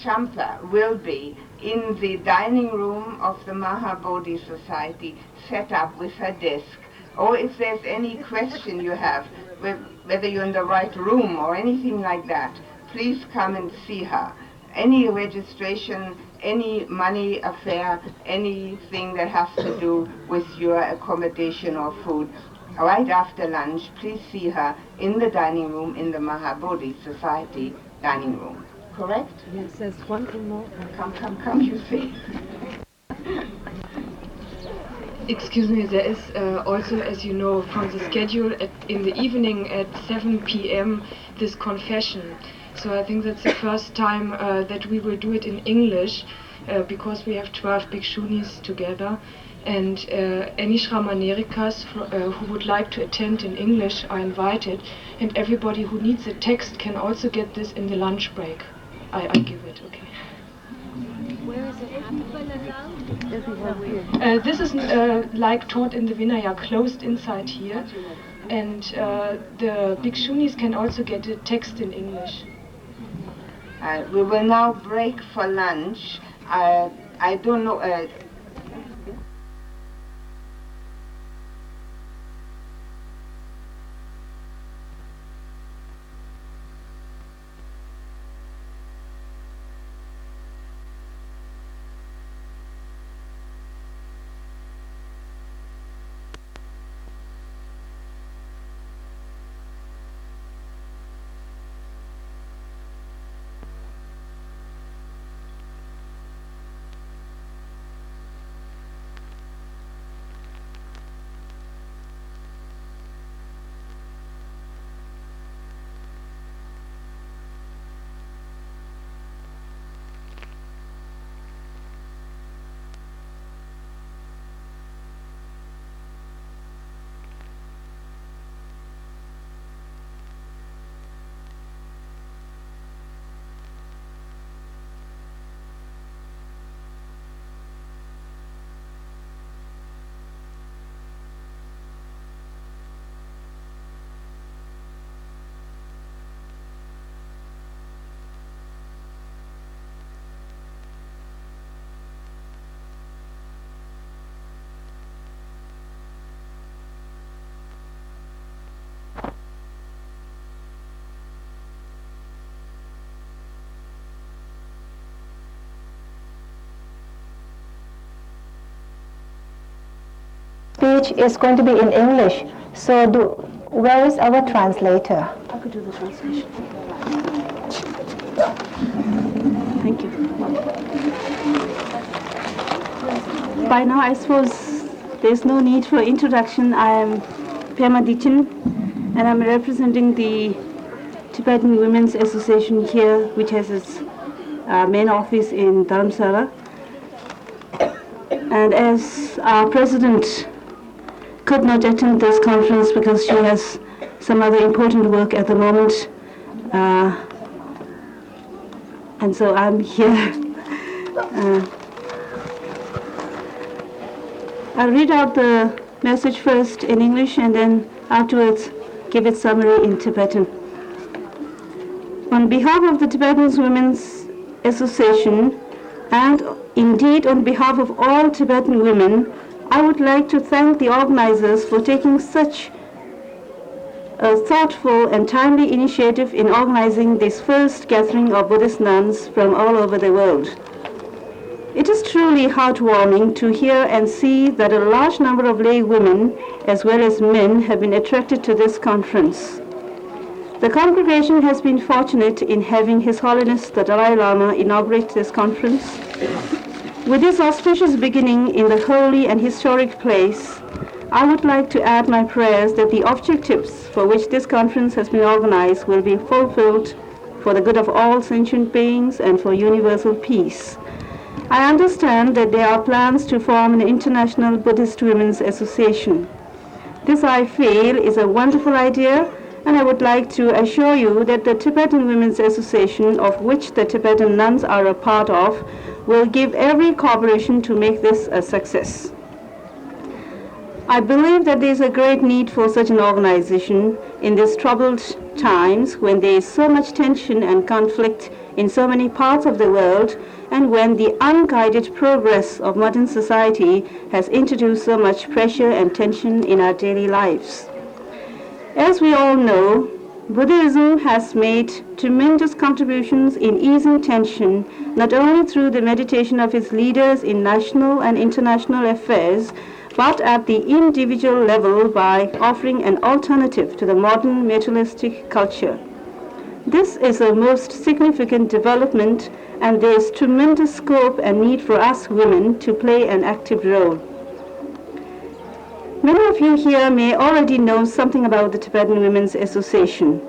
Champa will be in the dining room of the Mahabodhi Society, set up with her desk. Or if there's any question you have, whether you're in the right room or anything like that, please come and see her. Any registration, any money affair, anything that has to do with your accommodation or food, right after lunch, please see her in the dining room, in the Mahabodhi Society dining room. Correct? Yes, there's one thing more. Come, you see. Excuse me, there is also, as you know, from the schedule in the evening at 7 p.m. this confession. So I think that's the first time that we will do it in English, because we have 12 Bhikshunis together, and any Shramanerikas who would like to attend in English are invited, and everybody who needs a text can also get this in the lunch break. I give it, okay. Where is it happening? This is like taught in the Vinaya, closed inside here, and the Bhikshunis can also get a text in English. We will now break for lunch. I don't know. Speech is going to be in English, so where is our translator? I could do the translation. Thank you. By now, I suppose there's no need for introduction. I am Pema Dichin, and I'm representing the Tibetan Women's Association here, which has its main office in Dharamsala. And as our president could not attend this conference because she has some other important work at the moment, and so I'm here I'll read out the message first in English and then afterwards give its summary in Tibetan. On behalf of the Tibetan Women's Association and indeed on behalf of all Tibetan women, I would like to thank the organizers for taking such a thoughtful and timely initiative in organizing this first gathering of Buddhist nuns from all over the world. It is truly heartwarming to hear and see that a large number of lay women as well as men have been attracted to this conference. The congregation has been fortunate in having His Holiness the Dalai Lama inaugurate this conference. With this auspicious beginning in the holy and historic place, I would like to add my prayers that the objectives for which this conference has been organized will be fulfilled for the good of all sentient beings and for universal peace. I understand that there are plans to form an international Buddhist women's association. This, I feel, is a wonderful idea, and I would like to assure you that the Tibetan Women's Association, of which the Tibetan nuns are a part of, will give every cooperation to make this a success. I believe that there is a great need for such an organization in these troubled times when there is so much tension and conflict in so many parts of the world, and when the unguided progress of modern society has introduced so much pressure and tension in our daily lives. As we all know, Buddhism has made tremendous contributions in easing tension, not only through the meditation of its leaders in national and international affairs, but at the individual level by offering an alternative to the modern materialistic culture. This is a most significant development, and there is tremendous scope and need for us women to play an active role. Many of you here may already know something about the Tibetan Women's Association.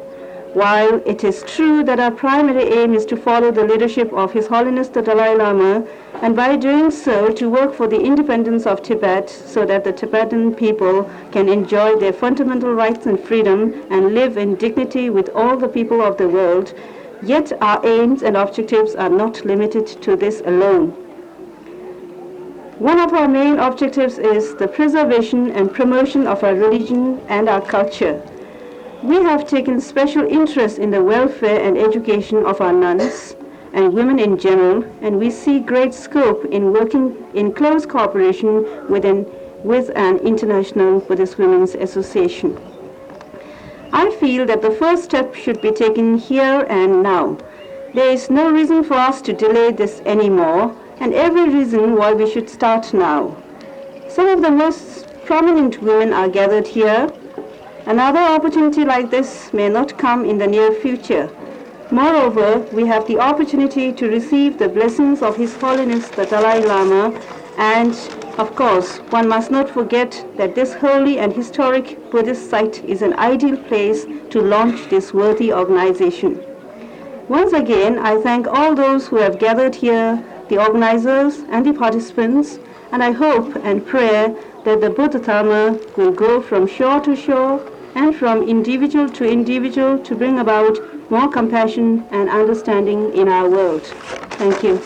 While it is true that our primary aim is to follow the leadership of His Holiness the Dalai Lama, and by doing so to work for the independence of Tibet so that the Tibetan people can enjoy their fundamental rights and freedom and live in dignity with all the people of the world, yet our aims and objectives are not limited to this alone. One of our main objectives is the preservation and promotion of our religion and our culture. We have taken special interest in the welfare and education of our nuns and women in general, and we see great scope in working in close cooperation with an international Buddhist Women's Association. I feel that the first step should be taken here and now. There is no reason for us to delay this anymore, and every reason why we should start now. Some of the most prominent women are gathered here. Another opportunity like this may not come in the near future. Moreover, we have the opportunity to receive the blessings of His Holiness the Dalai Lama, and of course, one must not forget that this holy and historic Buddhist site is an ideal place to launch this worthy organization. Once again, I thank all those who have gathered here, the organizers and the participants, and I hope and pray that the Buddha Dharma will go from shore to shore and from individual to bring about more compassion and understanding in our world. Thank you.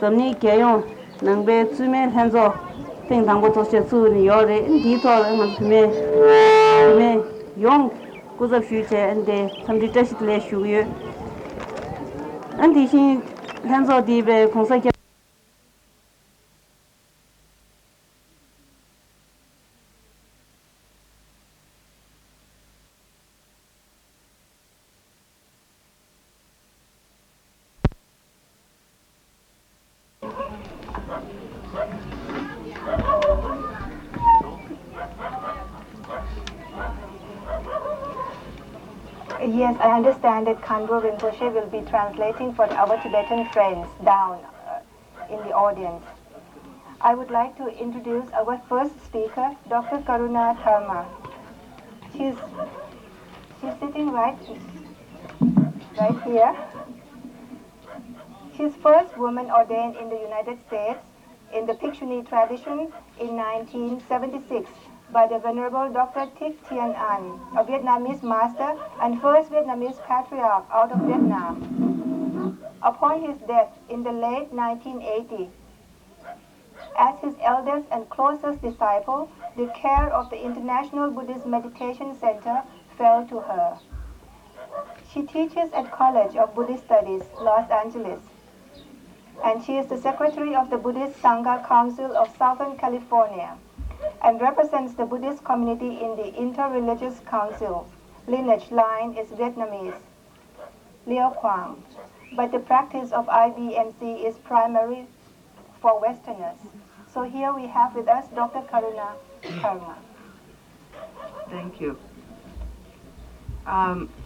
Somni keyo nangbe tsume hanzo ting tangbo toshe tsu ni yore ndi to man tsume yong kuza future ande samdi tashit le shuye andi shin hanzo dibe konsa ke Yes, I understand that Khandro Rinpoche will be translating for our Tibetan friends down in the audience. I would like to introduce our first speaker, Dr. Karuna Tharma. She's sitting right here. She's first woman ordained in the United States in the Bhikshuni tradition in 1976 by the Venerable Dr. Thich Thien An, a Vietnamese master and first Vietnamese patriarch out of Vietnam. Upon his death in the late 1980s, as his eldest and closest disciple, the care of the International Buddhist Meditation Center fell to her. She teaches at College of Buddhist Studies, Los Angeles, and she is the secretary of the Buddhist Sangha Council of Southern California and represents the Buddhist community in the Interreligious Council. Lineage line is Vietnamese, Liao Quang, but the practice of IBMC is primary for Westerners. So here we have with us Dr. Karuna Tharma. Thank you.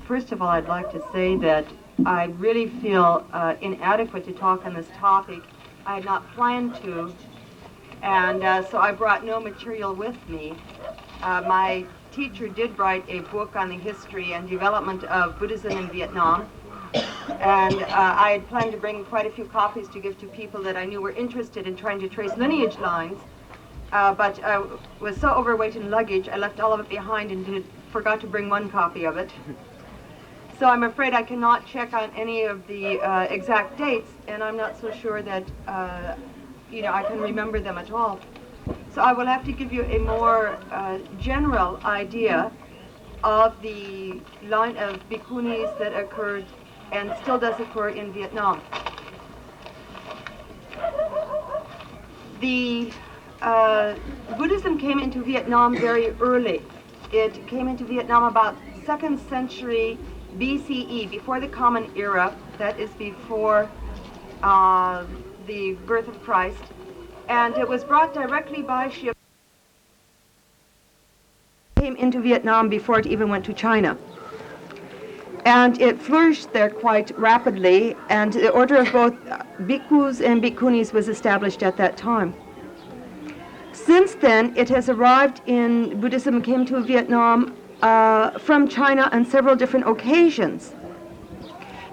First of all, I'd like to say that I really feel inadequate to talk on this topic. I had not planned to, and so I brought no material with me. My teacher did write a book on the history and development of Buddhism in Vietnam, and I had planned to bring quite a few copies to give to people that I knew were interested in trying to trace lineage lines, but I was so overweight in luggage, I left all of it behind and forgot to bring one copy of it. So I'm afraid I cannot check on any of the exact dates, and I'm not so sure that I can remember them at all. So I will have to give you a more general idea of the line of bhikkhunis that occurred and still does occur in Vietnam. The Buddhism came into Vietnam very early. It came into Vietnam about 2nd century BCE, before the Common Era, that is before the birth of Christ, and it was brought directly by ship. Came into Vietnam before it even went to China. And it flourished there quite rapidly, and the order of both bhikkhus and bhikkhunis was established at that time. Since then, it has arrived in, Buddhism came to Vietnam from China on several different occasions.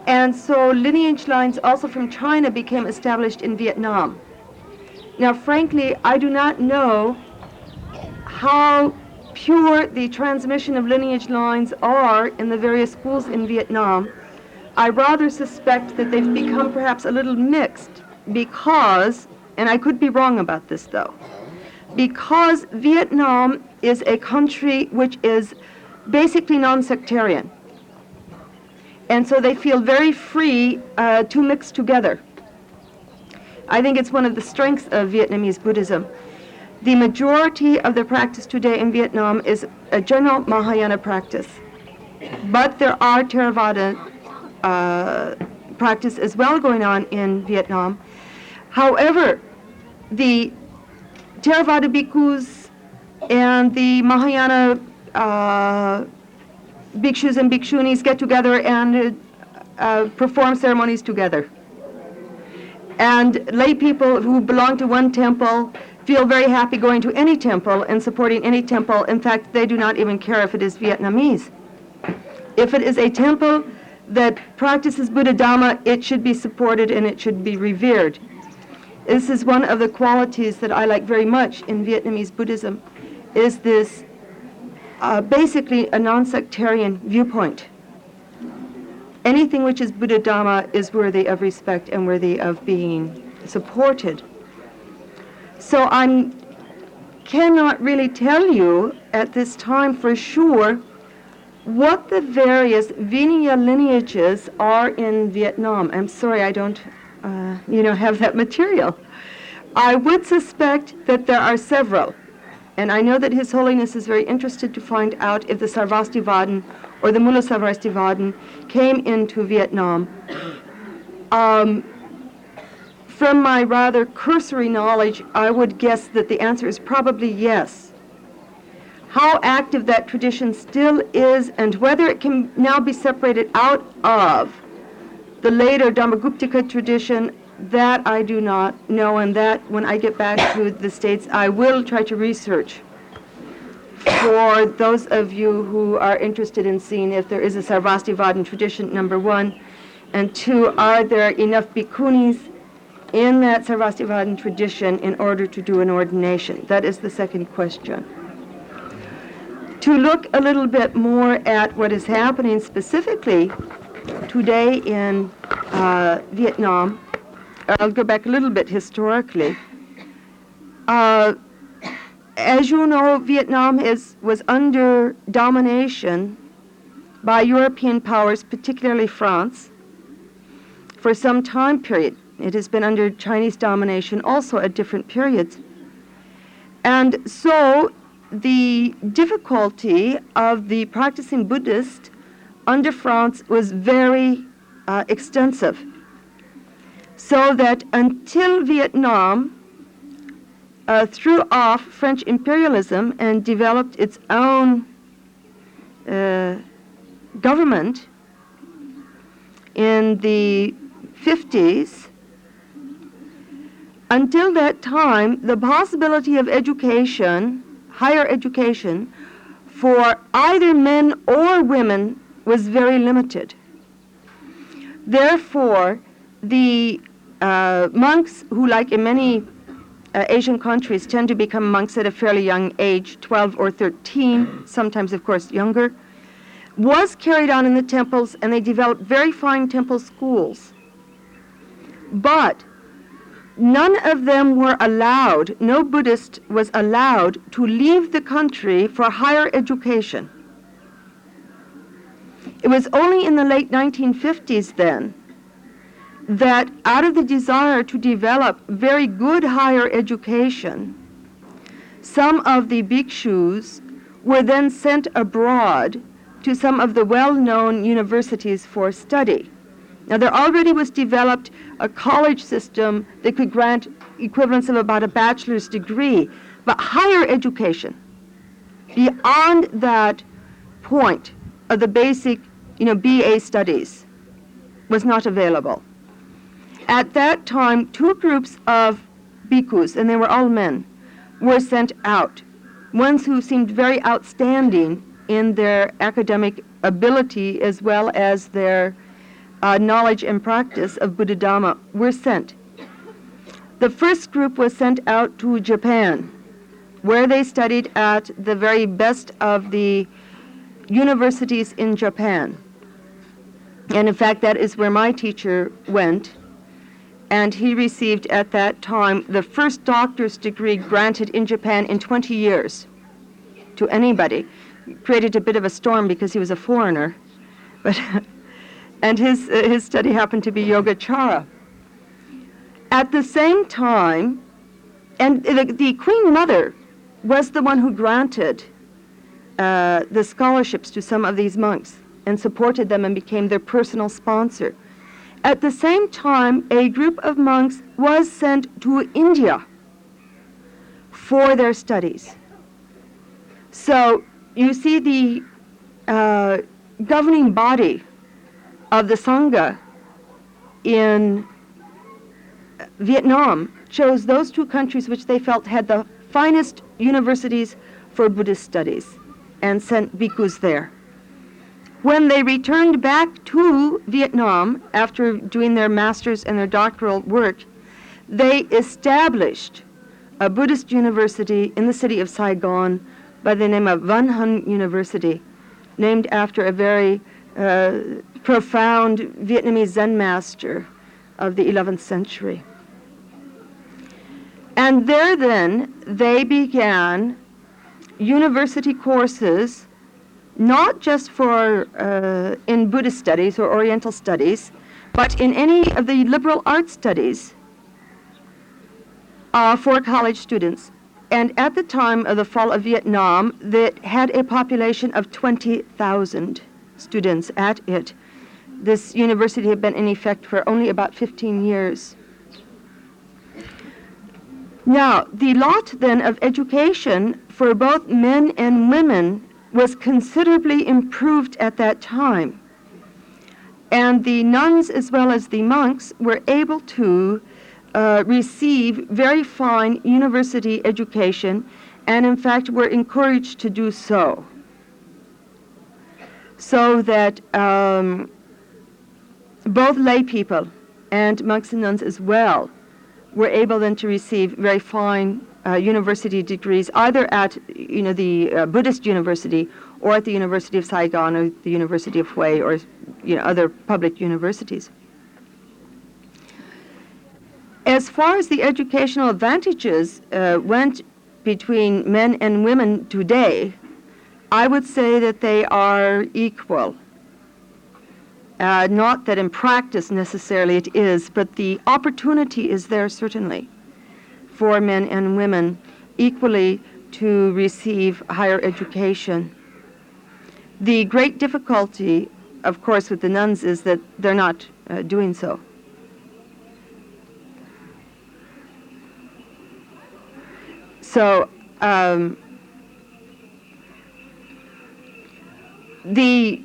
And so lineage lines also from China became established in Vietnam. Now, frankly, I do not know how pure the transmission of lineage lines are in the various schools in Vietnam. I rather suspect that they've become perhaps a little mixed because, and I could be wrong about this though, because Vietnam is a country which is basically non-sectarian. And so they feel very free to mix together. I think it's one of the strengths of Vietnamese Buddhism. The majority of the practice today in Vietnam is a general Mahayana practice. But there are Theravada practice as well going on in Vietnam. However, the Theravada bhikkhus and the Mahayana bhikshus and bhikshunis get together and perform ceremonies together. And lay people who belong to one temple feel very happy going to any temple and supporting any temple. In fact, they do not even care if it is Vietnamese. If it is a temple that practices Buddha Dhamma, it should be supported and it should be revered. This is one of the qualities that I like very much in Vietnamese Buddhism, is this basically a non-sectarian viewpoint. Anything which is Buddha Dhamma is worthy of respect and worthy of being supported. So I cannot really tell you at this time for sure what the various Vinaya lineages are in Vietnam. I'm sorry I don't, have that material. I would suspect that there are several. And I know that His Holiness is very interested to find out if the Sarvastivadin or the Mulasarvastivadin came into Vietnam. From my rather cursory knowledge, I would guess that the answer is probably yes. How active that tradition still is and whether it can now be separated out of the later Dhammaguptaka tradition, That I do not know, and that when I get back to the States, I will try to research for those of you who are interested in seeing if there is a Sarvastivadin tradition, number one, and two, are there enough bhikkhunis in that Sarvastivadin tradition in order to do an ordination? That is the second question. To look a little bit more at what is happening specifically today in Vietnam, I'll go back a little bit historically. As you know, Vietnam was under domination by European powers, particularly France, for some time period. It has been under Chinese domination also at different periods. And so the difficulty of the practicing Buddhist under France was very extensive. So that until Vietnam threw off French imperialism and developed its own government in the 50s, until that time, the possibility of education, higher education, for either men or women was very limited. Therefore, the monks who, like in many Asian countries, tend to become monks at a fairly young age, 12 or 13, sometimes, of course, younger, was carried on in the temples, and they developed very fine temple schools. But none of them were allowed, no Buddhist was allowed to leave the country for higher education. It was only in the late 1950s then that out of the desire to develop very good higher education, some of the bhikshus were then sent abroad to some of the well-known universities for study. Now, there already was developed a college system that could grant equivalents of about a bachelor's degree, but higher education, beyond that point of the basic, BA studies, was not available. At that time, two groups of bhikkhus, and they were all men, were sent out. Ones who seemed very outstanding in their academic ability as well as their knowledge and practice of Buddha Dhamma were sent. The first group was sent out to Japan, where they studied at the very best of the universities in Japan. And in fact, that is where my teacher went. And he received at that time the first doctor's degree granted in Japan in 20 years to anybody. Created a bit of a storm because he was a foreigner, but and his study happened to be Yogacara. At the same time, and the Queen Mother was the one who granted the scholarships to some of these monks and supported them and became their personal sponsor. At the same time, a group of monks was sent to India for their studies. So you see the governing body of the Sangha in Vietnam chose those two countries which they felt had the finest universities for Buddhist studies and sent bhikkhus there. When they returned back to Vietnam after doing their master's and their doctoral work, they established a Buddhist university in the city of Saigon by the name of Van Hun University, named after a very profound Vietnamese Zen master of the 11th century. And there then they began university courses, not just for in Buddhist studies or Oriental studies, but in any of the liberal arts studies for college students. And at the time of the fall of Vietnam, that had a population of 20,000 students at it. This university had been in effect for only about 15 years. Now, the lot then of education for both men and women was considerably improved at that time. And the nuns as well as the monks were able to receive very fine university education, and in fact were encouraged to do so. So that both lay people and monks and nuns as well were able then to receive very fine university degrees, either at the Buddhist university or at the University of Saigon or the University of Hue or other public universities. As far as the educational advantages went between men and women today, I would say that they are equal. Not that in practice necessarily it is, but the opportunity is there certainly for men and women equally to receive higher education. The great difficulty, of course, with the nuns is that they're not doing so. So the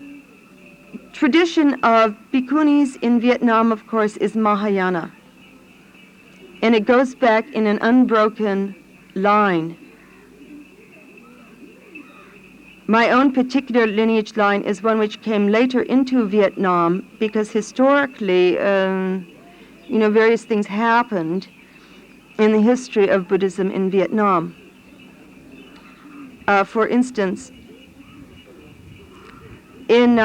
tradition of bhikkhunis in Vietnam, of course, is Mahayana. And it goes back in an unbroken line. My own particular lineage line is one which came later into Vietnam because historically, various things happened in the history of Buddhism in Vietnam. For instance, in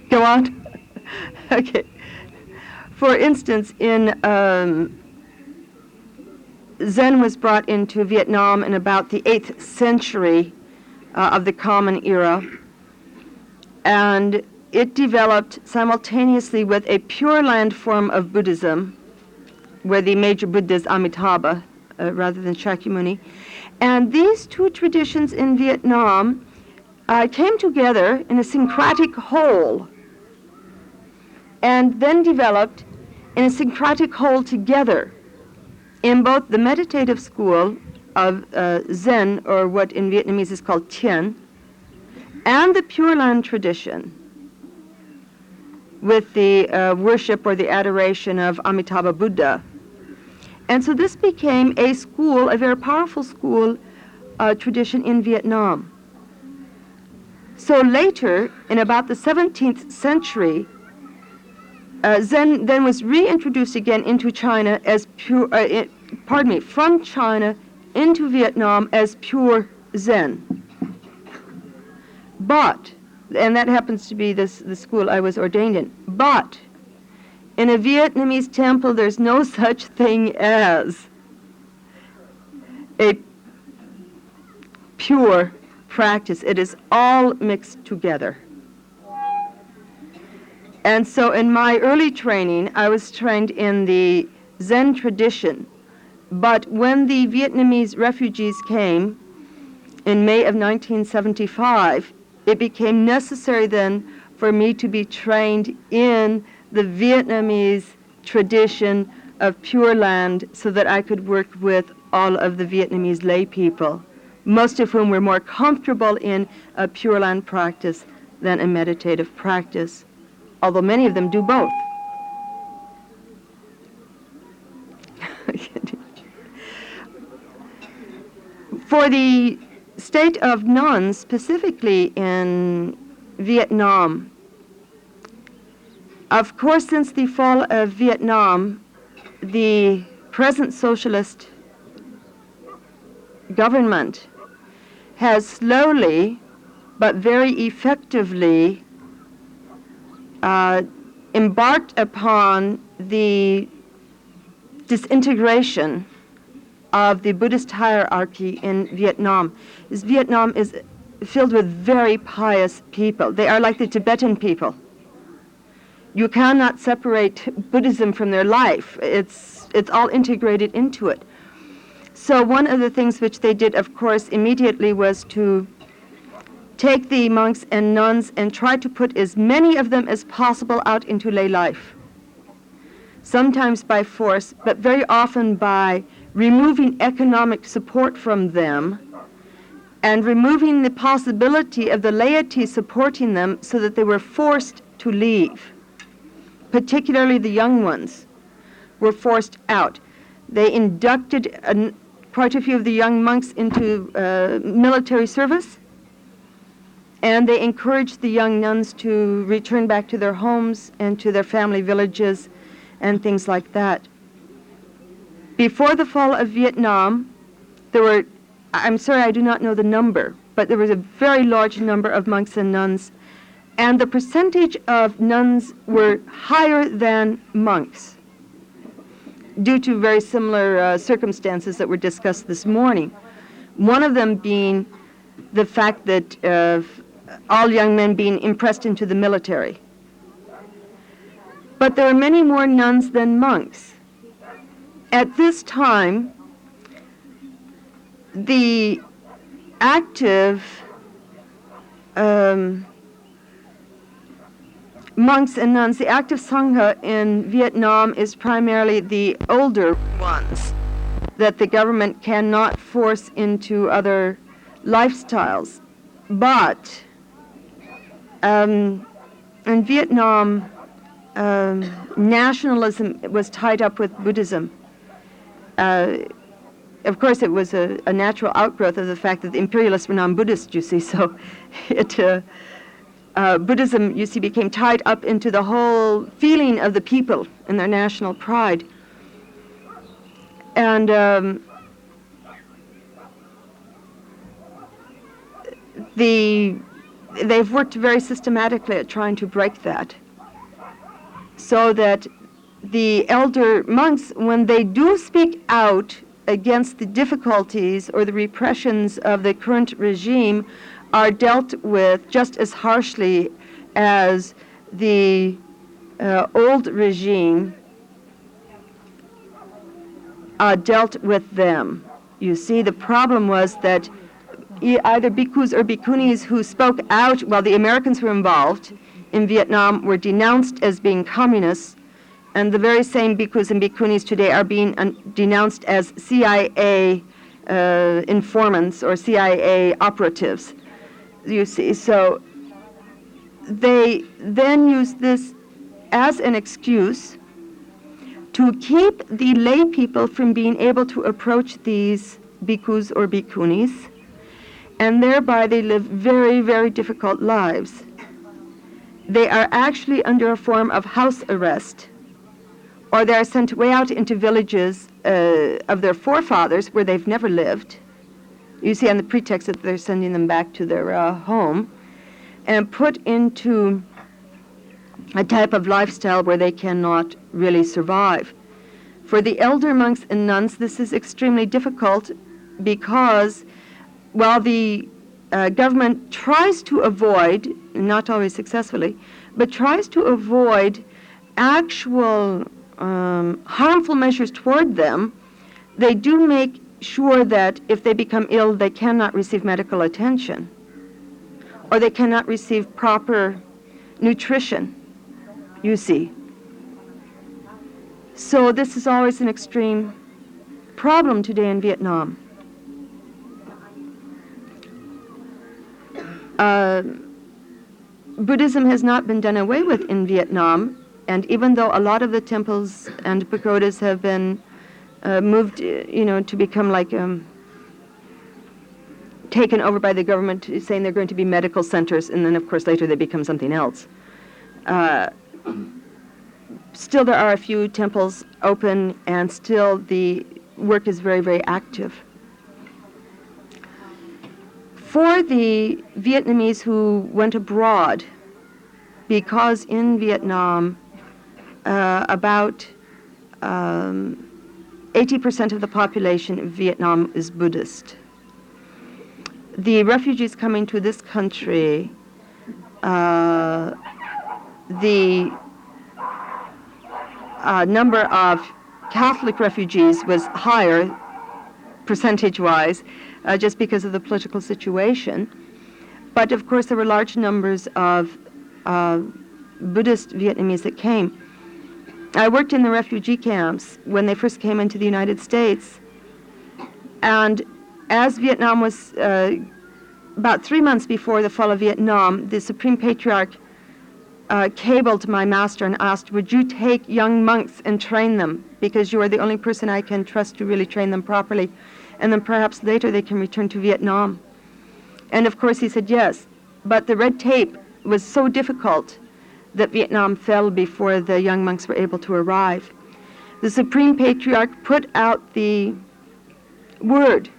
go on. Okay. For instance, in Zen was brought into Vietnam in about the 8th century of the Common Era, and it developed simultaneously with a Pure Land form of Buddhism, where the major Buddha is Amitabha rather than Shakyamuni. And these two traditions in Vietnam came together in a syncretic whole, and then developed in a syncretic whole together in both the meditative school of Zen, or what in Vietnamese is called Thiền, and the Pure Land tradition with the worship or the adoration of Amitabha Buddha. And so this became a school, a very powerful school tradition in Vietnam. So later, in about the 17th century, Zen then was reintroduced again into China as pure, from China into Vietnam as pure Zen. But, and that happens to be the school I was ordained in, but in a Vietnamese temple there's no such thing as a pure practice. It is all mixed together. And so in my early training, I was trained in the Zen tradition. But when the Vietnamese refugees came in May of 1975, it became necessary then for me to be trained in the Vietnamese tradition of Pure Land so that I could work with all of the Vietnamese lay people, most of whom were more comfortable in a Pure Land practice than a meditative practice, although many of them do both. For the state of nuns, specifically in Vietnam, of course, since the fall of Vietnam, the present socialist government has slowly but very effectively embarked upon the disintegration of the Buddhist hierarchy in Vietnam. Vietnam is filled with very pious people. They are like the Tibetan people. You cannot separate Buddhism from their life. It's all integrated into it. So one of the things which they did, of course, immediately was to take the monks and nuns and try to put as many of them as possible out into lay life. Sometimes by force, but very often by removing economic support from them and removing the possibility of the laity supporting them so that they were forced to leave. Particularly the young ones were forced out. They inducted quite a few of the young monks into military service, and they encouraged the young nuns to return back to their homes and to their family villages and things like that. Before the fall of Vietnam, there were, I'm sorry, I do not know the number, but there was a very large number of monks and nuns, and the percentage of nuns were higher than monks due to very similar circumstances that were discussed this morning. One of them being the fact that all young men being impressed into the military. But there are many more nuns than monks. At this time, the active monks and nuns, the active Sangha in Vietnam is primarily the older ones that the government cannot force into other lifestyles. But in Vietnam, nationalism was tied up with Buddhism. Of course, it was a natural outgrowth of the fact that the imperialists were non-Buddhist, you see, so Buddhism, you see, became tied up into the whole feeling of the people and their national pride. And they've worked very systematically at trying to break that, so that the elder monks, when they do speak out against the difficulties or the repressions of the current regime, are dealt with just as harshly as the old regime dealt with them. You see, the problem was that either bhikkhus or bhikkhunis who spoke out while the Americans were involved in Vietnam were denounced as being communists, and the very same bhikkhus and bhikkhunis today are being denounced as CIA informants or CIA operatives. You see, so they then use this as an excuse to keep the lay people from being able to approach these bhikkhus or bhikkhunis, and thereby they live very, very difficult lives. They are actually under a form of house arrest, or they are sent way out into villages of their forefathers where they've never lived, you see, on the pretext that they're sending them back to their home, and put into a type of lifestyle where they cannot really survive. For the elder monks and nuns, this is extremely difficult because while the government tries to avoid, not always successfully, but tries to avoid actual harmful measures toward them, they do make sure that if they become ill, they cannot receive medical attention, or they cannot receive proper nutrition, you see. So this is always an extreme problem today in Vietnam. Buddhism has not been done away with in Vietnam, and even though a lot of the temples and pagodas have been moved, to become like taken over by the government, saying they're going to be medical centers, and then of course later they become something else. Still there are a few temples open, and still the work is very, very active. For the Vietnamese who went abroad, because in Vietnam about 80% of the population of Vietnam is Buddhist. The refugees coming to this country, the number of Catholic refugees was higher, percentage-wise, just because of the political situation. But of course there were large numbers of Buddhist Vietnamese that came. I worked in the refugee camps when they first came into the United States, and as Vietnam was about 3 months before the fall of Vietnam, the Supreme Patriarch cabled my master and asked, would you take young monks and train them, because you are the only person I can trust to really train them properly, and then perhaps later they can return to Vietnam. And of course he said yes, but the red tape was so difficult that Vietnam fell before the young monks were able to arrive. The Supreme Patriarch put out the word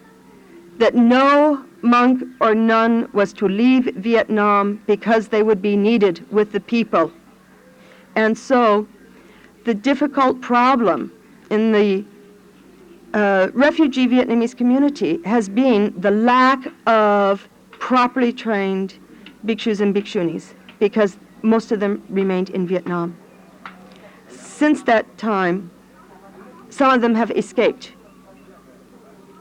that no monk or nun was to leave Vietnam because they would be needed with the people. And so the difficult problem in the refugee Vietnamese community has been the lack of properly trained bhikshus and bhikshunis, because most of them remained in Vietnam. Since that time, some of them have escaped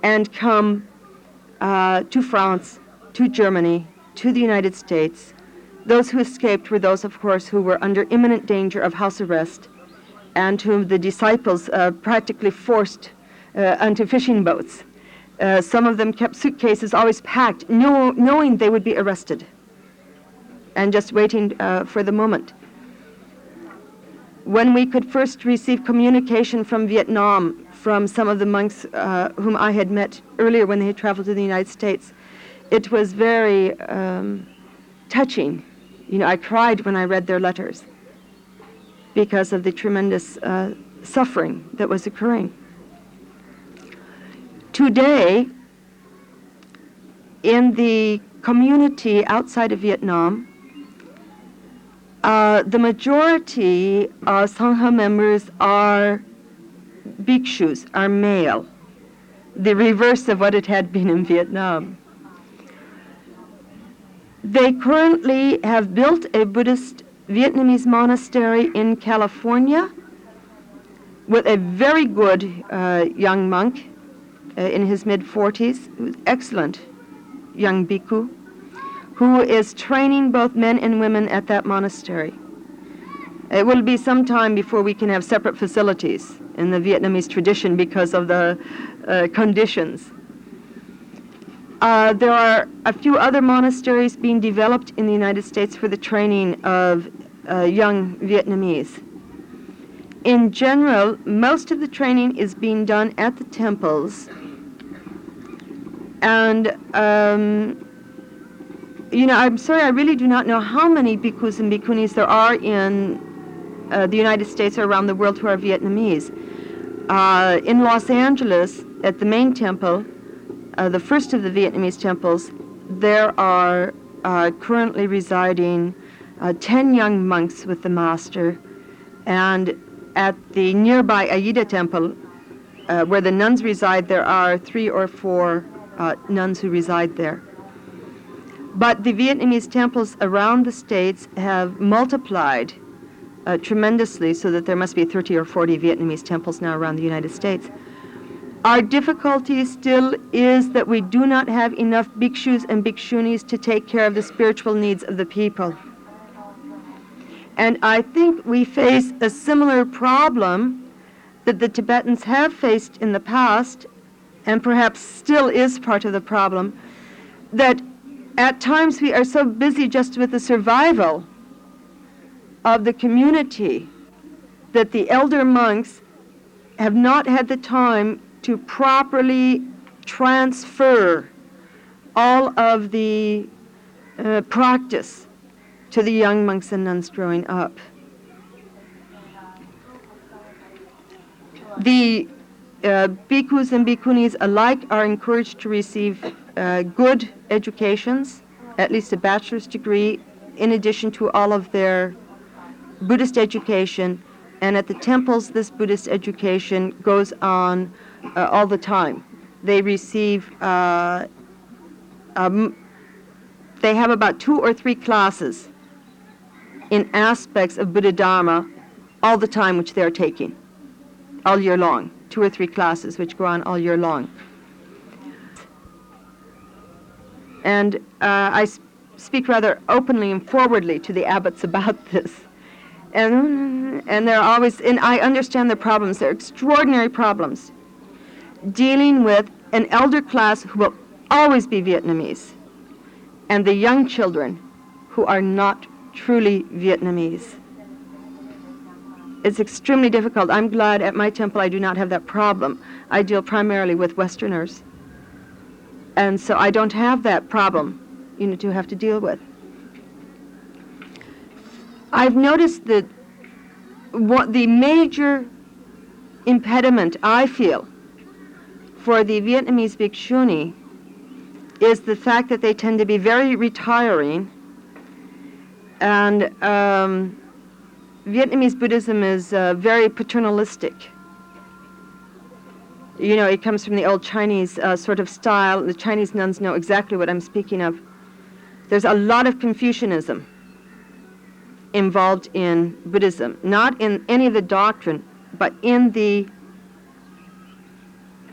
and come to France, to Germany, to the United States. Those who escaped were those, of course, who were under imminent danger of house arrest and whom the disciples practically forced onto fishing boats. Some of them kept suitcases always packed, knowing they would be arrested and just waiting for the moment. When we could first receive communication from Vietnam, from some of the monks whom I had met earlier when they had traveled to the United States, it was very touching. You know, I cried when I read their letters because of the tremendous suffering that was occurring. Today, in the community outside of Vietnam, the majority of Sangha members are bhikshus, are male, the reverse of what it had been in Vietnam. They currently have built a Buddhist Vietnamese monastery in California with a very good young monk in his mid-40s, excellent young bhikkhu, who is training both men and women at that monastery. It will be some time before we can have separate facilities in the Vietnamese tradition because of the conditions. There are a few other monasteries being developed in the United States for the training of young Vietnamese. In general, most of the training is being done at the temples, and you know, I'm sorry, I really do not know how many bhikkhus and bhikkhunis there are in the United States or around the world who are Vietnamese. In Los Angeles, at the main temple, the first of the Vietnamese temples, there are currently residing 10 young monks with the master, and at the nearby Aida temple, where the nuns reside, there are 3 or 4 nuns who reside there. But the Vietnamese temples around the states have multiplied tremendously, so that there must be 30 or 40 Vietnamese temples now around the United States. Our difficulty still is that we do not have enough bhikshus and bhikshunis to take care of the spiritual needs of the people. And I think we face a similar problem that the Tibetans have faced in the past, and perhaps still is part of the problem, that at times we are so busy just with the survival of the community that the elder monks have not had the time to properly transfer all of the practice to the young monks and nuns growing up. The bhikkhus and bhikkhunis alike are encouraged to receive good educations, at least a bachelor's degree, in addition to all of their Buddhist education. And at the temples, this Buddhist education goes on all the time. They receive, they have about 2 or 3 classes in aspects of Buddha Dharma all the time, which they are taking, all year long. 2 or 3 classes which go on all year long. And I speak rather openly and forwardly to the abbots about this. And they're always, and I understand the problems. They're extraordinary problems dealing with an elder class who will always be Vietnamese, and the young children who are not truly Vietnamese. It's extremely difficult. I'm glad at my temple I do not have that problem. I deal primarily with Westerners. And so I don't have that problem, to have to deal with. I've noticed that what the major impediment I feel for the Vietnamese bhikshuni is the fact that they tend to be very retiring, and Vietnamese Buddhism is very paternalistic. It comes from the old Chinese sort of style. The Chinese nuns know exactly what I'm speaking of. There's a lot of Confucianism involved in Buddhism, not in any of the doctrine, but in the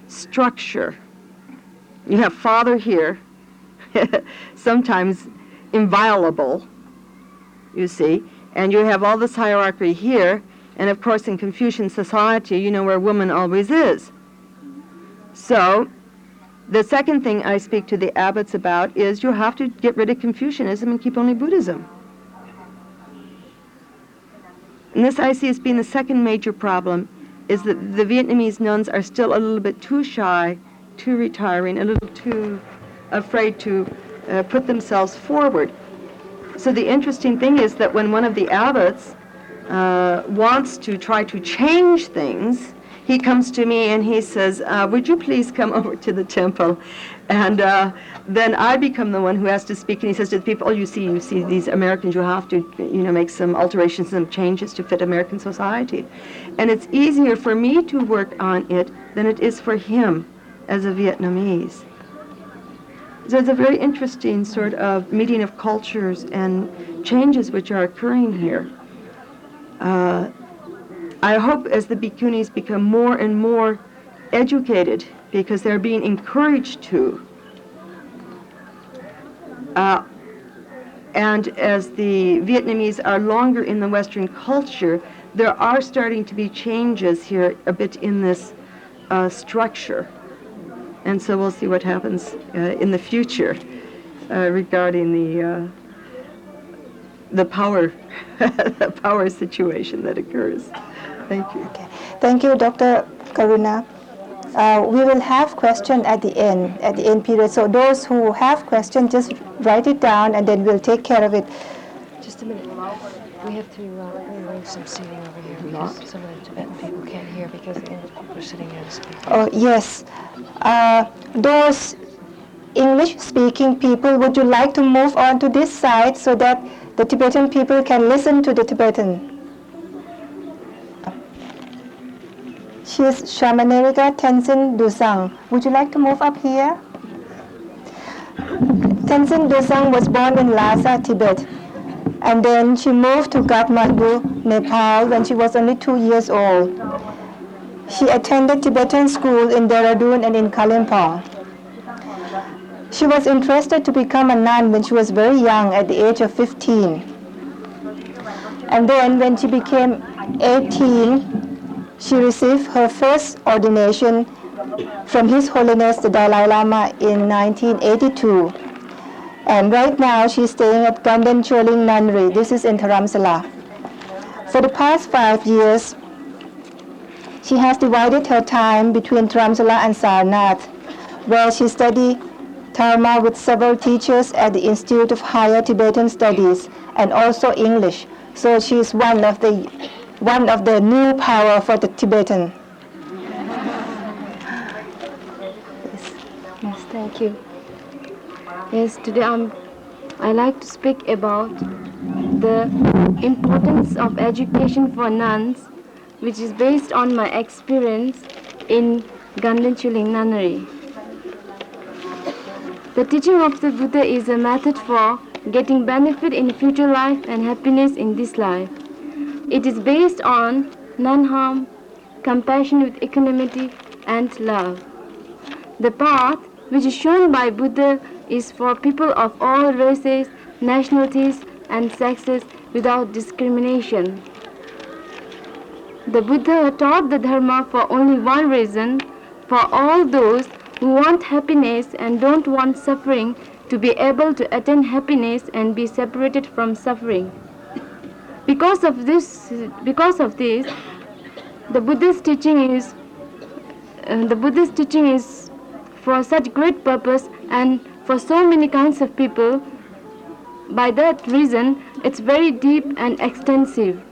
structure. You have father here, sometimes inviolable, you see, and you have all this hierarchy here, and of course in Confucian society, where woman always is. So, the second thing I speak to the abbots about is you have to get rid of Confucianism and keep only Buddhism. And this I see as being the second major problem, is that the Vietnamese nuns are still a little bit too shy, too retiring, a little too afraid to put themselves forward. So the interesting thing is that when one of the abbots wants to try to change things, he comes to me and he says, would you please come over to the temple? And then I become the one who has to speak, and he says to the people, oh, you see these Americans, you have to, make some alterations, some changes to fit American society. And it's easier for me to work on it than it is for him as a Vietnamese. So it's a very interesting sort of meeting of cultures and changes which are occurring here. I hope as the bhikkhunis become more and more educated, because they're being encouraged to, and as the Vietnamese are longer in the Western culture, there are starting to be changes here a bit in this structure. And so we'll see what happens in the future regarding the power the power situation that occurs. Thank you. Okay. Thank you, Dr. Karuna. We will have question at the end period. So those who have questions, just write it down, and then we'll take care of it. Just a minute. We have to arrange some seating over here because some of the Tibetan people can't hear because the English people are sitting there to speak. Oh, yes. Those English-speaking people, would you like to move on to this side so that the Tibetan people can listen to the Tibetan? She is Shamanerika Tenzin Dusang. Would you like to move up here? Tenzin Dusang was born in Lhasa, Tibet. And then she moved to Kathmandu, Nepal when she was only 2 years old. She attended Tibetan school in Dehradun and in Kalimpong. She was interested to become a nun when she was very young, at the age of 15. And then when she became 18, she received her first ordination from His Holiness the Dalai Lama in 1982. And right now she's staying at Ganden Choling Nunnery. This is in Dharamsala. For the past 5 years, she has divided her time between Dharamsala and Sarnath, where she studied Dharma with several teachers at the Institute of Higher Tibetan Studies, and also English. So she's one of the new power for the Tibetan. Yes, thank you. Yes, today I like to speak about the importance of education for nuns, which is based on my experience in Ganden Choling Nunnery. The teaching of the Buddha is a method for getting benefit in future life and happiness in this life. It is based on non-harm, compassion with equanimity, and love. The path which is shown by Buddha is for people of all races, nationalities, and sexes without discrimination. The Buddha taught the Dharma for only one reason: for all those who want happiness and don't want suffering to be able to attain happiness and be separated from suffering. Because of this, the Buddhist teaching is for such great purpose and for so many kinds of people. By that reason, it's very deep and extensive.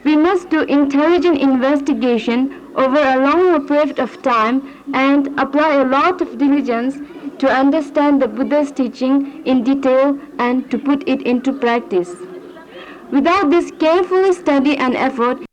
We must do intelligent investigation over a long period of time and apply a lot of diligence to understand the Buddha's teaching in detail and to put it into practice. Without this careful study and effort,